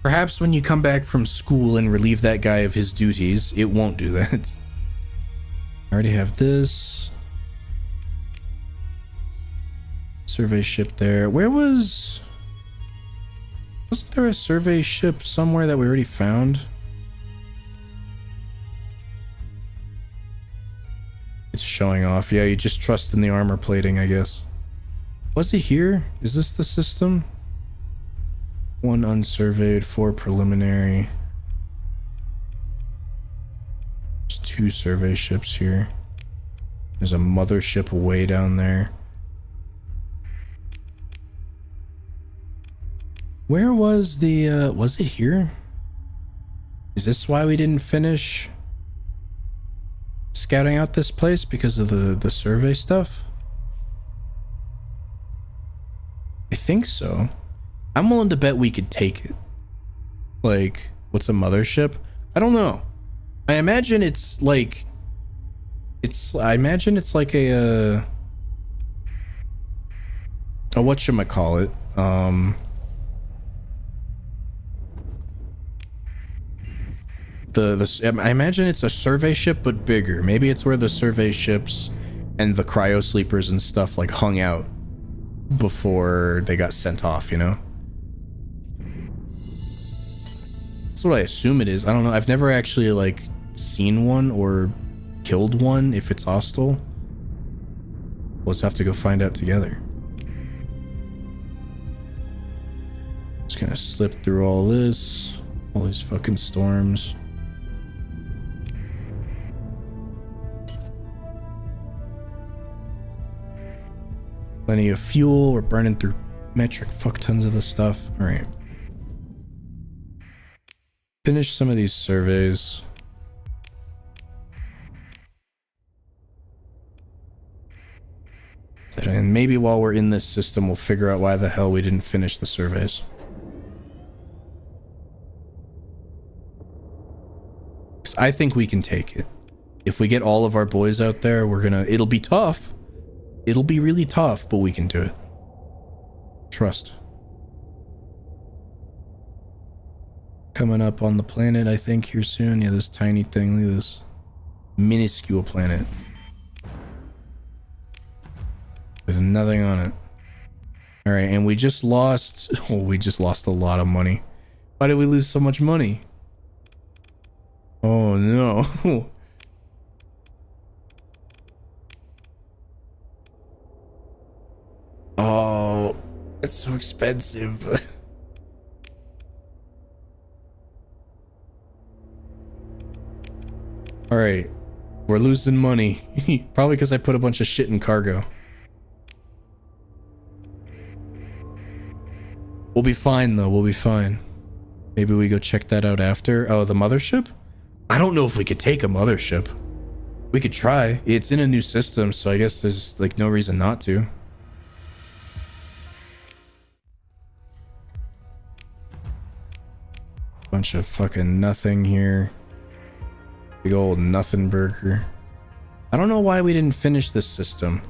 Perhaps when you come back from school and relieve that guy of his duties, it won't do that. I already have this. Survey ship there. Where was... Wasn't there a survey ship somewhere that we already found? It's showing off. Yeah, you just trust in the armor plating, I guess. Was he here? Is this the system? 1 unsurveyed, 4 preliminary. There's two survey ships here. There's a mothership way down there. Where was the, was it here? Is this why we didn't finish scouting out this place? Because of the survey stuff? I think so. I'm willing to bet we could take it. Like, what's a mothership? I don't know. I imagine it's like... I imagine it's like a whatchamacallit? I imagine it's a survey ship but bigger. Maybe it's where the survey ships and the cryo sleepers and stuff like hung out before they got sent off, you know? That's what I assume it is. I don't know. I've never actually like seen one or killed one if it's hostile. Let's have to go find out together. Just gonna slip through all this, all these fucking storms. Plenty of fuel. We're burning through metric fuck tons of this stuff. All right. Finish some of these surveys. And maybe while we're in this system, we'll figure out why the hell we didn't finish the surveys. Because I think we can take it. If we get all of our boys out there, it'll be tough. It'll be really tough, but we can do it. Trust. Coming up on the planet, I think, here soon. Yeah, this tiny thing. Look at this minuscule planet. With nothing on it. Alright, and we just lost... Oh, we just lost a lot of money. Why did we lose so much money? Oh, no. Oh, that's so expensive. Alright, we're losing money. Probably because I put a bunch of shit in cargo. We'll be fine though, we'll be fine. Maybe we go check that out after. Oh, the mothership? I don't know if we could take a mothership. We could try. It's in a new system, so I guess there's like no reason not to. Bunch of fucking nothing here. Big old nothing burger. I don't know why we didn't finish this system.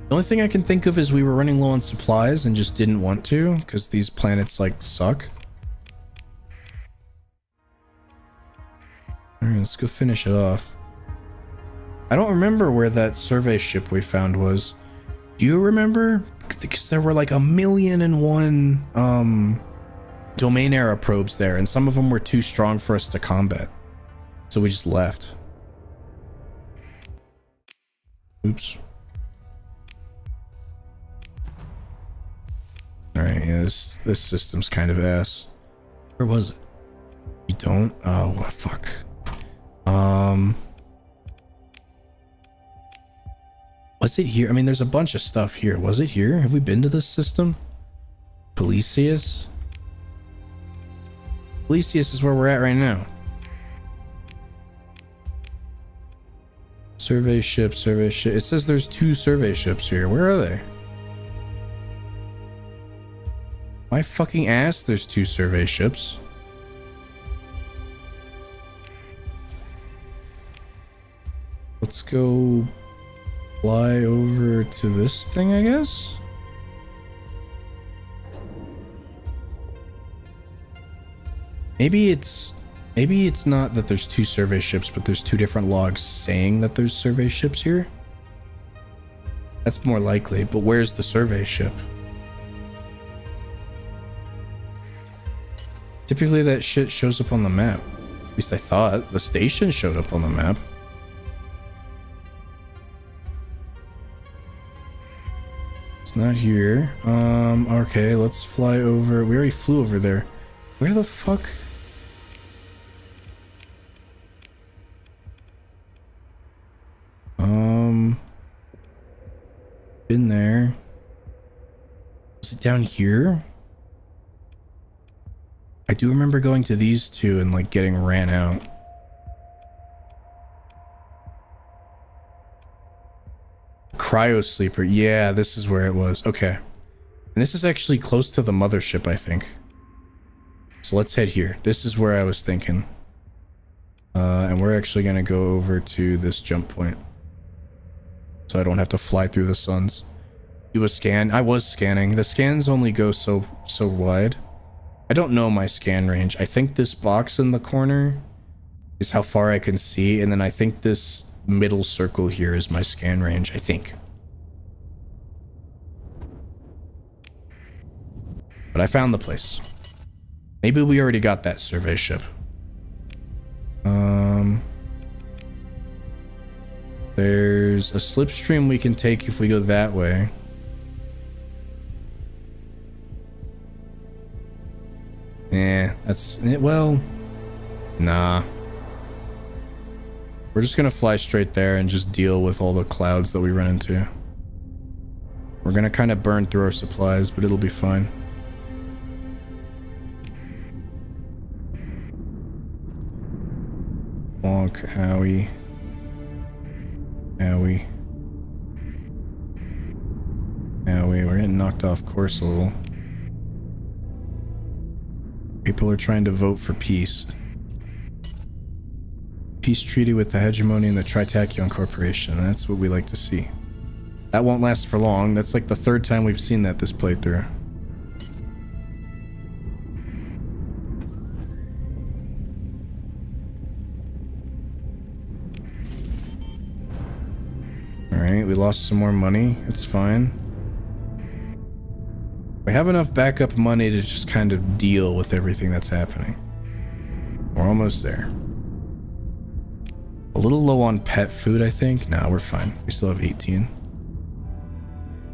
The only thing I can think of is we were running low on supplies and just didn't want to because these planets like suck. Alright, let's go finish it off. I don't remember where that survey ship we found was. Do you remember? Because there were like 1,000,001 domain era probes there, and some of them were too strong for us to combat. So we just left. Oops. Alright, yeah, this system's kind of ass. Where was it? You don't? Oh, what fuck. Was it here? I mean, there's a bunch of stuff here. Was it here? Have we been to this system? Policius? Policius is where we're at right now. Survey ship, survey ship. It says there's 2 survey ships here. Where are they? My fucking ass, there's 2 survey ships. Let's go fly over to this thing, I guess? Maybe it's not that there's 2 survey ships, but there's 2 different logs saying that there's survey ships here. That's more likely, but where's the survey ship? Typically that shit shows up on the map. At least I thought. The station showed up on the map. It's not here. Okay, let's fly over. We already flew over there. Where the fuck? Been there. Is it down here? I do remember going to these two and like getting ran out. Cryo sleeper. Yeah, this is where it was. Okay. And this is actually close to the mothership, I think. So let's head here. This is where I was thinking. And we're actually going to go over to this jump point. So I don't have to fly through the suns. Do a scan. I was scanning. The scans only go so wide. I don't know my scan range. I think this box in the corner is how far I can see. And then I think this middle circle here is my scan range, I think. But I found the place. Maybe we already got that survey ship. There's a slipstream we can take if we go that way. That's it. Well, nah. We're just gonna fly straight there and just deal with all the clouds that we run into. We're gonna kind of burn through our supplies, but it'll be fine. Bonk, owie. Owie. Owie, we're getting knocked off course a little. People are trying to vote for peace. Peace treaty with the hegemony and the Tritachyon Corporation. That's what we like to see. That won't last for long. That's like the third time we've seen that this playthrough. Alright, we lost some more money. It's fine. We have enough backup money to just kind of deal with everything that's happening. We're almost there. A little low on pet food, I think. No, we're fine. We still have 18.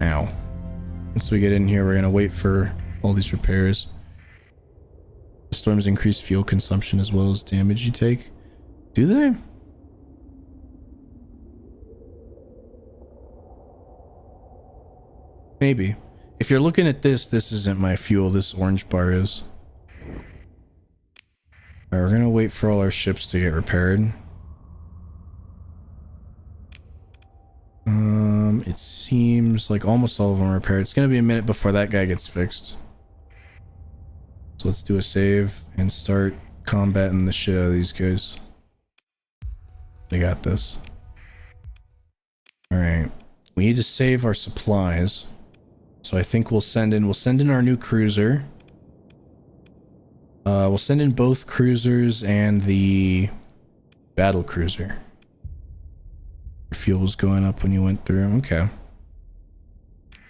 Ow. Once we get in here, we're going to wait for all these repairs. Storms increase fuel consumption as well as damage you take. Do they? Maybe. If you're looking at this, this isn't my fuel. This orange bar is. Alright, we're going to wait for all our ships to get repaired. It seems like almost all of them are repaired. It's going to be a minute before that guy gets fixed. So let's do a save and start combating the shit out of these guys. We got this. Alright. We need to save our supplies. So I think we'll send in our new cruiser. We'll send in both cruisers and the battle cruiser. Fuel was going up when you went through. Okay.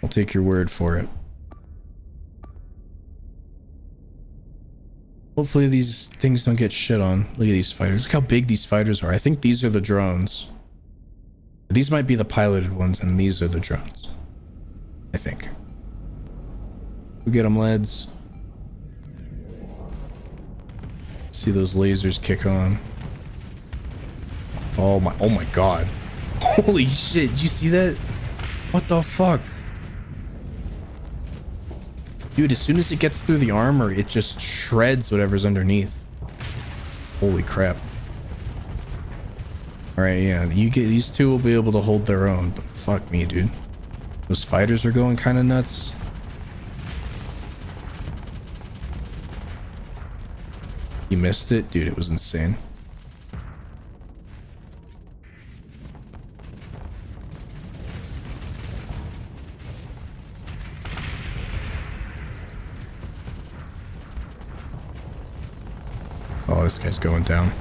I'll take your word for it. Hopefully these things don't get shit on. Look at these fighters. Look how big these fighters are. I think these are the drones. These might be the piloted ones, and these are the drones. I think. We'll get them, lads. See those lasers kick on. Oh my god. Holy shit, did you see that? What the fuck? Dude, as soon as it gets through the armor, it just shreds whatever's underneath. Holy crap. Alright, yeah, these two will be able to hold their own, but fuck me, dude. Those fighters are going kind of nuts. You missed it? Dude, it was insane. Oh, this guy's going down.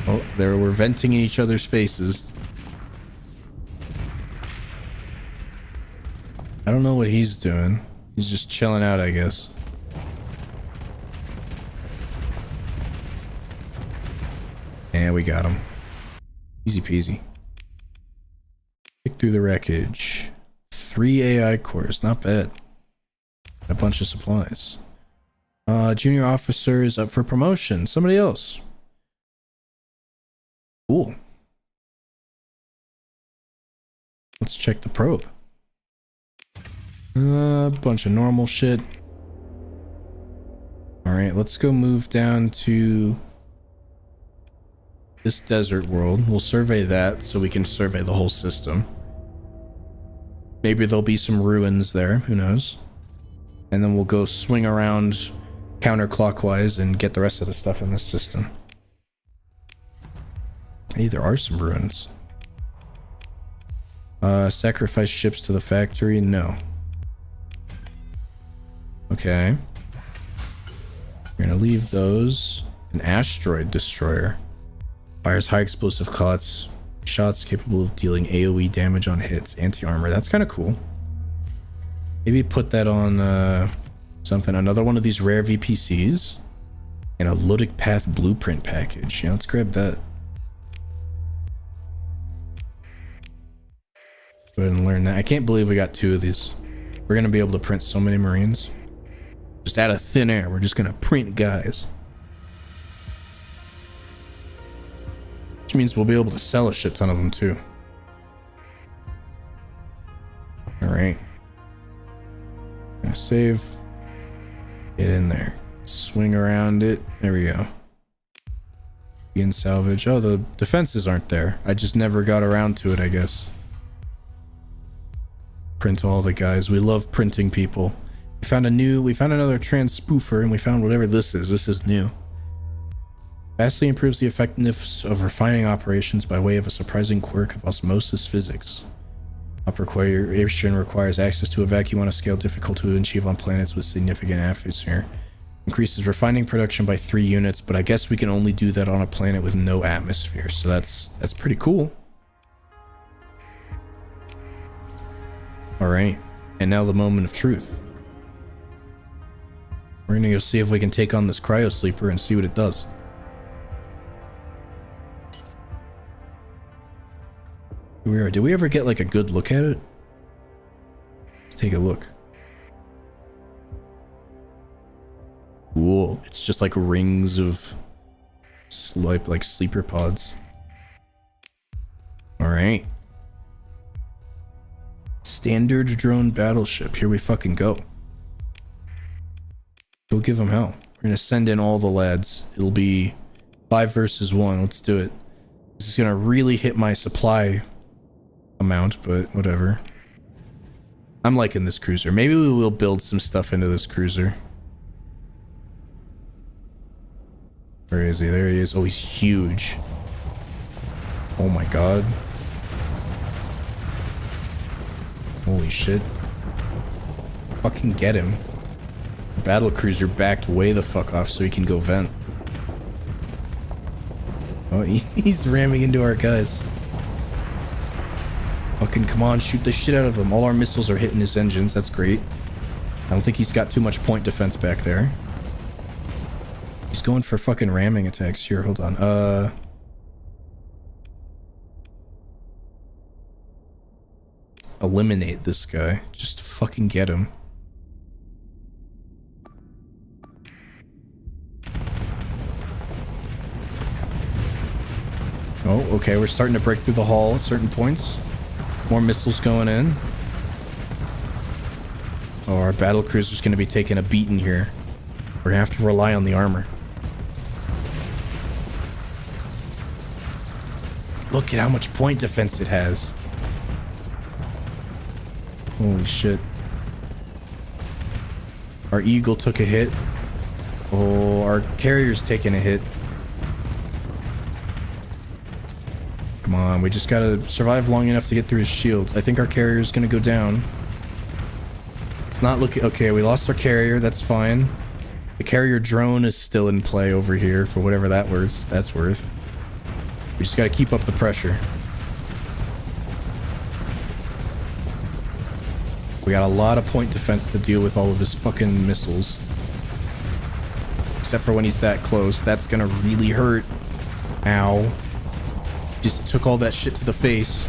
Oh, there we're venting in each other's faces. I don't know what he's doing. He's just chilling out, I guess. And we got him. Easy peasy. Pick through the wreckage. 3 AI cores, not bad. A bunch of supplies. Junior officer is up for promotion. Somebody else. Cool. Let's check the probe. A bunch of normal shit. Alright, let's go move down to this desert world. We'll survey that so we can survey the whole system. Maybe there'll be some ruins there, who knows? And then we'll go swing around counterclockwise and get the rest of the stuff in this system. Hey, there are some ruins. Sacrifice ships to the factory? No. Okay. We're gonna leave those. An asteroid destroyer. Fires high explosive shots capable of dealing AoE damage on hits. Anti-armor. That's kind of cool. Maybe put that on something. Another one of these rare VPCs. And a Ludic Path blueprint package. Yeah, let's grab that. Go ahead and learn that. I can't believe we got 2 of these. We're gonna be able to print so many Marines. Just out of thin air, we're just gonna print guys. Which means we'll be able to sell a shit ton of them too. Alright. Gonna save. Get in there. Swing around it. There we go. Begin salvage. Oh, the defenses aren't there. I just never got around to it, I guess. Print all the guys. We love printing people. We found another trans-spoofer, and we found whatever this is. This is new. Vastly improves the effectiveness of refining operations by way of a surprising quirk of osmosis physics. Operation requires access to a vacuum on a scale difficult to achieve on planets with significant atmosphere. Increases refining production by 3 units, but I guess we can only do that on a planet with no atmosphere, so that's pretty cool. Alright, and now the moment of truth. We're gonna go see if we can take on this cryo sleeper and see what it does. Did we ever get like a good look at it? Let's take a look. Cool. It's just like rings of like sleeper pods. Alright. Standard drone battleship. Here we fucking go. Go give them hell. We're gonna send in all the lads. It'll be 5 versus 1. Let's do it. This is gonna really hit my supply amount, but whatever. I'm liking this cruiser. Maybe we will build some stuff into this cruiser. Where is he? There he is. Oh, he's huge. Oh my god. Holy shit. Fucking get him. Battle cruiser backed way the fuck off so he can go vent. Oh, he's ramming into our guys. Fucking come on, shoot the shit out of him. All our missiles are hitting his engines. That's great. I don't think he's got too much point defense back there. He's going for fucking ramming attacks. Here, hold on. Eliminate this guy. Just fucking get him. Oh, okay, we're starting to break through the hull at certain points. More missiles going in. Oh, our battle cruiser's gonna be taking a beating here. We're gonna have to rely on the armor. Look at how much point defense it has. Holy shit. Our Eagle took a hit. Oh, our carrier's taking a hit. Come on, we just gotta survive long enough to get through his shields. I think our carrier's gonna go down. It's not looking... Okay, we lost our carrier. That's fine. The carrier drone is still in play over here for whatever that's worth. We just gotta keep up the pressure. We got a lot of point defense to deal with all of his fucking missiles. Except for when he's that close. That's gonna really hurt. Ow. Just took all that shit to the face.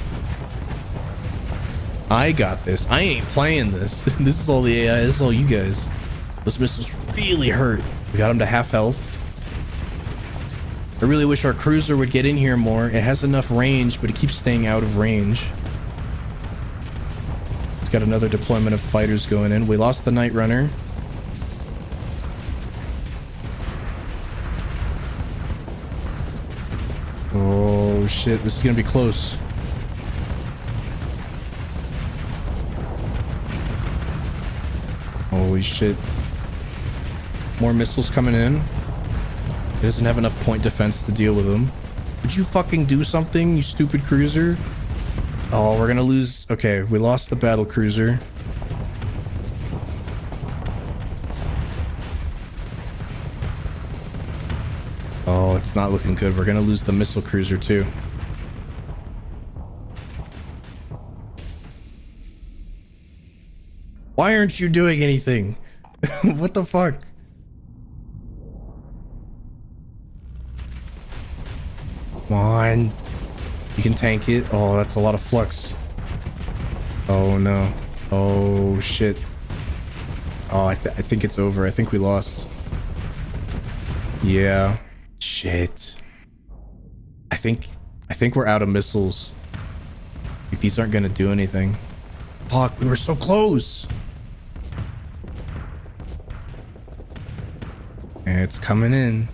I got this. I ain't playing this. This is all the AI. This is all you guys. Those missiles really hurt. We got him to half health. I really wish our cruiser would get in here more. It has enough range, but it keeps staying out of range. got another deployment of fighters going in. We lost the Night Runner. Oh shit, this is gonna be close. Holy shit. More missiles coming in. It doesn't have enough point defense to deal with them. Would you fucking do something, you stupid cruiser? Oh, we're gonna lose. Okay, we lost the battle cruiser. Oh, it's not looking good. We're gonna lose the missile cruiser too. Why aren't you doing anything? What the fuck? Come on. You can tank it. Oh, that's a lot of flux. Oh no. Oh shit. Oh, I think it's over. I think we lost. Yeah. Shit. I think we're out of missiles. Like, these aren't gonna do anything. Fuck, we were so close. And it's coming in.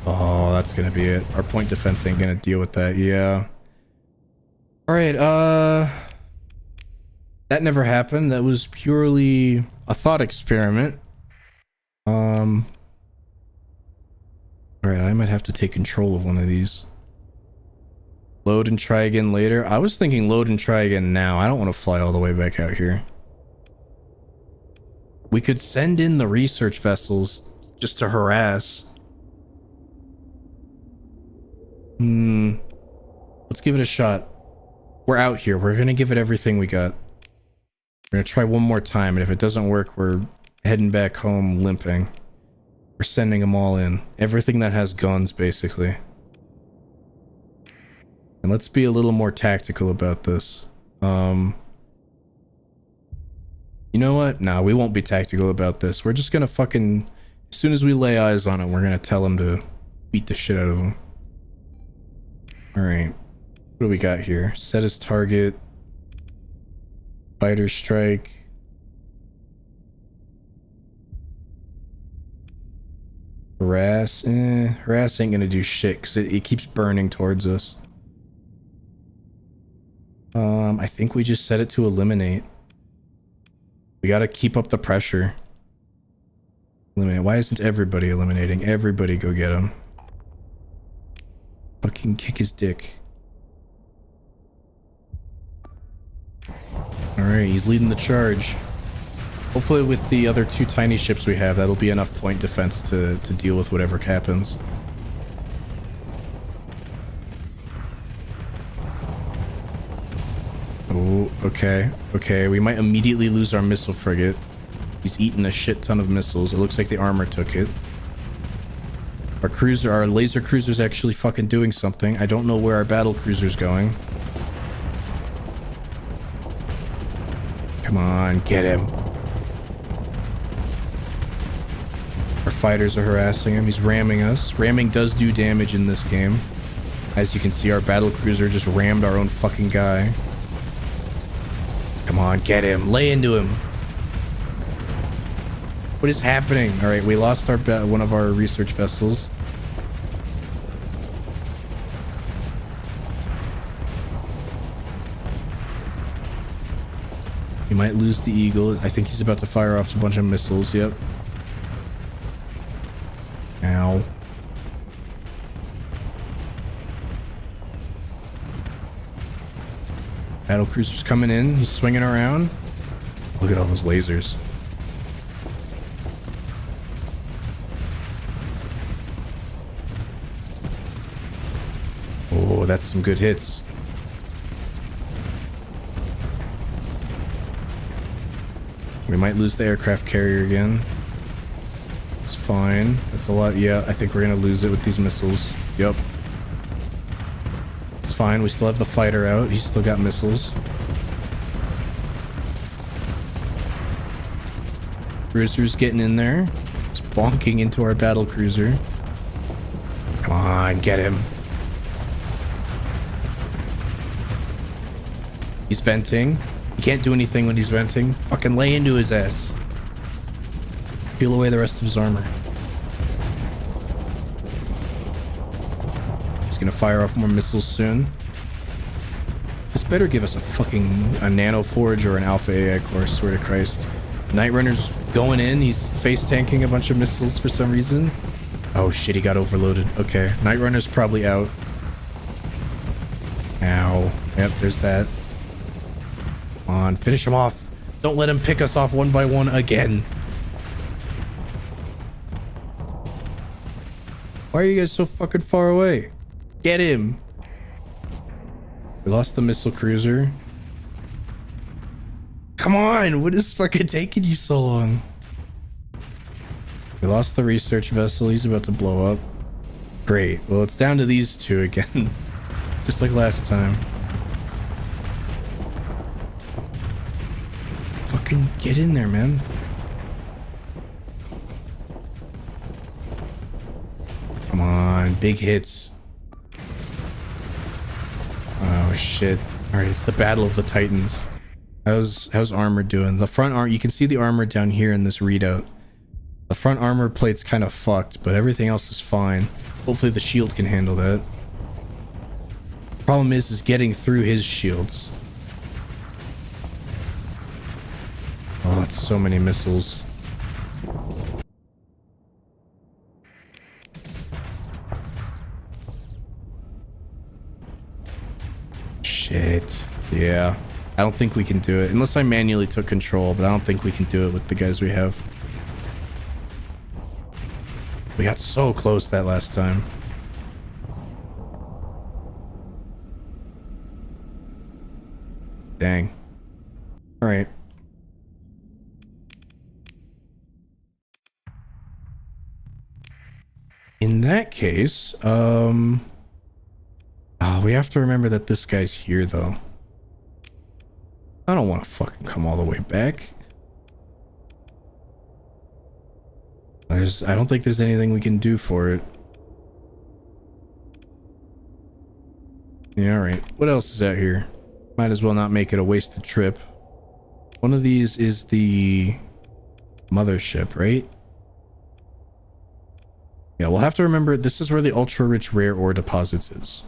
Oh, that's gonna be it. Our point defense ain't gonna deal with that. Yeah. All right. That never happened. That was purely a thought experiment. All right. I might have to take control of one of these. Load and try again later. I was thinking load and try again now. I don't want to fly all the way back out here. We could send in the research vessels just to harass. Let's give it a shot. We're out here. We're gonna give it everything we got. We're gonna try one more time, and if it doesn't work, we're heading back home limping. We're sending them all in. Everything that has guns, basically. And let's be a little more tactical about this. You know what? Nah, we won't be tactical about this. We're just gonna fucking... As soon as we lay eyes on it, we're gonna tell them to beat the shit out of them. Alright. What do we got here? Set as target. Fighter strike. Harass. Harass ain't gonna do shit because it keeps burning towards us. I think we just set it to eliminate. We gotta keep up the pressure. Eliminate. Why isn't everybody eliminating? Everybody go get him. Fucking kick his dick. Alright, he's leading the charge. Hopefully with the other two tiny ships we have, that'll be enough point defense to deal with whatever happens. Oh, okay. Okay, we might immediately lose our missile frigate. He's eating a shit ton of missiles. It looks like the armor took it. Our cruiser, our laser cruiser's actually fucking doing something. I don't know where our battle cruiser's going. Come on, get him. Our fighters are harassing him. He's ramming us. Ramming does do damage in this game. As you can see, our battle cruiser just rammed our own fucking guy. Come on, get him. Lay into him. What is happening? All right, we lost our one of our research vessels. We might lose the Eagle. I think he's about to fire off a bunch of missiles. Yep. Ow. Battle cruiser's coming in. He's swinging around. Look at all those lasers. Oh, that's some good hits. We might lose the aircraft carrier again. It's fine. That's a lot. Yeah, I think we're gonna lose it with these missiles. Yep. It's fine. We still have the fighter out. He's still got missiles. Cruiser's getting in there. It's bonking into our battle cruiser. Come on, get him. He's venting. He can't do anything when he's venting. Fucking lay into his ass. Peel away the rest of his armor. He's gonna fire off more missiles soon. This better give us a nano forge or an alpha AI core, swear to Christ. Night Runner's going in. He's face tanking a bunch of missiles for some reason. Oh shit, he got overloaded. Okay, Night Runner's probably out. Ow. Yep, there's that. Come on, finish him off. Don't let him pick us off one by one again. Why are you guys so fucking far away? Get him. We lost the missile cruiser. Come on, what is fucking taking you so long? We lost the research vessel. He's about to blow up. Great. Well, it's down to these two again. Just like last time. Fucking get in there, man. Come on, big hits. Oh shit. Alright, it's the Battle of the Titans. How's armor doing? The front armor, you can see the armor down here in this readout. The front armor plate's kind of fucked, but everything else is fine. Hopefully the shield can handle that. Problem is getting through his shields. Oh, that's so many missiles. Shit. Yeah. I don't think we can do it. Unless I manually took control, but I don't think we can do it with the guys we have. We got so close that last time. Dang. Alright. In that case, oh, we have to remember that this guy's here, though. I don't want to fucking come all the way back. I don't think there's anything we can do for it. Yeah, alright. What else is out here? Might as well not make it a wasted trip. One of these is the mothership, right? Yeah, we'll have to remember this is where the ultra-rich rare ore deposits is.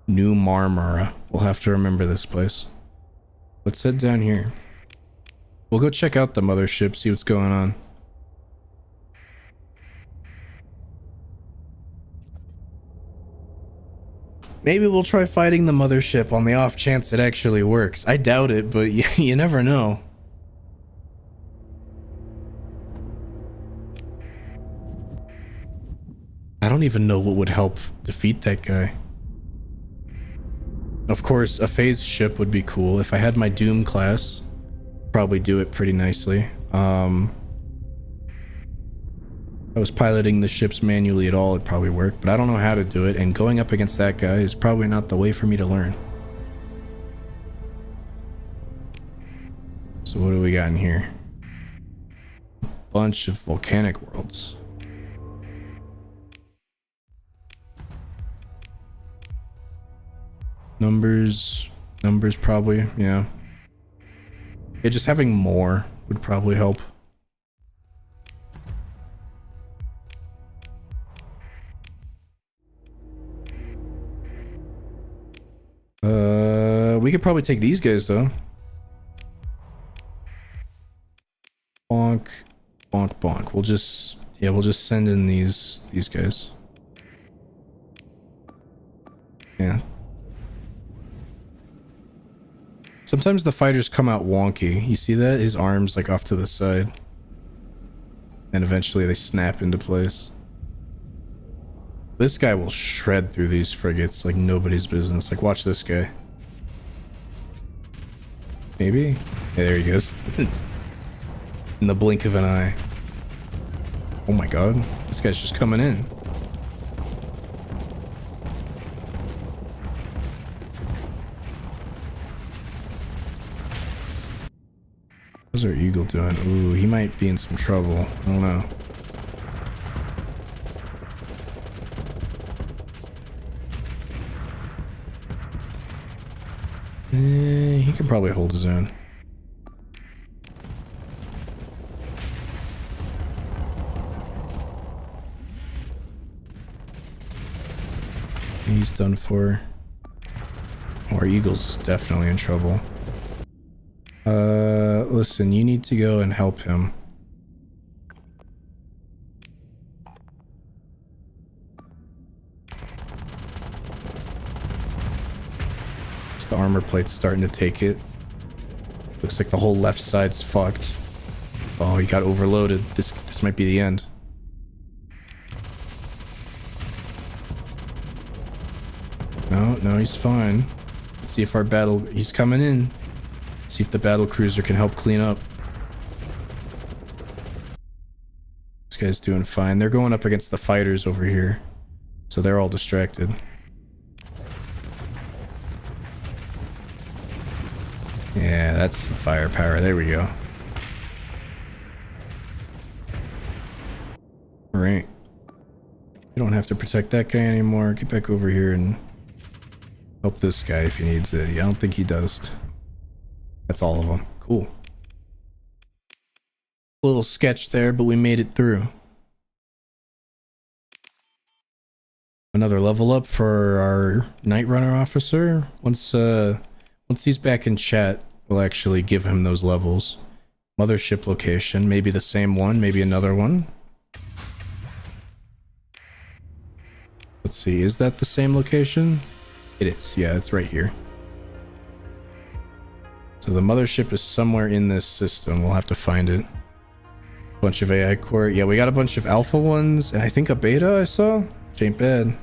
New Marmara. We'll have to remember this place. Let's head down here. We'll go check out the mothership, see what's going on. Maybe we'll try fighting the mothership on the off chance it actually works. I doubt it, but you never know. I don't even know what would help defeat that guy. Of course, a phase ship would be cool. If I had my Doom class, probably do it pretty nicely. I was piloting the ships manually at all, it'd probably work, but I don't know how to do it, and going up against that guy is probably not the way for me to learn. So what do we got in here? Bunch of volcanic worlds. Numbers probably, yeah. Yeah, just having more would probably help. We could probably take these guys though. Bonk, bonk, bonk. We'll just send in these guys. Yeah. Sometimes the fighters come out wonky. You see that? His arms like off to the side. And eventually they snap into place. This guy will shred through these frigates like nobody's business. Like, watch this guy. Maybe? Yeah, there he goes. It's in the blink of an eye. Oh my god. This guy's just coming in. How's our eagle doing? Ooh, he might be in some trouble. I don't know. He can probably hold his own. He's done for. Our Eagle's definitely in trouble. Listen, you need to go and help him. The armor plate's starting to take it. Looks like the whole left side's fucked. Oh, he got overloaded. This might be the end. No, he's fine. Let's see if our battle... He's coming in. See if the battle cruiser can help clean up. This guy's doing fine. They're going up against the fighters over here. So they're all distracted. Yeah, that's some firepower. There we go. Alright. You don't have to protect that guy anymore. Get back over here and help this guy if he needs it. I don't think he does. That's all of them. Cool. A little sketch there, but we made it through. Another level up for our Night Runner officer. Once he's back in chat, we'll actually give him those levels. Mothership location, maybe the same one, maybe another one. Let's see, is that the same location? It is, yeah, it's right here. So the mothership is somewhere in this system. We'll have to find it. Bunch of AI core. Yeah, we got a bunch of alpha ones, and I think a beta I saw. Which ain't bad.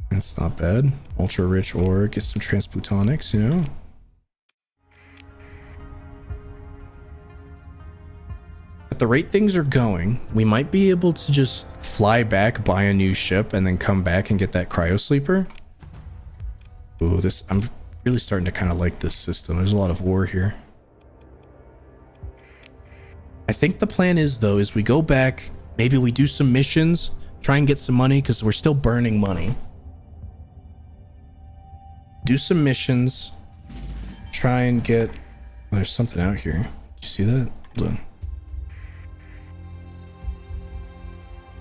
That's not bad. Ultra rich ore, get some transplutonics, you know? At the rate things are going, we might be able to just fly back, buy a new ship, and then come back and get that cryo sleeper. Ooh, I'm really starting to kind of like this system. There's a lot of ore here. I think the plan is, though, is we go back, maybe we do some missions, try and get some money, because we're still burning money. Do some missions, try and get... Oh, there's something out here. Did you see that? Hold on.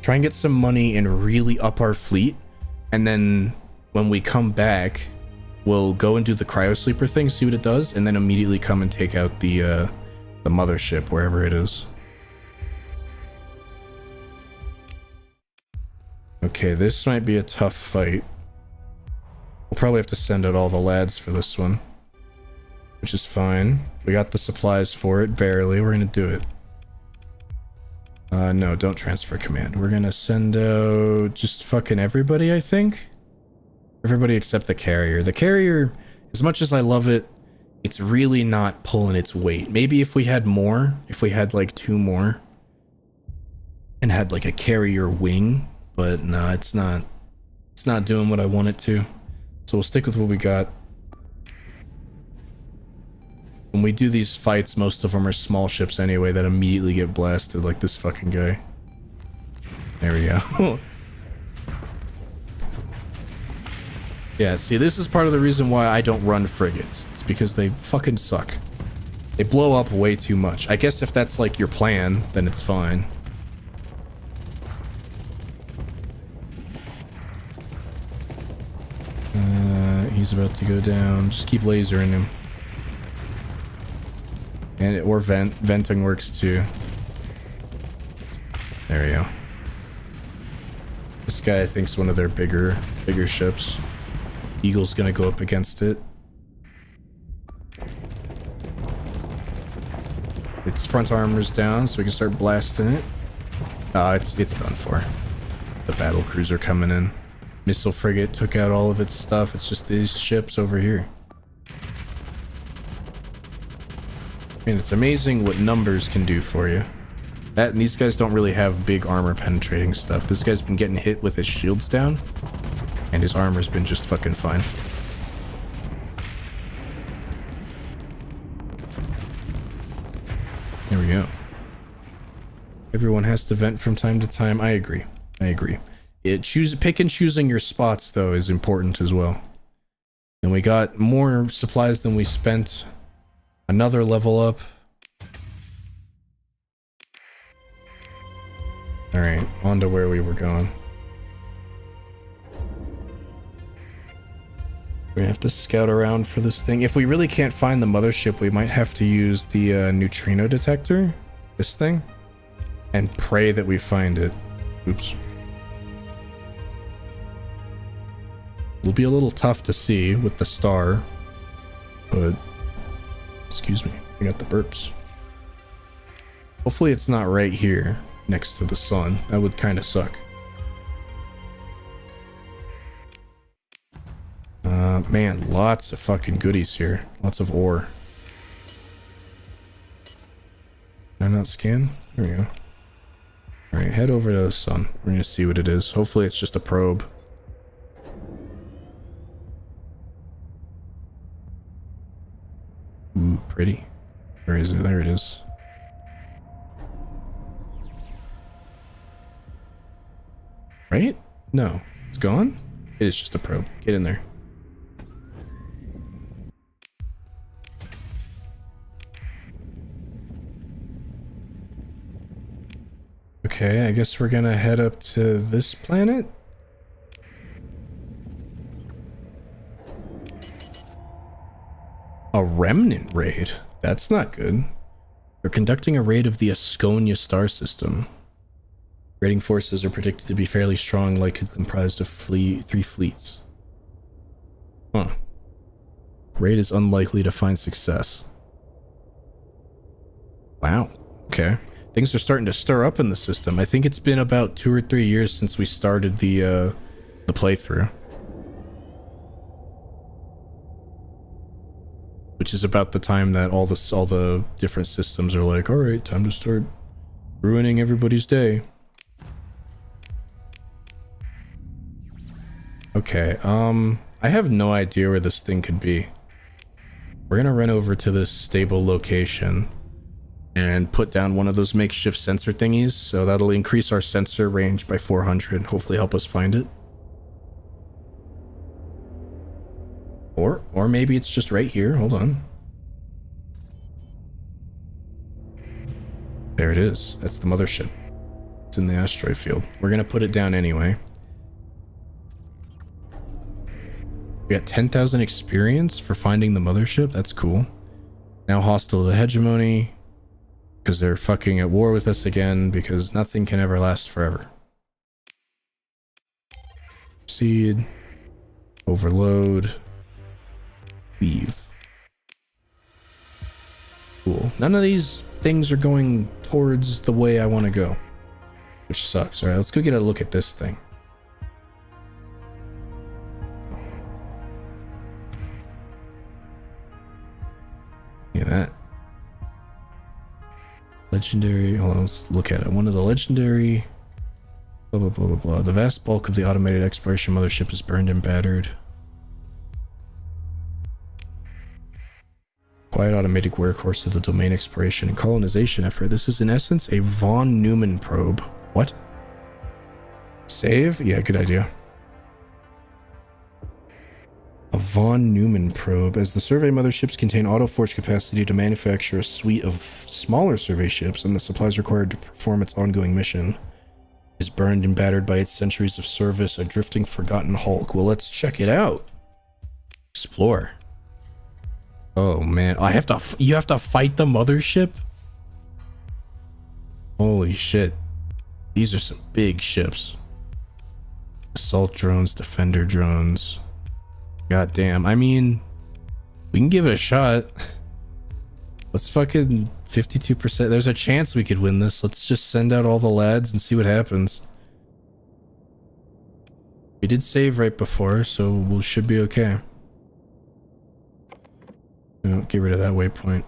Try and get some money and really up our fleet, and then when we come back, we'll go and do the cryo sleeper thing, see what it does, and then immediately come and take out the mothership, wherever it is. Okay, this might be a tough fight. We'll probably have to send out all the lads for this one, which is fine. We got the supplies for it, barely. We're gonna do it. No, don't transfer command. We're gonna send out just fucking everybody, I think. Everybody except the carrier. The carrier, as much as I love it, it's really not pulling its weight. Maybe if we had more, if we had like 2 more and had like a carrier wing, but no, it's not doing what I want it to. So we'll stick with what we got. When we do these fights, most of them are small ships anyway that immediately get blasted, like this fucking guy. There we go. Yeah, see, this is part of the reason why I don't run frigates. It's because they fucking suck. They blow up way too much. I guess if that's like your plan, then it's fine. He's about to go down. Just keep lasering him. Or venting works too. There we go. This guy I think is one of their bigger ships. Eagle's gonna go up against it. Its front armor's down, so we can start blasting it. It's done for. The battle cruiser coming in. Missile frigate took out all of its stuff. It's just these ships over here. I mean, it's amazing what numbers can do for you. That and these guys don't really have big armor penetrating stuff. This guy's been getting hit with his shields down, and his armor's been just fucking fine. There we go. Everyone has to vent from time to time. I agree. I agree. Pick and choosing your spots though is important as well. And we got more supplies than we spent. Another level up. Alright, on to where we were going. We have to scout around for this thing. If we really can't find the mothership, we might have to use the neutrino detector. This thing. And pray that we find it. Oops. Will be a little tough to see with the star. But... excuse me. I got the burps. Hopefully it's not right here. Next to the sun. That would kind of suck. Man, lots of fucking goodies here. Lots of ore. Can I not scan? There we go. Alright, head over to the sun. We're gonna see what it is. Hopefully it's just a probe. Ooh, pretty. Where is it? There it is. Right? No. It's gone? It is just a probe. Get in there. Okay, I guess we're gonna head up to this planet. A remnant raid? That's not good. They're conducting a raid of the Asconia star system. Raiding forces are predicted to be fairly strong, likely comprised of 3 fleets. Huh. Raid is unlikely to find success. Wow. Okay. Things are starting to stir up in the system. I think it's been about 2 or 3 years since we started the playthrough. Which is about the time that all the different systems are like, alright, time to start ruining everybody's day. Okay, I have no idea where this thing could be. We're gonna run over to this stable location and put down one of those makeshift sensor thingies, so that'll increase our sensor range by 400, hopefully help us find it. Or maybe it's just right here, hold on. There it is, that's the mothership. It's in the asteroid field. We're gonna put it down anyway. We got 10,000 experience for finding the mothership. That's cool. Now hostile to the hegemony. Because they're fucking at war with us again. Because nothing can ever last forever. Proceed. Overload. Leave. Cool. None of these things are going towards the way I want to go. Which sucks. Alright, let's go get a look at this thing. Yeah, that legendary. Hold on, let's look at it. One of the legendary. Blah blah blah blah blah. The vast bulk of the automated exploration mothership is burned and battered. Quiet automatic workhorse of the domain exploration and colonization effort. This is in essence a von Neumann probe. What? Save? Yeah, good idea. A von Neumann probe. As the survey motherships contain auto-forge capacity to manufacture a suite of smaller survey ships and the supplies required to perform its ongoing mission, is burned and battered by its centuries of service, a drifting forgotten hulk. Well, let's check it out. Explore. Oh man, you have to fight the mothership? Holy shit. These are some big ships. Assault drones, defender drones. God damn. I mean, we can give it a shot. Let's fucking 52%. There's a chance we could win this. Let's just send out all the lads and see what happens. We did save right before, so we should be okay. No, get rid of that waypoint.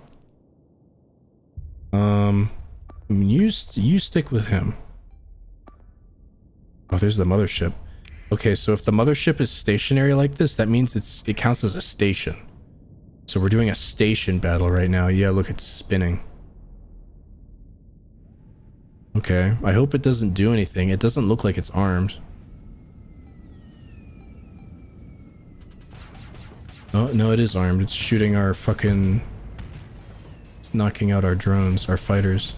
You stick with him. Oh, there's the mothership. Okay, so if the mothership is stationary like this, that means it counts as a station. So we're doing a station battle right now. Yeah, look, it's spinning. Okay, I hope it doesn't do anything. It doesn't look like it's armed. Oh, no, it is armed. It's shooting our fucking... It's knocking out our drones, our fighters.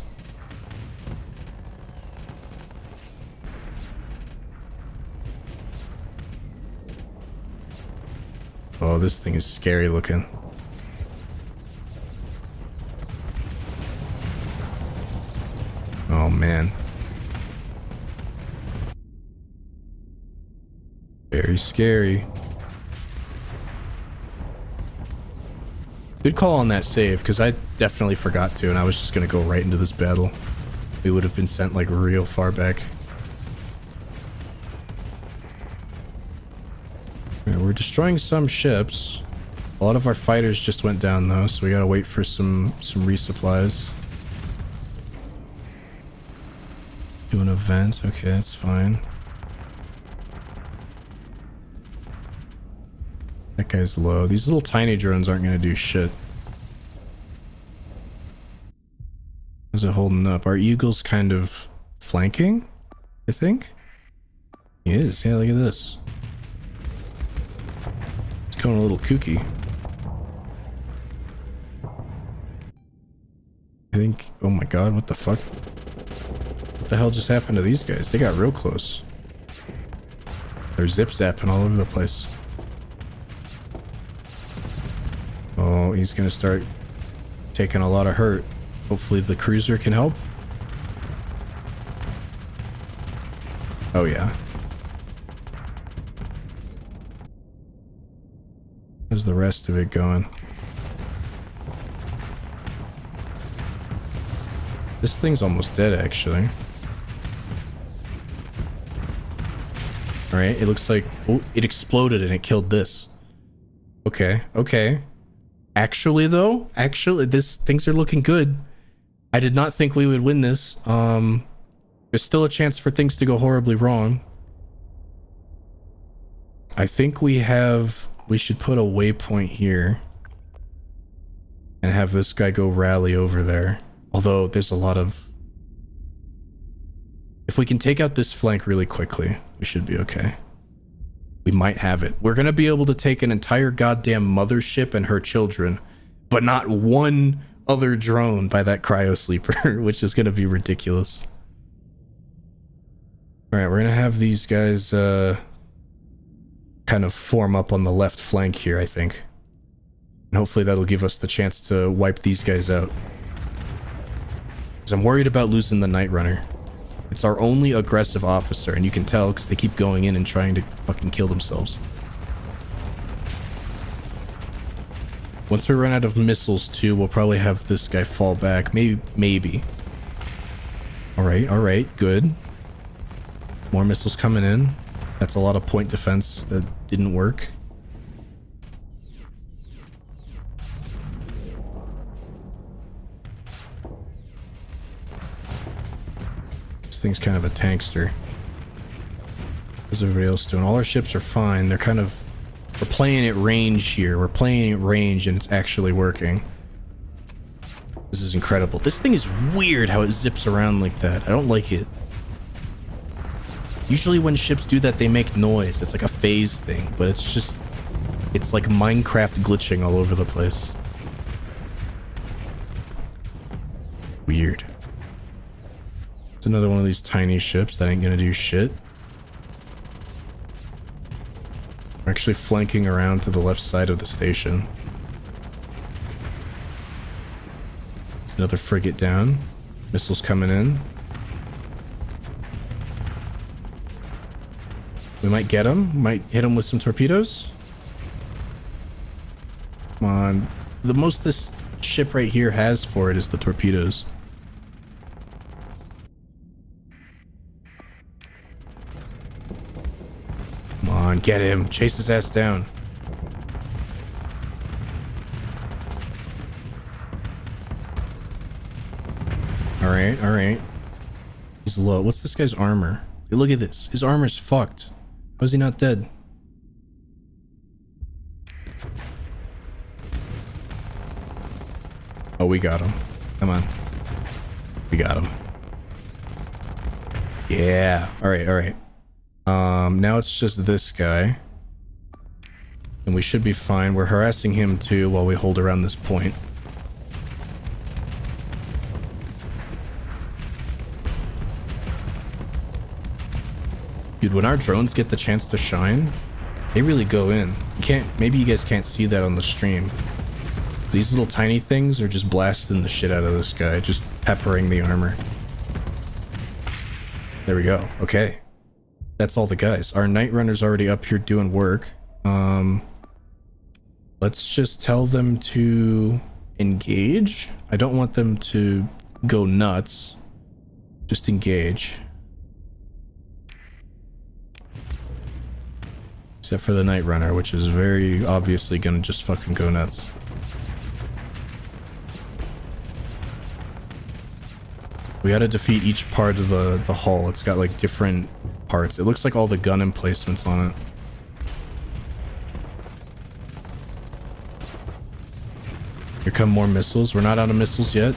Oh, this thing is scary looking. Oh, man. Very scary. Good call on that save, because I definitely forgot to, and I was just going to go right into this battle. We would have been sent, like, real far back. Right, we're destroying some ships. A lot of our fighters just went down, though, so we gotta wait for some resupplies. Doing events, okay, that's fine. That guy's low. These little tiny drones aren't gonna do shit. How's it holding up? Our eagle's kind of flanking, I think? He is, yeah, look at this. It's going a little kooky. I think, oh my god, what the fuck? What the hell just happened to these guys? They got real close. They're zip-zapping all over the place. Oh, he's gonna start taking a lot of hurt. Hopefully the cruiser can help. Oh yeah. How's the rest of it going? This thing's almost dead, actually. Alright, it looks like... Oh, it exploded and it killed this. Okay, okay. Actually, though, things are looking good. I did not think we would win this. There's still a chance for things to go horribly wrong. I think we should put a waypoint here. And have this guy go rally over there. Although, there's a lot of... If we can take out this flank really quickly, we should be okay. We might have it. We're gonna be able to take an entire goddamn mothership and her children, but not one other drone by that cryo sleeper, which is gonna be ridiculous. Alright, we're gonna have these guys, kind of form up on the left flank here, I think. And hopefully that'll give us the chance to wipe these guys out. Because I'm worried about losing the Night Runner. It's our only aggressive officer, and you can tell because they keep going in and trying to fucking kill themselves. Once we run out of missiles too, we'll probably have this guy fall back. Maybe. Alright, good. More missiles coming in. That's a lot of point defense that didn't work. Thing's kind of a tankster. How's everybody else doing? All our ships are fine. They're kind of... We're playing at range here. We're playing at range and it's actually working. This is incredible. This thing is weird how it zips around like that. I don't like it. Usually when ships do that, they make noise. It's like a phase thing, but it's just... It's like Minecraft glitching all over the place. Weird. It's another one of these tiny ships that ain't gonna do shit. We're actually flanking around to the left side of the station. It's another frigate down. Missiles coming in. We might get him. Might hit him with some torpedoes. Come on. The most this ship right here has for it is the torpedoes. Come on, get him. Chase his ass down. Alright, alright. He's low. What's this guy's armor? Hey, look at this. His armor's fucked. How is he not dead? Oh, we got him. Come on. We got him. Yeah. All right. All right. Now it's just this guy. And we should be fine. We're harassing him too while we hold around this point. Dude, when our drones get the chance to shine, they really go in. You can't, maybe you guys can't see that on the stream. These little tiny things are just blasting the shit out of this guy, just peppering the armor. There we go. Okay. That's all the guys. Our night runner's already up here doing work. Let's just tell them to engage. I don't want them to go nuts. Just engage. Except for the night runner, which is very obviously gonna just fucking go nuts. We gotta defeat each part of the hull. It's got like different parts. It looks like all the gun emplacements on it. Here come more missiles. We're not out of missiles yet.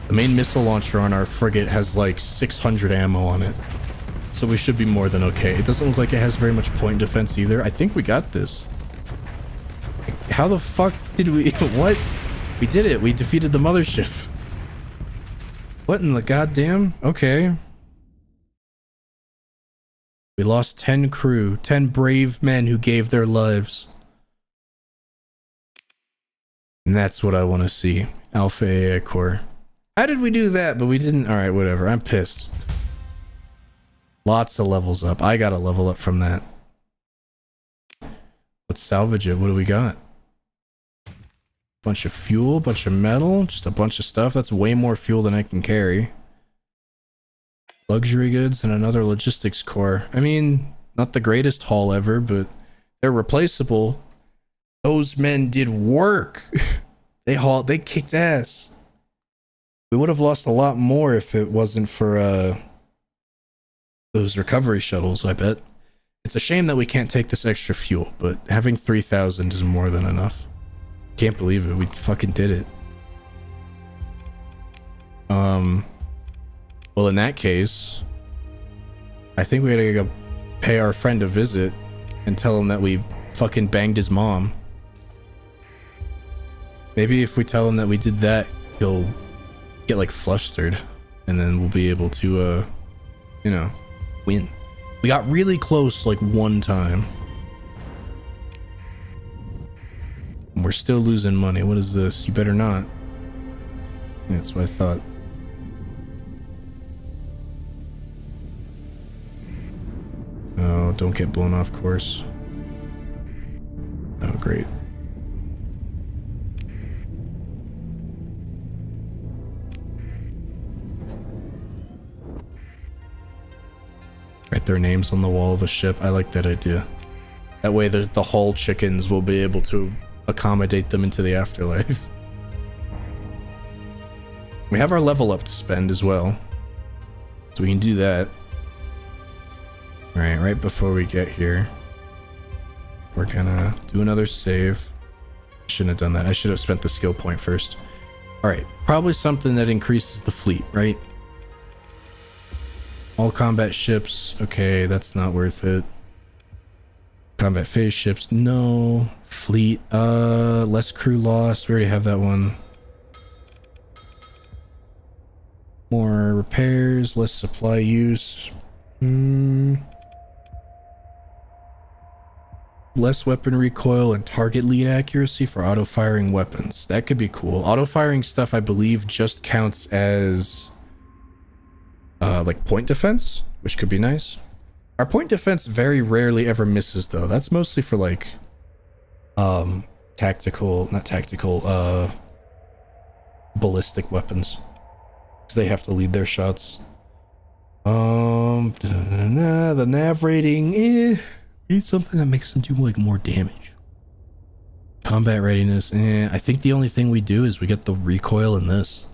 The main missile launcher on our frigate has like 600 ammo on it. So we should be more than okay. It doesn't look like it has very much point defense either. I think we got this. How the fuck did we... What? We did it. We defeated the mothership. What in the goddamn? Okay. We lost 10 crew. 10 brave men who gave their lives. And that's what I want to see. Alpha AI core. How did we do that? But we didn't. Alright, whatever. I'm pissed. Lots of levels up. I got a level up from that. Let's salvage it. What do we got? Bunch of fuel, bunch of metal, just a bunch of stuff. That's way more fuel than I can carry. Luxury goods and another logistics core. I mean, not the greatest haul ever, but they're replaceable. Those men did work. They kicked ass. We would have lost a lot more if it wasn't for those recovery shuttles, I bet. It's a shame that we can't take this extra fuel, but having 3,000 is more than enough. Can't believe it. We fucking did it. Well, in that case, I think we gotta go pay our friend a visit and tell him that we fucking banged his mom. Maybe if we tell him that we did that, he'll get like flustered, and then we'll be able to, you know, win. We got really close like one time. And we're still losing money. What is this? You better not. That's what I thought. Oh, don't get blown off course. Oh, great. Write their names on the wall of the ship. I like that idea. That way the hull chickens will be able to accommodate them into the afterlife. We have our level up to spend as well, so we can do that. All right, right before we get here, we're gonna do another save. Shouldn't have done that. I should have spent the skill point first. All right, probably something that increases the fleet, right? All combat ships. Okay, that's not worth it. Combat phase ships, no. Fleet, less crew loss. We already have that one. More repairs, less supply use. Less weapon recoil and target lead accuracy for auto-firing weapons. That could be cool. Auto-firing stuff, I believe, just counts as like point defense, which could be nice. Our point defense very rarely ever misses though. That's mostly for like ballistic weapons, because they have to lead their shots. The nav rating, we need something that makes them do like more damage. Combat readiness, I think the only thing we do is we get the recoil in this.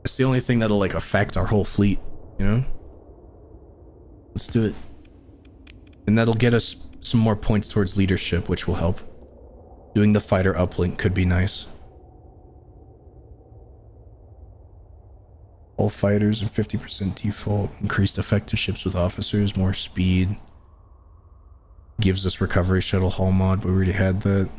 It's the only thing that'll like affect our whole fleet, you know? Let's do it. And that'll get us some more points towards leadership, which will help. Doing the fighter uplink could be nice. All fighters and 50% default. Increased effective ships with officers. More speed. Gives us recovery shuttle hull mod, but we already had that.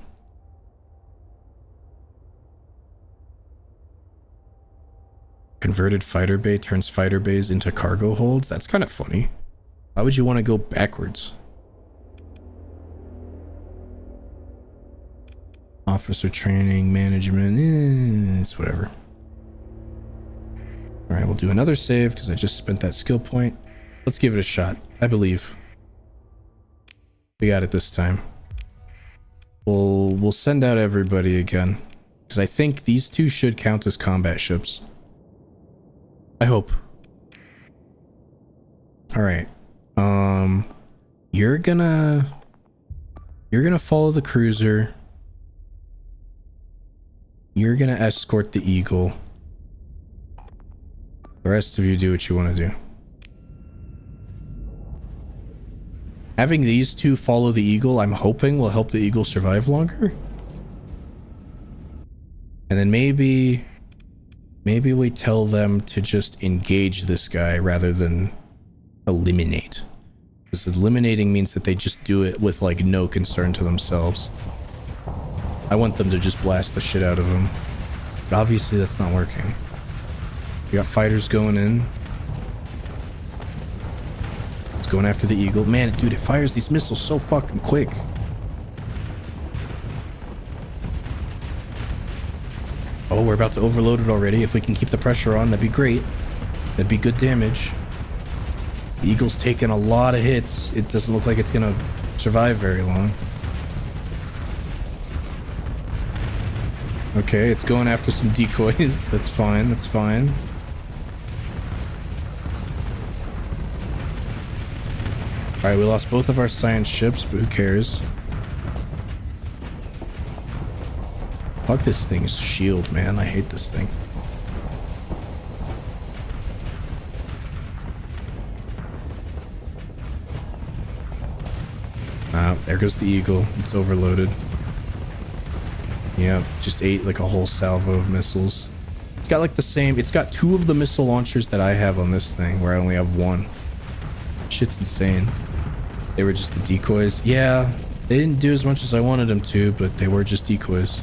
Converted fighter bay turns fighter bays into cargo holds. That's kind of funny. Why would you want to go backwards? Officer training, management, it's whatever. All right, we'll do another save because I just spent that skill point. Let's give it a shot. I believe we got it this time. We'll send out everybody again because I think these two should count as combat ships. I hope. All right. You're gonna follow the cruiser. You're gonna escort the Eagle. The rest of you do what you want to do. Having these two follow the Eagle, I'm hoping will help the Eagle survive longer. And then maybe we tell them to just engage this guy rather than eliminate. Because eliminating means that they just do it with like no concern to themselves. I want them to just blast the shit out of him. But obviously that's not working. We got fighters going in. It's going after the Eagle. Man, dude, it fires these missiles so fucking quick. Oh, we're about to overload it already. If we can keep the pressure on, that'd be great. That'd be good damage. The Eagle's taking a lot of hits. It doesn't look like it's gonna survive very long. Okay, it's going after some decoys. That's fine, that's fine. Alright, we lost both of our science ships, but who cares? Fuck this thing's shield, man. I hate this thing. Ah, there goes the Eagle. It's overloaded. Yeah, just ate like a whole salvo of missiles. It's got like the same... It's got two of the missile launchers that I have on this thing, where I only have one. Shit's insane. They were just the decoys. Yeah, they didn't do as much as I wanted them to, but they were just decoys.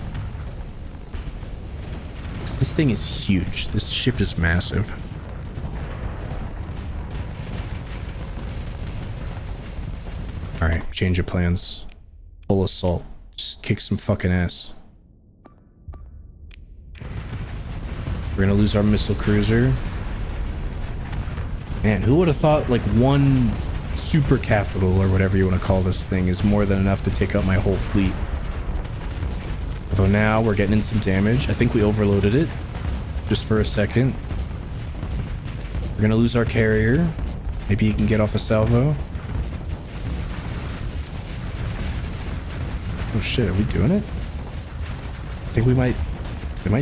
This thing is huge. This ship is massive. Alright, change of plans. Full assault. Just kick some fucking ass. We're gonna lose our missile cruiser. Man, who would have thought like one super capital or whatever you want to call this thing is more than enough to take out my whole fleet. Although now we're getting in some damage. I think we overloaded it just for a second. We're gonna lose our carrier. Maybe he can get off a salvo. Oh shit, are we doing it? I think we might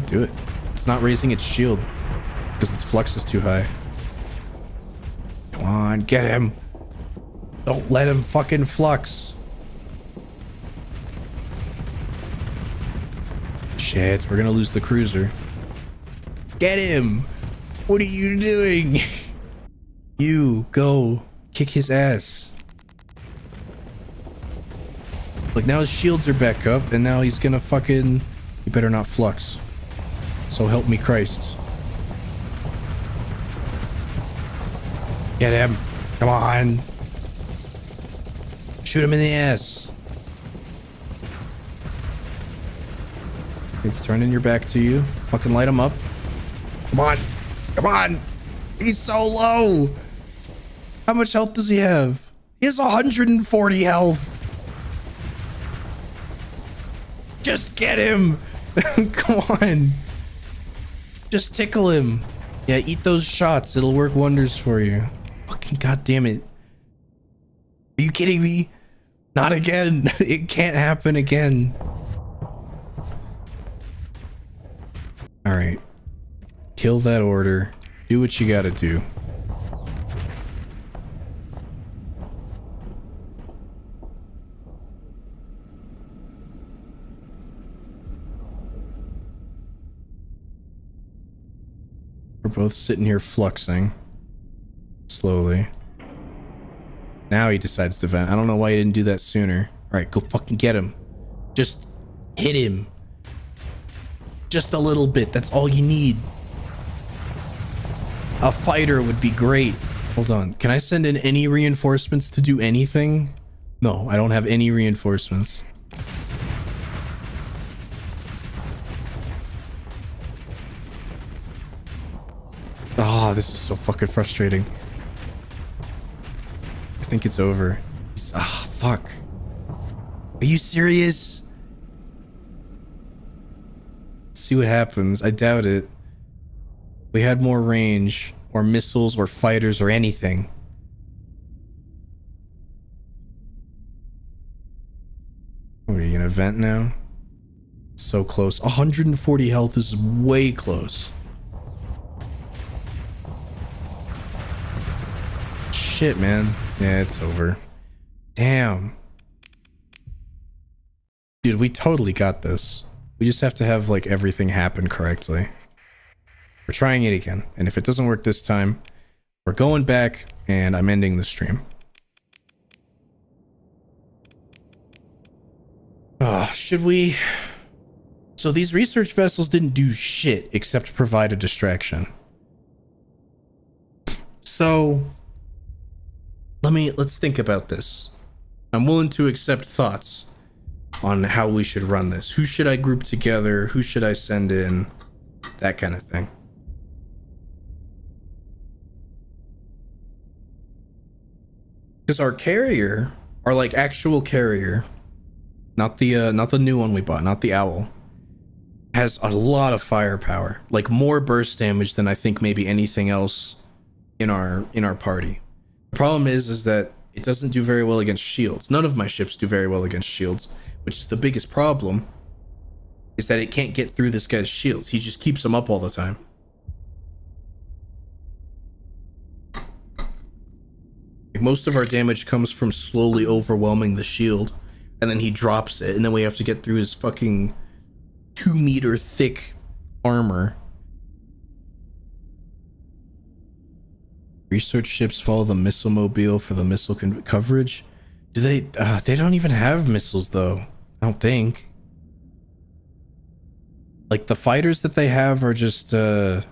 do it. It's not raising its shield because its flux is too high. Come on, get him. Don't let him fucking flux. Shit, we're gonna lose the cruiser. Get him. What are you doing? You go kick his ass. Like now his shields are back up and now he's gonna fucking... You better not flux. So help me Christ. Get him. Come on. Shoot him in the ass. It's turning your back to you. Fucking light him up. Come on. Come on. He's so low. How much health does he have? He has 140 health. Just get him. Come on. Just tickle him. Yeah, eat those shots. It'll work wonders for you. Fucking goddamn it. Are you kidding me? Not again. It can't happen again. Alright. Kill that order. Do what you gotta do. We're both sitting here fluxing. Slowly. Now he decides to vent. I don't know why he didn't do that sooner. Alright, go fucking get him. Just hit him. Just a little bit. That's all you need. A fighter would be great. Hold on. Can I send in any reinforcements to do anything? No, I don't have any reinforcements. Oh, this is so fucking frustrating. I think it's over. Ah, fuck. Are you serious? Let's see what happens. I doubt it. We had more range or missiles or fighters or anything. What are you gonna vent now? So close. 140 health is way close. Shit, man. Yeah, it's over. Damn. Dude, we totally got this. We just have to have, like, everything happen correctly. We're trying it again. And if it doesn't work this time, we're going back and I'm ending the stream. Should we... So these research vessels didn't do shit except provide a distraction. So... Let's think about this. I'm willing to accept thoughts on how we should run this. Who should I group together? Who should I send in? That kind of thing. Because our carrier, our like actual carrier, not the new one we bought, not the Owl, has a lot of firepower, like more burst damage than I think maybe anything else in our party. The problem is that it doesn't do very well against shields. None of my ships do very well against shields, which is the biggest problem, is that it can't get through this guy's shields. He just keeps them up all the time. Most of our damage comes from slowly overwhelming the shield, and then he drops it, and then we have to get through his fucking 2-meter thick armor. Research ships follow the missile mobile for the missile coverage. Do they? They don't even have missiles, though. I don't think. Like, the fighters that they have are just, like,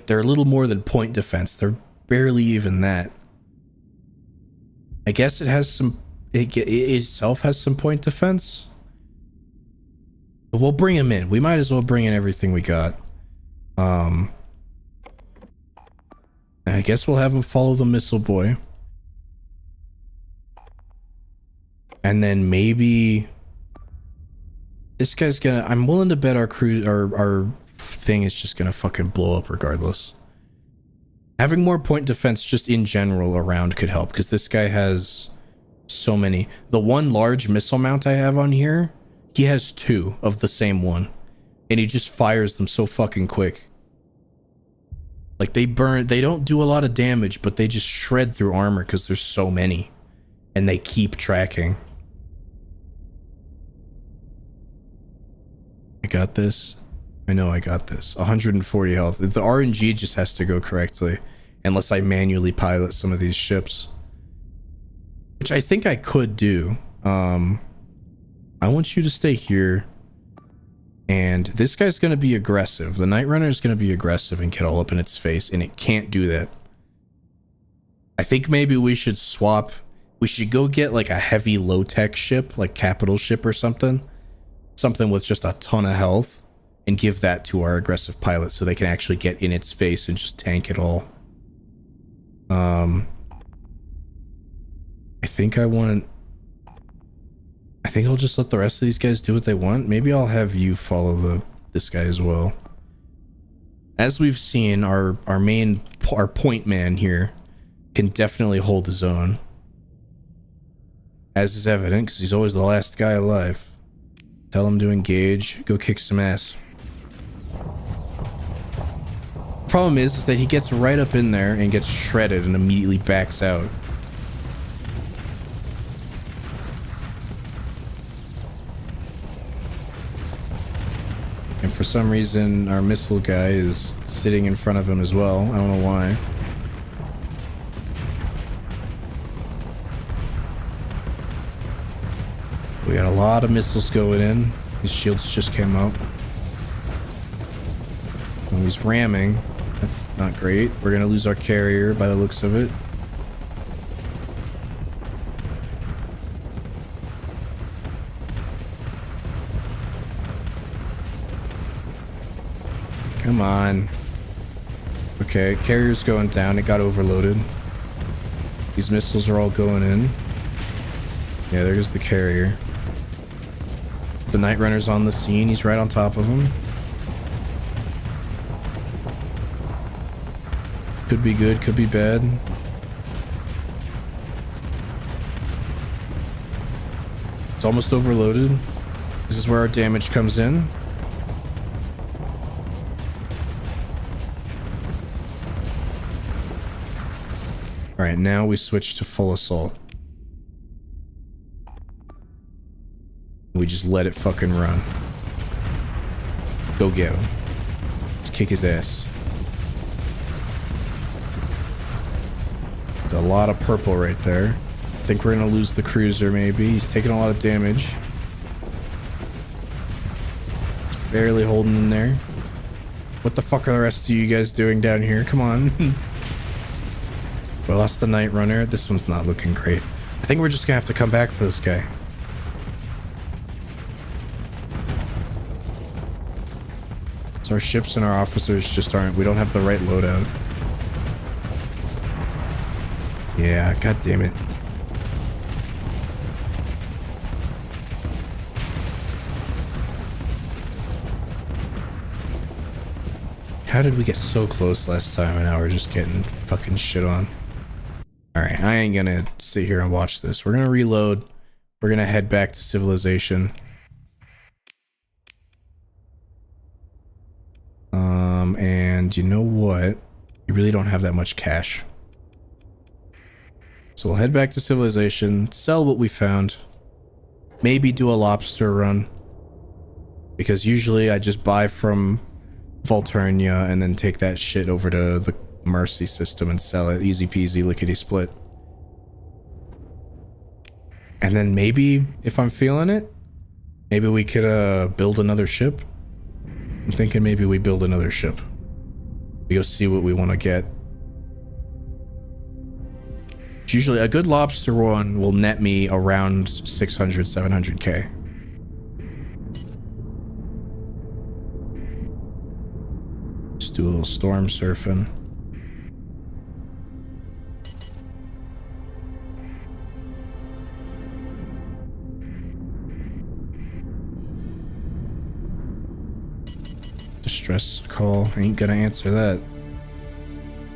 they're a little more than point defense. They're barely even that. I guess it has some... It itself has some point defense. But we'll bring him in. We might as well bring in everything we got. I guess we'll have him follow the missile boy. And then maybe... This guy's gonna... I'm willing to bet our crew... Our thing is just gonna fucking blow up regardless. Having more point defense just in general around could help, because this guy has so many. The one large missile mount I have on here, he has 2 of the same one. And he just fires them so fucking quick. Like, they don't do a lot of damage, but they just shred through armor because there's so many. And they keep tracking. I got this. I know I got this. 140 health. The RNG just has to go correctly. Unless I manually pilot some of these ships. Which I think I could do. I want you to stay here. And this guy's going to be aggressive. The Night Runner is going to be aggressive and get all up in its face. And it can't do that. I think maybe we should swap. We should go get like a heavy low-tech ship. Like Capital ship or something. Something with just a ton of health. And give that to our aggressive pilot so they can actually get in its face and just tank it all. I think I'll just let the rest of these guys do what they want. Maybe I'll have you follow this guy as well. As we've seen, our point man here can definitely hold his own. As is evident, because he's always the last guy alive. Tell him to engage. Go kick some ass. Problem is that he gets right up in there and gets shredded and immediately backs out. And for some reason, our missile guy is sitting in front of him as well. I don't know why. We got a lot of missiles going in. His shields just came out. Oh, he's ramming. That's not great. We're gonna lose our carrier by the looks of it. Come on. Okay, carrier's going down. It got overloaded. These missiles are all going in. Yeah, there's the carrier. The Night Runner's on the scene. He's right on top of him. Could be good, could be bad. It's almost overloaded. This is where our damage comes in. Alright, now we switch to full assault. We just let it fucking run. Go get him. Let's kick his ass. There's a lot of purple right there. I think we're gonna lose the cruiser maybe. He's taking a lot of damage. Barely holding in there. What the fuck are the rest of you guys doing down here? Come on. We lost the Night Runner. This one's not looking great. I think we're just gonna have to come back for this guy. So our ships and our officers just aren't... We don't have the right loadout. Yeah, god damn it. How did we get so close last time and now we're just getting fucking shit on? Alright, I ain't gonna sit here and watch this. We're gonna reload. We're gonna head back to civilization. And you know what? We really don't have that much cash. So we'll head back to civilization, sell what we found. Maybe do a lobster run. Because usually I just buy from Volturnia and then take that shit over to the Mercy system and sell it. Easy peasy, lickety split. And then maybe, if I'm feeling it, maybe we could build another ship. I'm thinking maybe we build another ship. We go see what we want to get. It's usually a good lobster one will net me around 600, 700k. Just do a little storm surfing. Distress call. Ain't gonna answer that.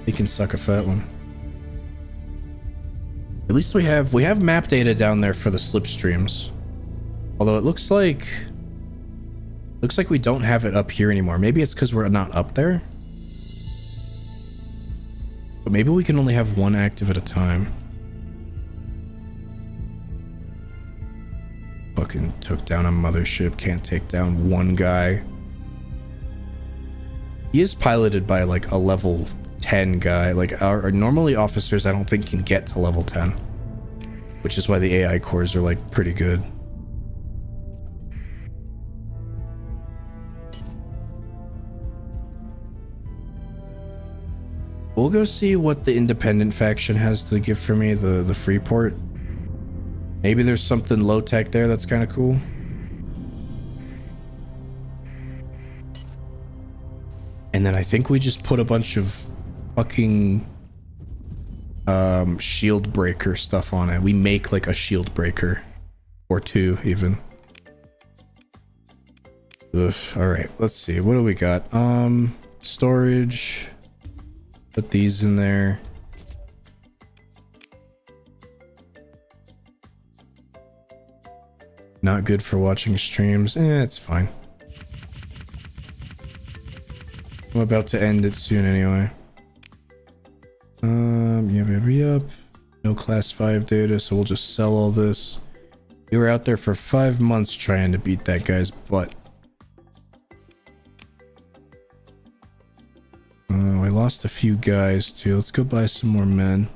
He can suck a fat one. At least we have map data down there for the slipstreams. Although it looks like we don't have it up here anymore. Maybe it's because we're not up there. But maybe we can only have one active at a time. Fucking took down a mothership. Can't take down one guy. He is piloted by like a level 10 guy. Like our normally officers I don't think can get to level 10. Which is why the AI cores are like pretty good. We'll go see what the independent faction has to give for me, the Freeport. Maybe there's something low tech there that's kind of cool. And then I think we just put a bunch of fucking shield breaker stuff on it. We make like a shield breaker or two even. Ugh, all right, let's see. What do we got? Storage. Put these in there. Not good for watching streams. It's fine. I'm about to end it soon anyway. Yep. No class 5 data, so we'll just sell all this. We were out there for 5 months trying to beat that guy's butt. lost a few guys too. Let's go buy some more men.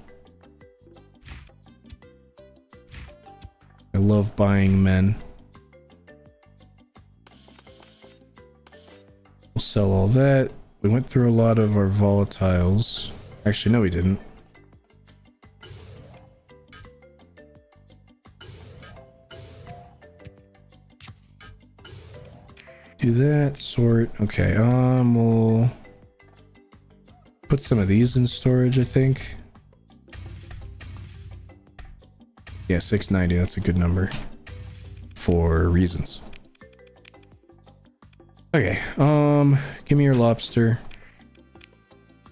I love buying men. We'll sell all that. We went through a lot of our volatiles. Actually, no, we didn't. Do that, sort. Okay, we'll put some of these in storage, I think. Yeah, 690, that's a good number. For reasons. Okay, give me your lobster.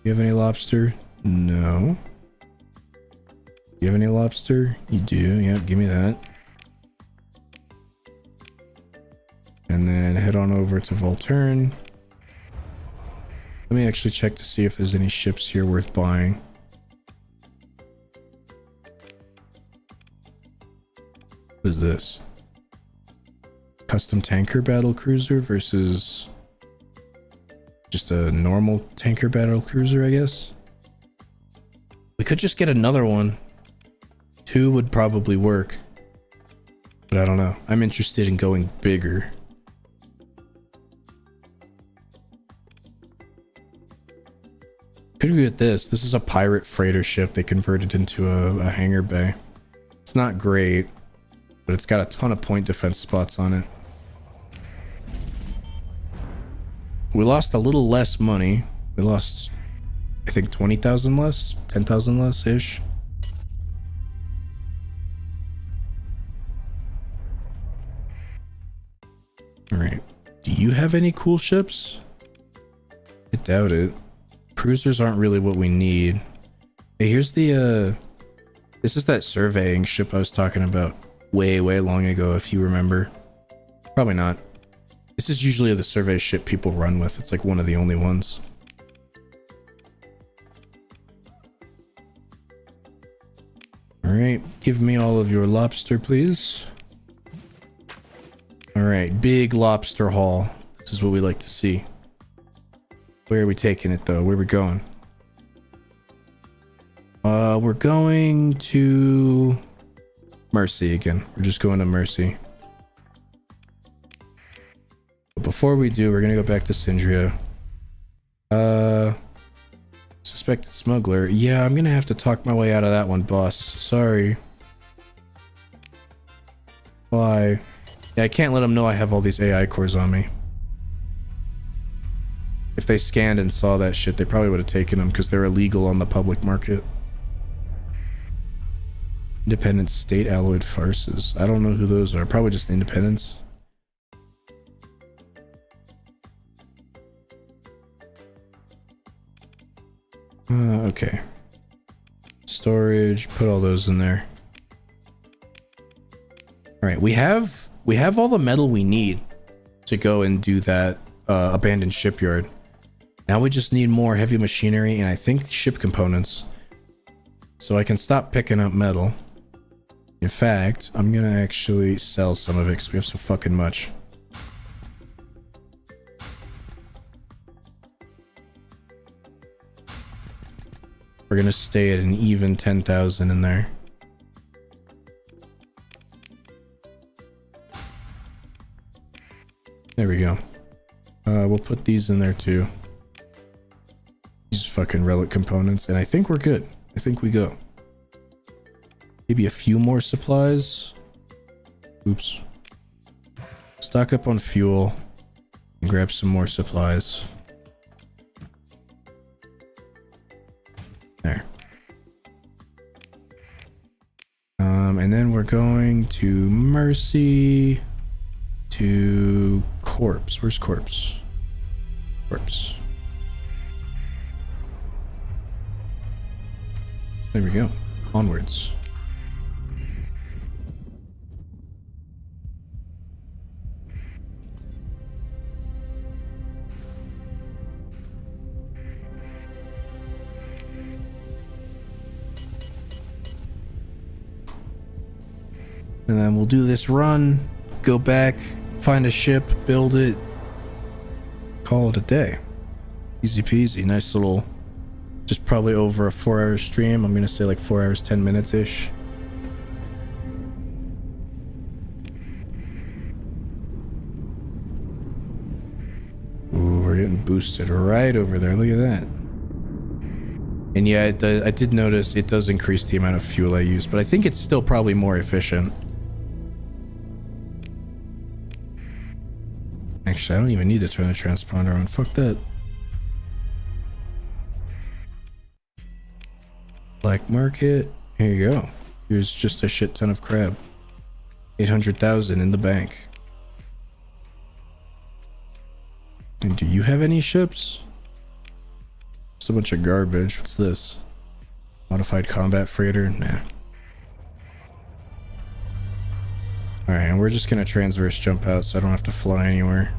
You have any lobster? No. You have any lobster? You do, yep, give me that. And then head on over to Volturn. Let me actually check to see if there's any ships here worth buying. What is this? Custom tanker battle cruiser versus just a normal tanker battle cruiser, I guess. We could just get another one. 2 would probably work. But I don't know. I'm interested in going bigger. Could we get this? This is a pirate freighter ship they converted into a hangar bay. It's not great, but it's got a ton of point defense spots on it. We lost a little less money. We lost, I think, 20,000 less, 10,000 less ish. All right. Do you have any cool ships? I doubt it. Cruisers aren't really what we need. Hey, here's the this is that surveying ship I was talking about way long ago, if you remember. Probably not. This is usually the survey ship people run with. It's like one of the only ones. All right, give me all of your lobster, please. All right, big lobster haul. This is what we like to see. Where are we taking it though? Where are we going? We're going to Mercy again. We're just going to Mercy. But before we do, we're gonna go back to Syndria. Suspected smuggler. Yeah, I'm gonna have to talk my way out of that one, boss. Sorry. Why? Yeah, I can't let them know I have all these AI cores on me. If they scanned and saw that shit, they probably would have taken them because they're illegal on the public market. Independent state alloyed farces. I don't know who those are. Probably just independents. Okay. Storage. Put all those in there. All right. We have all the metal we need to go and do that abandoned shipyard. Now we just need more heavy machinery and I think ship components. So I can stop picking up metal. In fact, I'm gonna actually sell some of it because we have so fucking much. We're gonna stay at an even 10,000 in there. There we go. We'll put these in there too. These fucking relic components, and I think we're good. I think we go. Maybe a few more supplies. Oops. Stock up on fuel and grab some more supplies. There. And then we're going to Mercy to Corpse. Where's Corpse? Corpse. There we go. Onwards. And then we'll do this run, go back, find a ship, build it, call it a day. Easy peasy. Nice little Just probably over a 4-hour stream. I'm gonna say like 4 hours, 10 minutes ish. Ooh, we're getting boosted right over there. Look at that. And yeah, I did notice it does increase the amount of fuel I use, but I think it's still probably more efficient. Actually, I don't even need to turn the transponder on. Fuck that. Black market. Here you go. Here's just a shit ton of crab. 800,000 in the bank. And do you have any ships? Just a bunch of garbage. What's this? Modified combat freighter? Nah. Alright, and we're just gonna transverse jump out so I don't have to fly anywhere.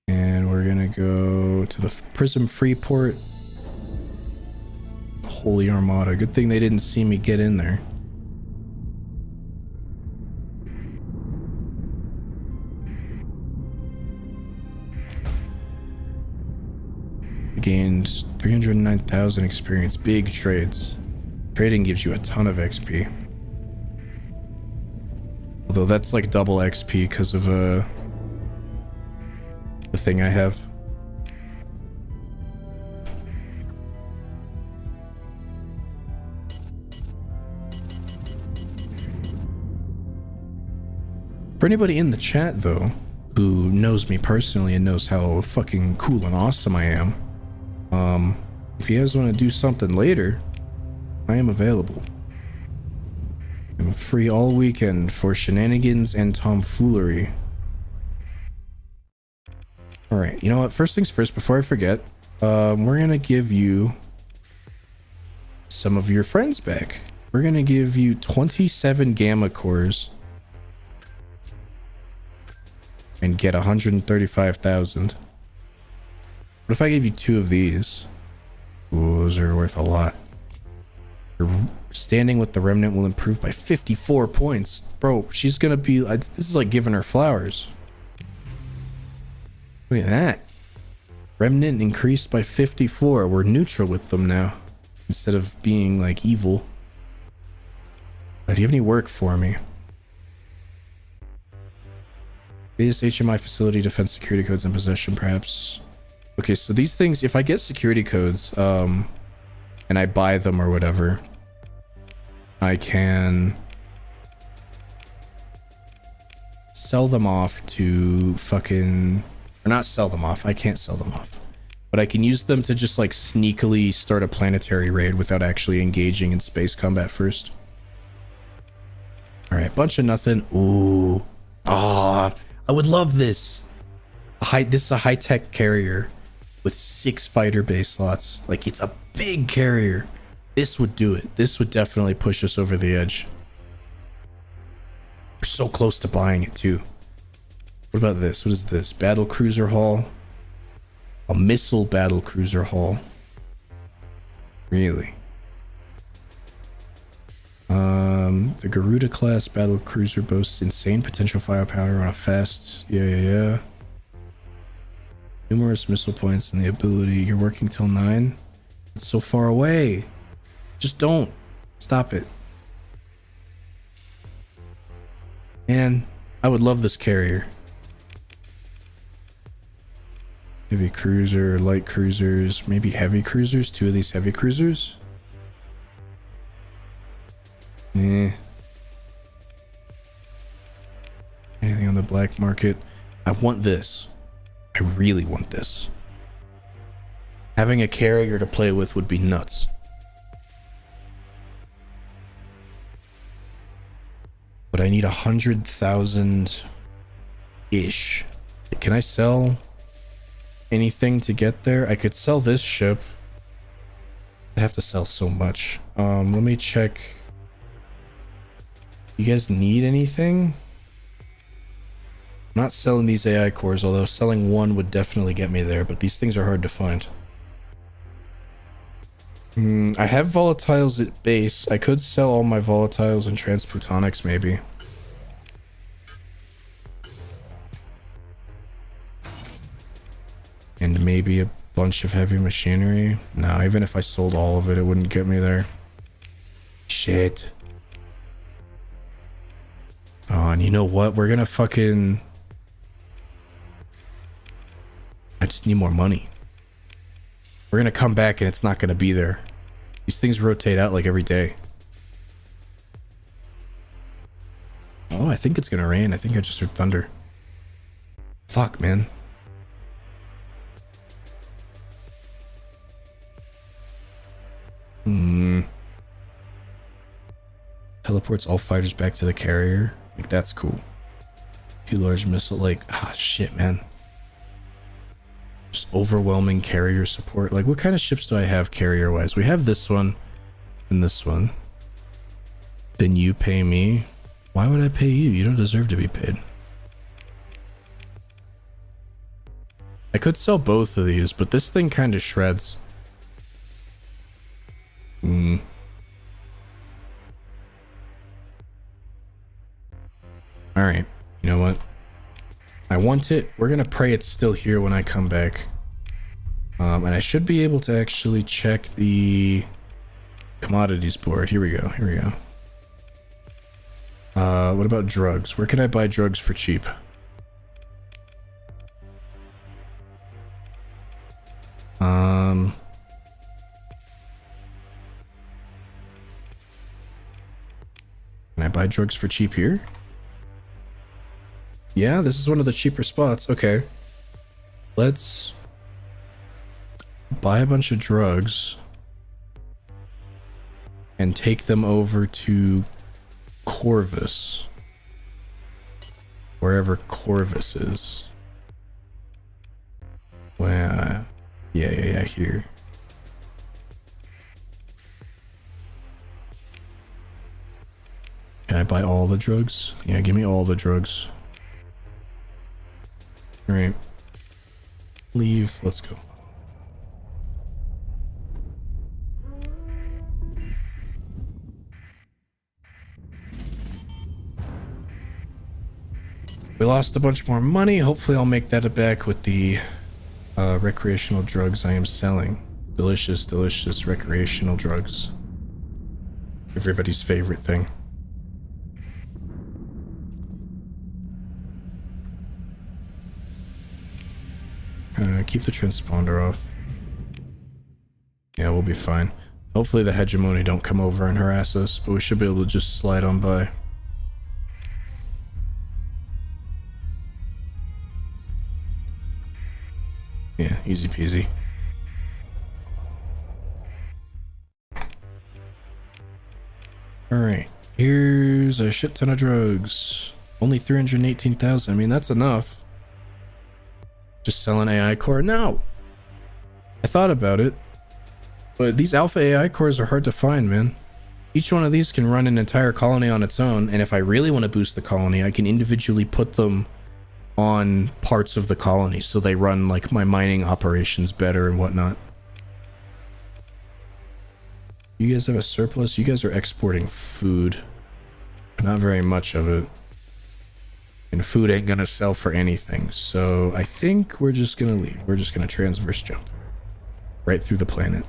And we're gonna go to the Prism Freeport. Holy Armada. Good thing they didn't see me get in there. Gained 309,000 experience. Big trades. Trading gives you a ton of XP. Although that's like double XP because of the thing I have. For anybody in the chat though, who knows me personally and knows how fucking cool and awesome I am, if you guys want to do something later, I am available. I'm free all weekend for shenanigans and tomfoolery. Alright, you know what? First things first, before I forget, we're gonna give you some of your friends back. We're gonna give you 27 gamma cores and get 135,000. What if I gave you 2 of these? Ooh, those are worth a lot. Your standing with the remnant will improve by 54 points. Bro, she's gonna be... this is like giving her flowers. Look at that. Remnant increased by 54. We're neutral with them now. Instead of being like evil. Do you have any work for me? Base HMI facility, defense security codes in possession, perhaps. Okay, so these things, if I get security codes, and I buy them or whatever, I can sell them off to fucking... Or not sell them off, I can't sell them off. But I can use them to just like sneakily start a planetary raid without actually engaging in space combat first. Alright, bunch of nothing. Ooh. Ah, I would love this. This is a high-tech carrier with 6 fighter base slots. Like, it's a big carrier. This would do it. This would definitely push us over the edge. We're so close to buying it too. What about this? What is this? Battle cruiser hull. A missile battle cruiser hull. Really? The Garuda class battle cruiser boasts insane potential firepower on a fast... Yeah. Numerous missile points and the ability... You're working till 9? It's so far away. Just don't. Stop it. Man, I would love this carrier. Heavy cruiser, light cruisers, maybe heavy cruisers. 2 of these heavy cruisers. Anything on the black market? I want this. I really want this. Having a carrier to play with would be nuts. But I need 100,000 ish. Can I sell anything to get there? I could sell this ship. I have to sell so much. Let me check. You guys need anything? I'm not selling these AI cores, although selling 1 would definitely get me there, but these things are hard to find. I have volatiles at base. I could sell all my volatiles and transplutonics, maybe. And maybe a Bunch of heavy machinery. No, even if I sold all of it, it wouldn't get me there. Shit. Oh, and you know what? We're gonna fucking... I just need more money. We're gonna come back and it's not gonna be there. These things rotate out like every day. Oh, I think it's gonna rain. I think I just heard thunder. Fuck, man. Teleports all fighters back to the carrier. Like, that's cool. 2 large missile, like, ah, shit, man. Just overwhelming carrier support. Like, what kind of ships do I have carrier-wise? We have this one and this one. Then you pay me. Why would I pay you? You don't deserve to be paid. I could sell both of these, but this thing kind of shreds. Alright, you know what? I want it. We're gonna pray it's still here when I come back. And I should be able to actually check the commodities board. Here we go, here we go. What about drugs? Where can I buy drugs for cheap? Can I buy drugs for cheap here? Yeah, this is one of the cheaper spots. Okay. Let's buy a bunch of drugs and take them over to Corvus. Wherever Corvus is. Well, yeah, here. Can I buy all the drugs? Yeah, give me all the drugs. Alright. Leave. Let's go. We lost a bunch more money. Hopefully I'll make that back with the recreational drugs I am selling. Delicious, delicious recreational drugs. Everybody's favorite thing. Keep the transponder off. Yeah, we'll be fine. Hopefully the hegemony don't come over and harass us, but we should be able to just slide on by. Yeah, easy peasy. Alright, here's a shit ton of drugs. Only 318,000. I mean, that's enough. Just sell an AI core? No! I thought about it. But these alpha AI cores are hard to find, man. Each one of these can run an entire colony on its own, and if I really want to boost the colony, I can individually put them on parts of the colony so they run like my mining operations better and whatnot. You guys have a surplus? You guys are exporting food. Not very much of it. And food ain't gonna sell for anything. So I think we're just gonna leave. We're just gonna transverse jump. Right through the planet.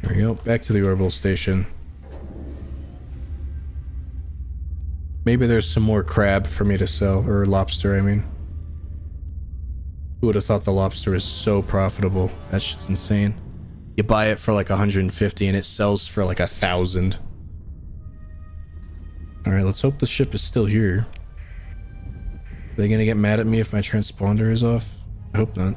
There we go. Back to the orbital station. Maybe there's some more crab for me to sell. Or lobster, I mean. Who would have thought the lobster is so profitable? That shit's insane. You buy it for like 150 and it sells for like 1,000. Alright, let's hope the ship is still here. Are they gonna get mad at me if my transponder is off? I hope not.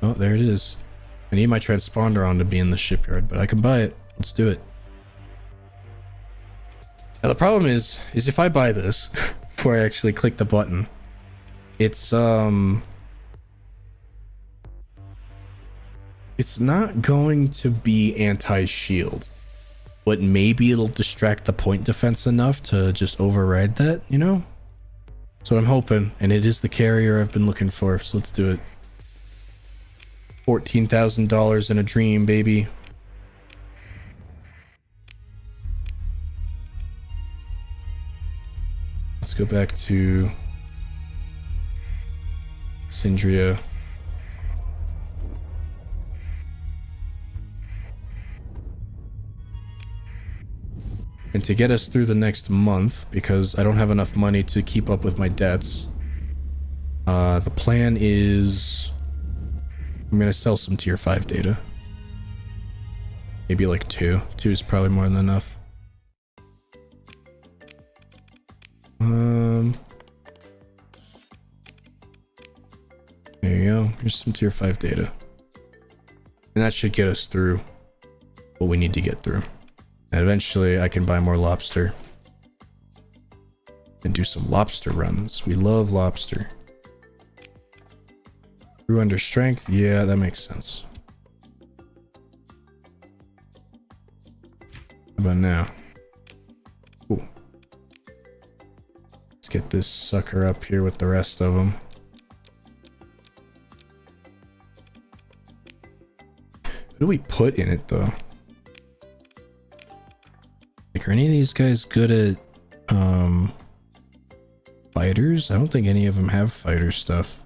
Oh, there it is. I need my transponder on to be in the shipyard, but I can buy it. Let's do it. Now the problem is if I buy this before I actually click the button, it's not going to be anti-shield, but maybe it'll distract the point defense enough to just override that, you know? That's what I'm hoping. And it is the carrier I've been looking for. So let's do it. $14,000 in a dream, baby. Let's go back to Syndria. And to get us through the next month, because I don't have enough money to keep up with my debts, the plan is I'm going to sell some tier 5 data. Maybe like 2. 2 is probably more than enough. There you go. Here's some tier 5 data. And that should get us through what we need to get through. And eventually I can buy more lobster. And do some lobster runs. We love lobster. Grew under strength? Yeah, that makes sense. How about now? Ooh. Let's get this sucker up here with the rest of them. What do we put in it though? Like, are any of these guys good at fighters? I don't think any of them have fighter stuff.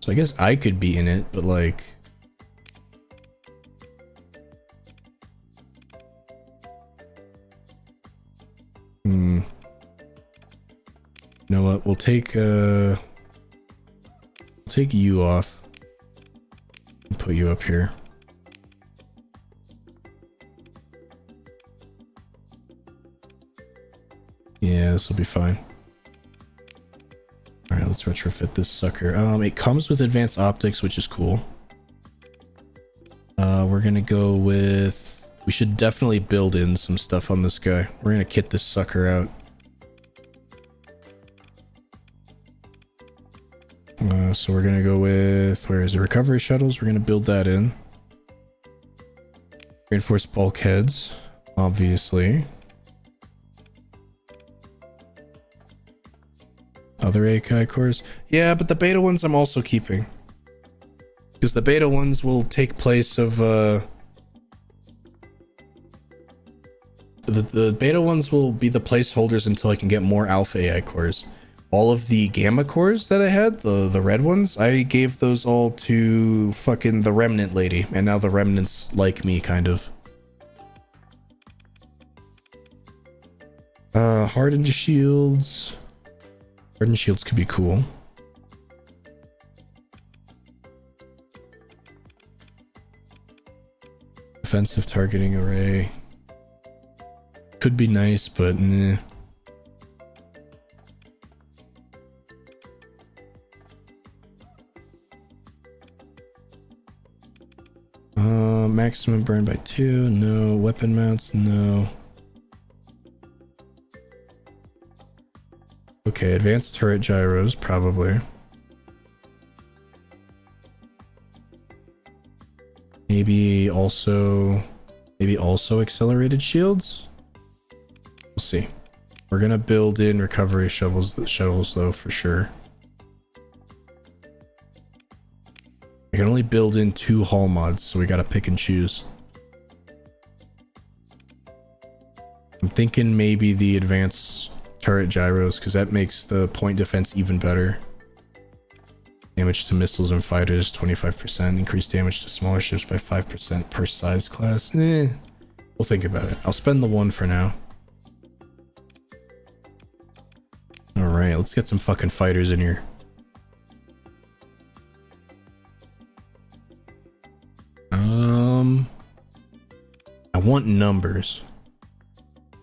So I guess I could be in it, but like, you know what? We'll take you off and put you up here. Yeah, this will be fine. All right, let's retrofit this sucker. It comes with advanced optics, which is cool. We're gonna go with. We should definitely build in some stuff on this guy. We're gonna kit this sucker out. So we're gonna go with, where is it? Recovery shuttles. We're gonna build that in. Reinforced bulkheads, obviously. Other AKI cores. Yeah, but the beta ones I'm also keeping. Because the beta ones will take place of the beta ones will be the placeholders until I can get more alpha AI cores. All of the gamma cores that I had, the red ones, I gave those all to fucking the remnant lady, and now the remnants like me, kind of. Hardened shields. Hardened shields could be cool. Defensive targeting array. Could be nice, but nah. Maximum burn by 2, no. Weapon mounts, no. Okay, advanced turret gyros, probably. Maybe also accelerated shields? We'll see. We're gonna build in recovery shuttles though, for sure. I can only build in 2 hull mods, so we gotta pick and choose. I'm thinking maybe the advanced turret gyros, because that makes the point defense even better. Damage to missiles and fighters 25%. Increased damage to smaller ships by 5% per size class. We'll think about it. I'll spend the 1 for now. Alright, let's get some fucking fighters in here. I want numbers.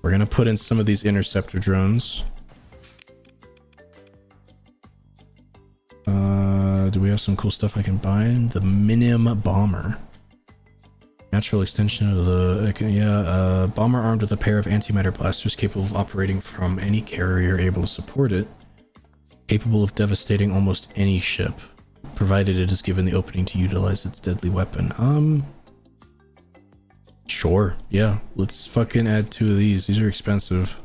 We're gonna put in some of these interceptor drones. Do we have some cool stuff I can buy? The Minim Bomber. Natural extension of the... bomber armed with a pair of antimatter blasters capable of operating from any carrier able to support it. Capable of devastating almost any ship, provided it is given the opening to utilize its deadly weapon. Sure, yeah. Let's fucking add 2 of these. These are expensive.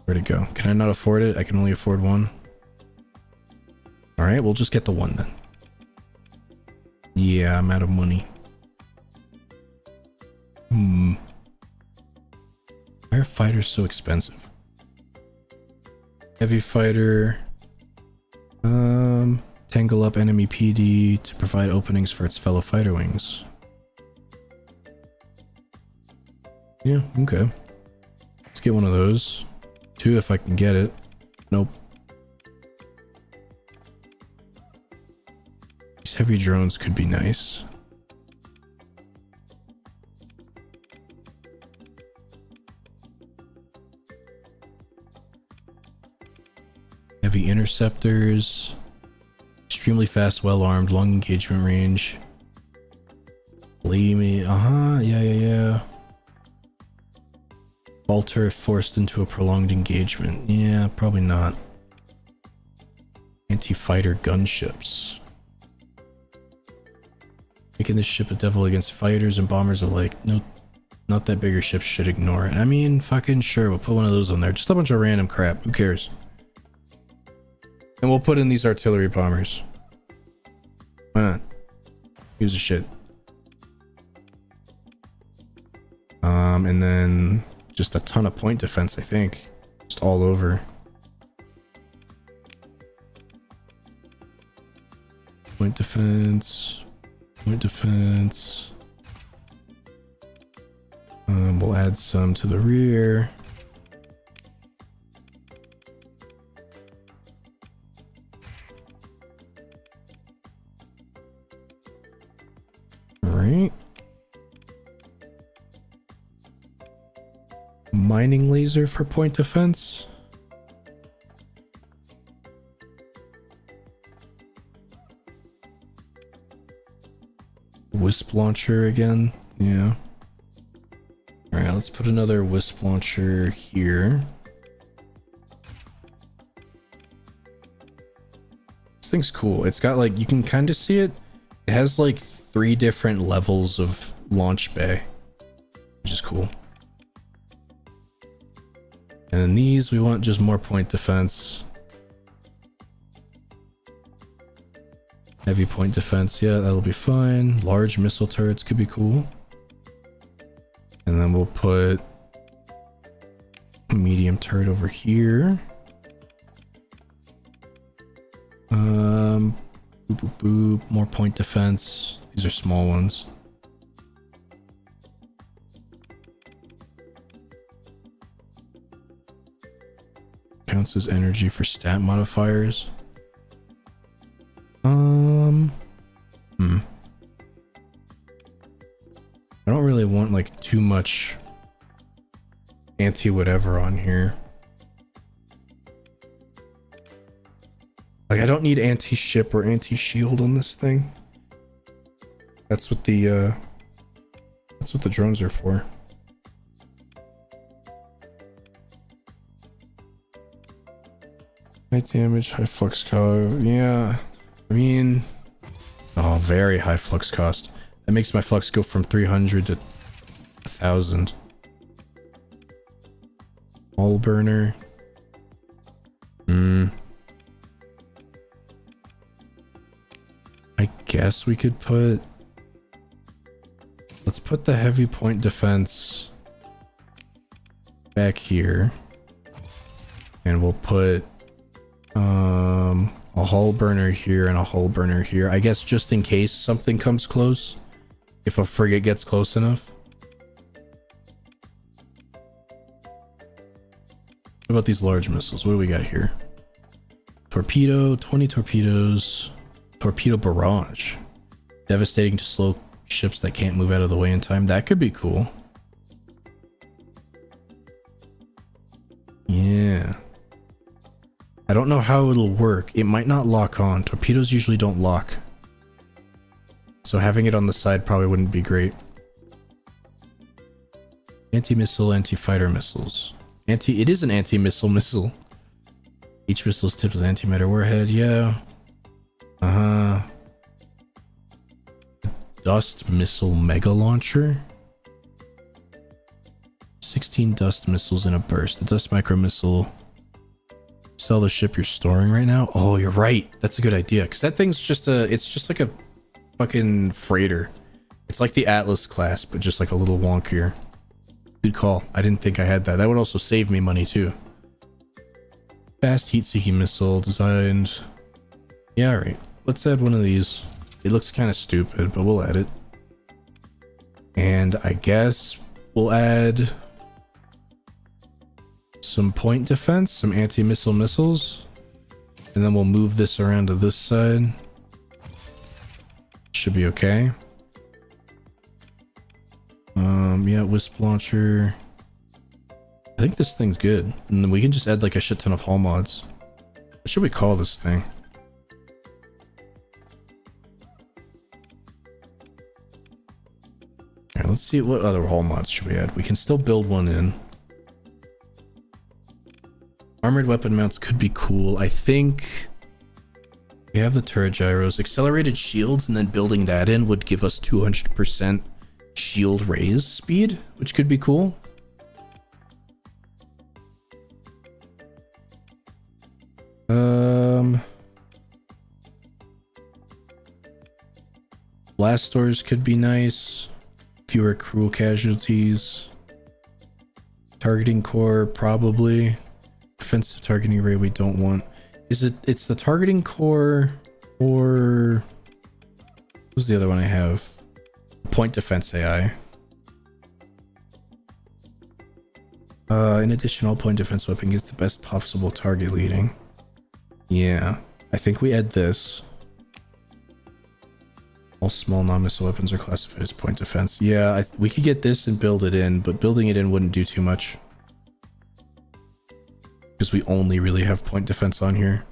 Where'd it go? Can I not afford it? I can only afford one. All right, we'll just get the one then. Yeah, I'm out of money. Why are fighters so expensive? Heavy fighter. Tangle up enemy PD to provide openings for its fellow fighter wings. Yeah, okay. Let's get one of those. 2 if I can get it. Nope. These heavy drones could be nice. Heavy interceptors. Extremely fast, well armed, long engagement range. Believe me. Yeah. Falter if forced into a prolonged engagement. Yeah, probably not. Anti-fighter gunships. Making this ship a devil against fighters and bombers alike. No, not that bigger ships should ignore it. I mean, fucking sure, we'll put one of those on there. Just a bunch of random crap. Who cares? And we'll put in these artillery bombers. Why not? Use the shit. And then just a ton of point defense, I think. Just all over. Point defense. Point defense. We'll add some to the rear. Alright. Mining laser for point defense. Wisp launcher again. Yeah. Alright, let's put another wisp launcher here. This thing's cool. It's got like, you can kind of see it. It has like 3 different levels of launch bay, which is cool. And then these, we want just more point defense. Heavy point defense, yeah, that'll be fine. Large missile turrets could be cool. And then we'll put a medium turret over here. Boop, boop, boop. More point defense. These are small ones. Counts as energy for stat modifiers. I don't really want like too much anti whatever on here. Like I don't need anti-ship or anti-shield on this thing. That's what the drones are for. High damage, high flux cost. Yeah, I mean, oh, very high flux cost. That makes my flux go from 300 to 1,000. All burner. I guess we could put. Let's put the heavy point defense back here, and we'll put a hull burner here and a hull burner here. I guess just in case something comes close, if a frigate gets close enough. What about these large missiles? What do we got here? Torpedo, 20 torpedoes. Torpedo barrage. Devastating to slow ships that can't move out of the way in time. That could be cool. Yeah. I don't know how it'll work. It might not lock on. Torpedoes usually don't lock. So having it on the side probably wouldn't be great. Anti-missile, anti-fighter missiles. It is an anti-missile missile. Each missile is tipped with antimatter warhead. Yeah. Dust missile mega launcher. 16 dust missiles in a burst. The dust micro missile. Sell the ship you're storing right now. Oh, you're right. That's a good idea. Because that thing's just it's just like a fucking freighter. It's like the Atlas class, but just like a little wonkier. Good call. I didn't think I had that. That would also save me money too. Fast heat-seeking missile designed. Yeah, alright. Let's add one of these. It looks kind of stupid, but we'll add it. And I guess we'll add some point defense, some anti-missile missiles. And then we'll move this around to this side. Should be okay. Yeah, wisp launcher. I think this thing's good. And then we can just add like a shit ton of hull mods. What should we call this thing? Alright, let's see what other hull mods should we add. We can still build one in. Armored weapon mounts could be cool. I think we have the turret gyros. Accelerated shields and then building that in would give us 200% shield raise speed, which could be cool. Blast doors could be nice. Fewer cruel casualties. Targeting core, probably. Defensive targeting rate we don't want. It's the targeting core or what's the other one I have? Point defense AI. In addition, all point defense weapon gets the best possible target leading. Yeah, I think we add this. All small non-missile weapons are classified as point defense. Yeah, we could get this and build it in, but building it in wouldn't do too much. Because we only really have point defense on here.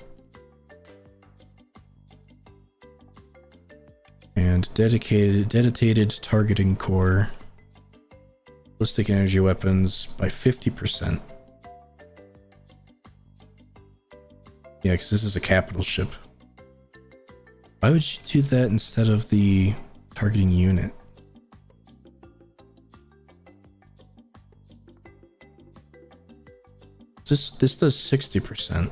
And dedicated targeting core. Ballistic energy weapons by 50%. Yeah, because this is a capital ship. Why would you do that instead of the targeting unit? This does 60%.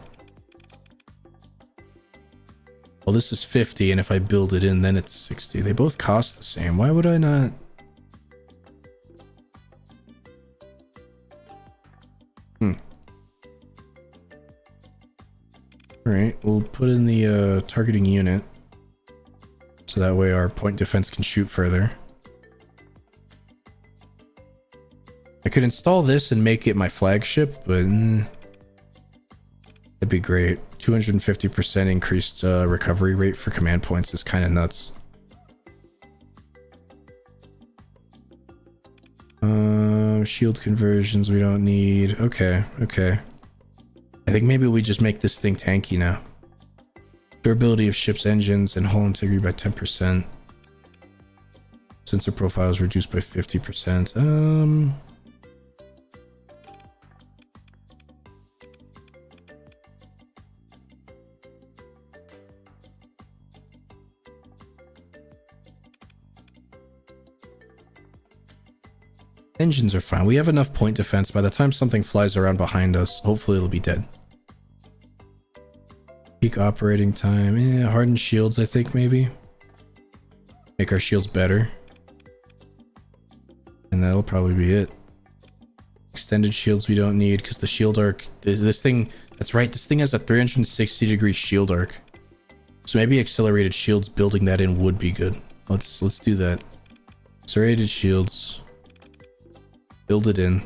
Well, this is 50, and if I build it in, then it's 60. They both cost the same. Why would I not? Alright, we'll put in the targeting unit. So that way our point defense can shoot further. I could install this and make it my flagship, but that'd be great. 250% increased recovery rate for command points is kind of nuts. Shield conversions we don't need. Okay. I think maybe we just make this thing tanky now. Durability of ship's engines and hull integrity by 10%. Sensor profiles reduced by 50%. Engines are fine. We have enough point defense. By the time something flies around behind us, hopefully it'll be dead. Peak operating time. Yeah, hardened shields, I think, maybe. Make our shields better. And that'll probably be it. Extended shields we don't need because the shield arc... This thing... That's right, this thing has a 360-degree shield arc. So maybe accelerated shields, building that in would be good. Let's do that. Accelerated shields. Build it in.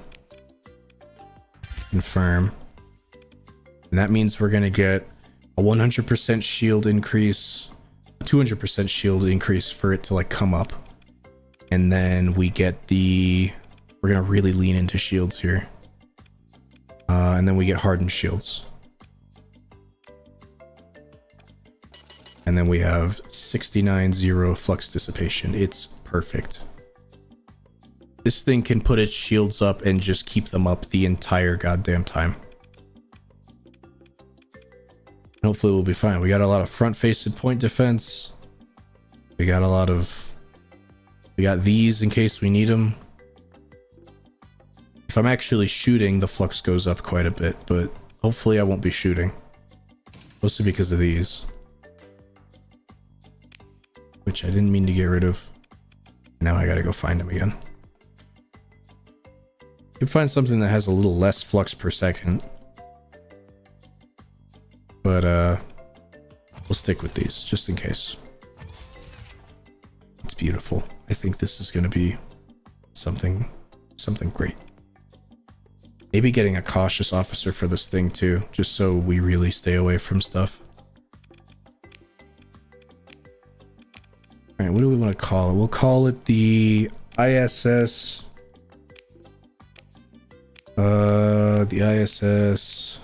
Confirm. And that means we're going to get a 100% shield increase, a 200% shield increase for it to like come up. And then we get we're going to really lean into shields here. And then we get hardened shields. And then we have 69-0 flux dissipation. It's perfect. This thing can put its shields up and just keep them up the entire goddamn time. Hopefully we'll be fine. We got a lot of front-facing point defense. We got these in case we need them. If I'm actually shooting, the flux goes up quite a bit, but hopefully I won't be shooting. Mostly because of these. Which I didn't mean to get rid of. Now I gotta go find them again. You can find something that has a little less flux per second. But we'll stick with these just in case. It's beautiful. I think this is gonna be something great. Maybe getting a cautious officer for this thing too, just so we really stay away from stuff. All right, what do we want to call it? We'll call it the ISS. The ISS.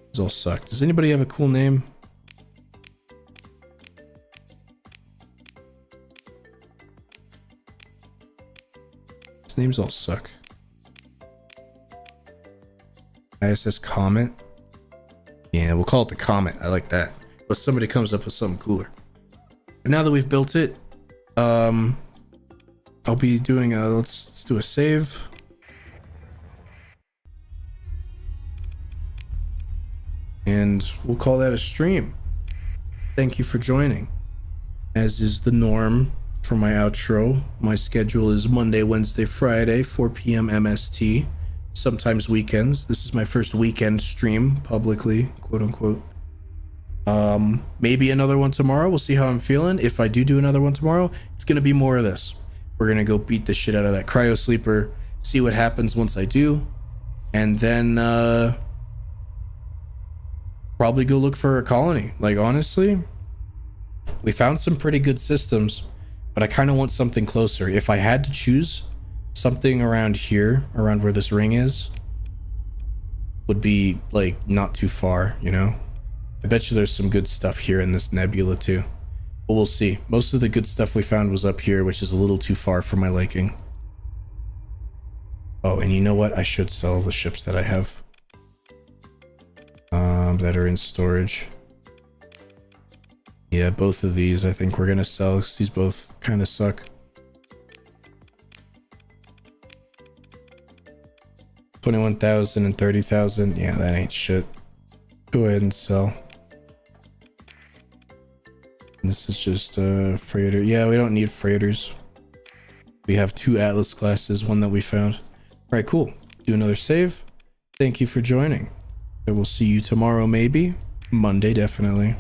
These all suck. Does anybody have a cool name? These names all suck. ISS Comet. Yeah, we'll call it the Comet. I like that. Unless somebody comes up with something cooler. But now that we've built it, I'll be doing a let's do a save. And we'll call that a stream. Thank you for joining. As is the norm for my outro, my schedule is Monday, Wednesday, Friday, 4 p.m. MST. Sometimes weekends. This is my first weekend stream publicly, quote unquote. Maybe another one tomorrow. We'll see how I'm feeling. If I do another one tomorrow, it's gonna be more of this. We're gonna go beat the shit out of that cryo sleeper, see what happens once I do, and then probably go look for a colony. Like, honestly, we found some pretty good systems, but I kind of want something closer. If I had to choose, something around here, around where this ring is, would be like not too far, you know? I bet you there's some good stuff here in this nebula too. But we'll see. Most of the good stuff we found was up here, which is a little too far for my liking. Oh, and you know what? I should sell the ships that I have. That are in storage. Yeah, both of these I think we're gonna sell because these both kind of suck. 21,000 and 30,000. Yeah, that ain't shit. Go ahead and sell. And this is just a freighter. Yeah, we don't need freighters. We have 2 Atlas classes, one that we found. All right, cool. Do another save. Thank you for joining. I will see you tomorrow, maybe. Monday, definitely.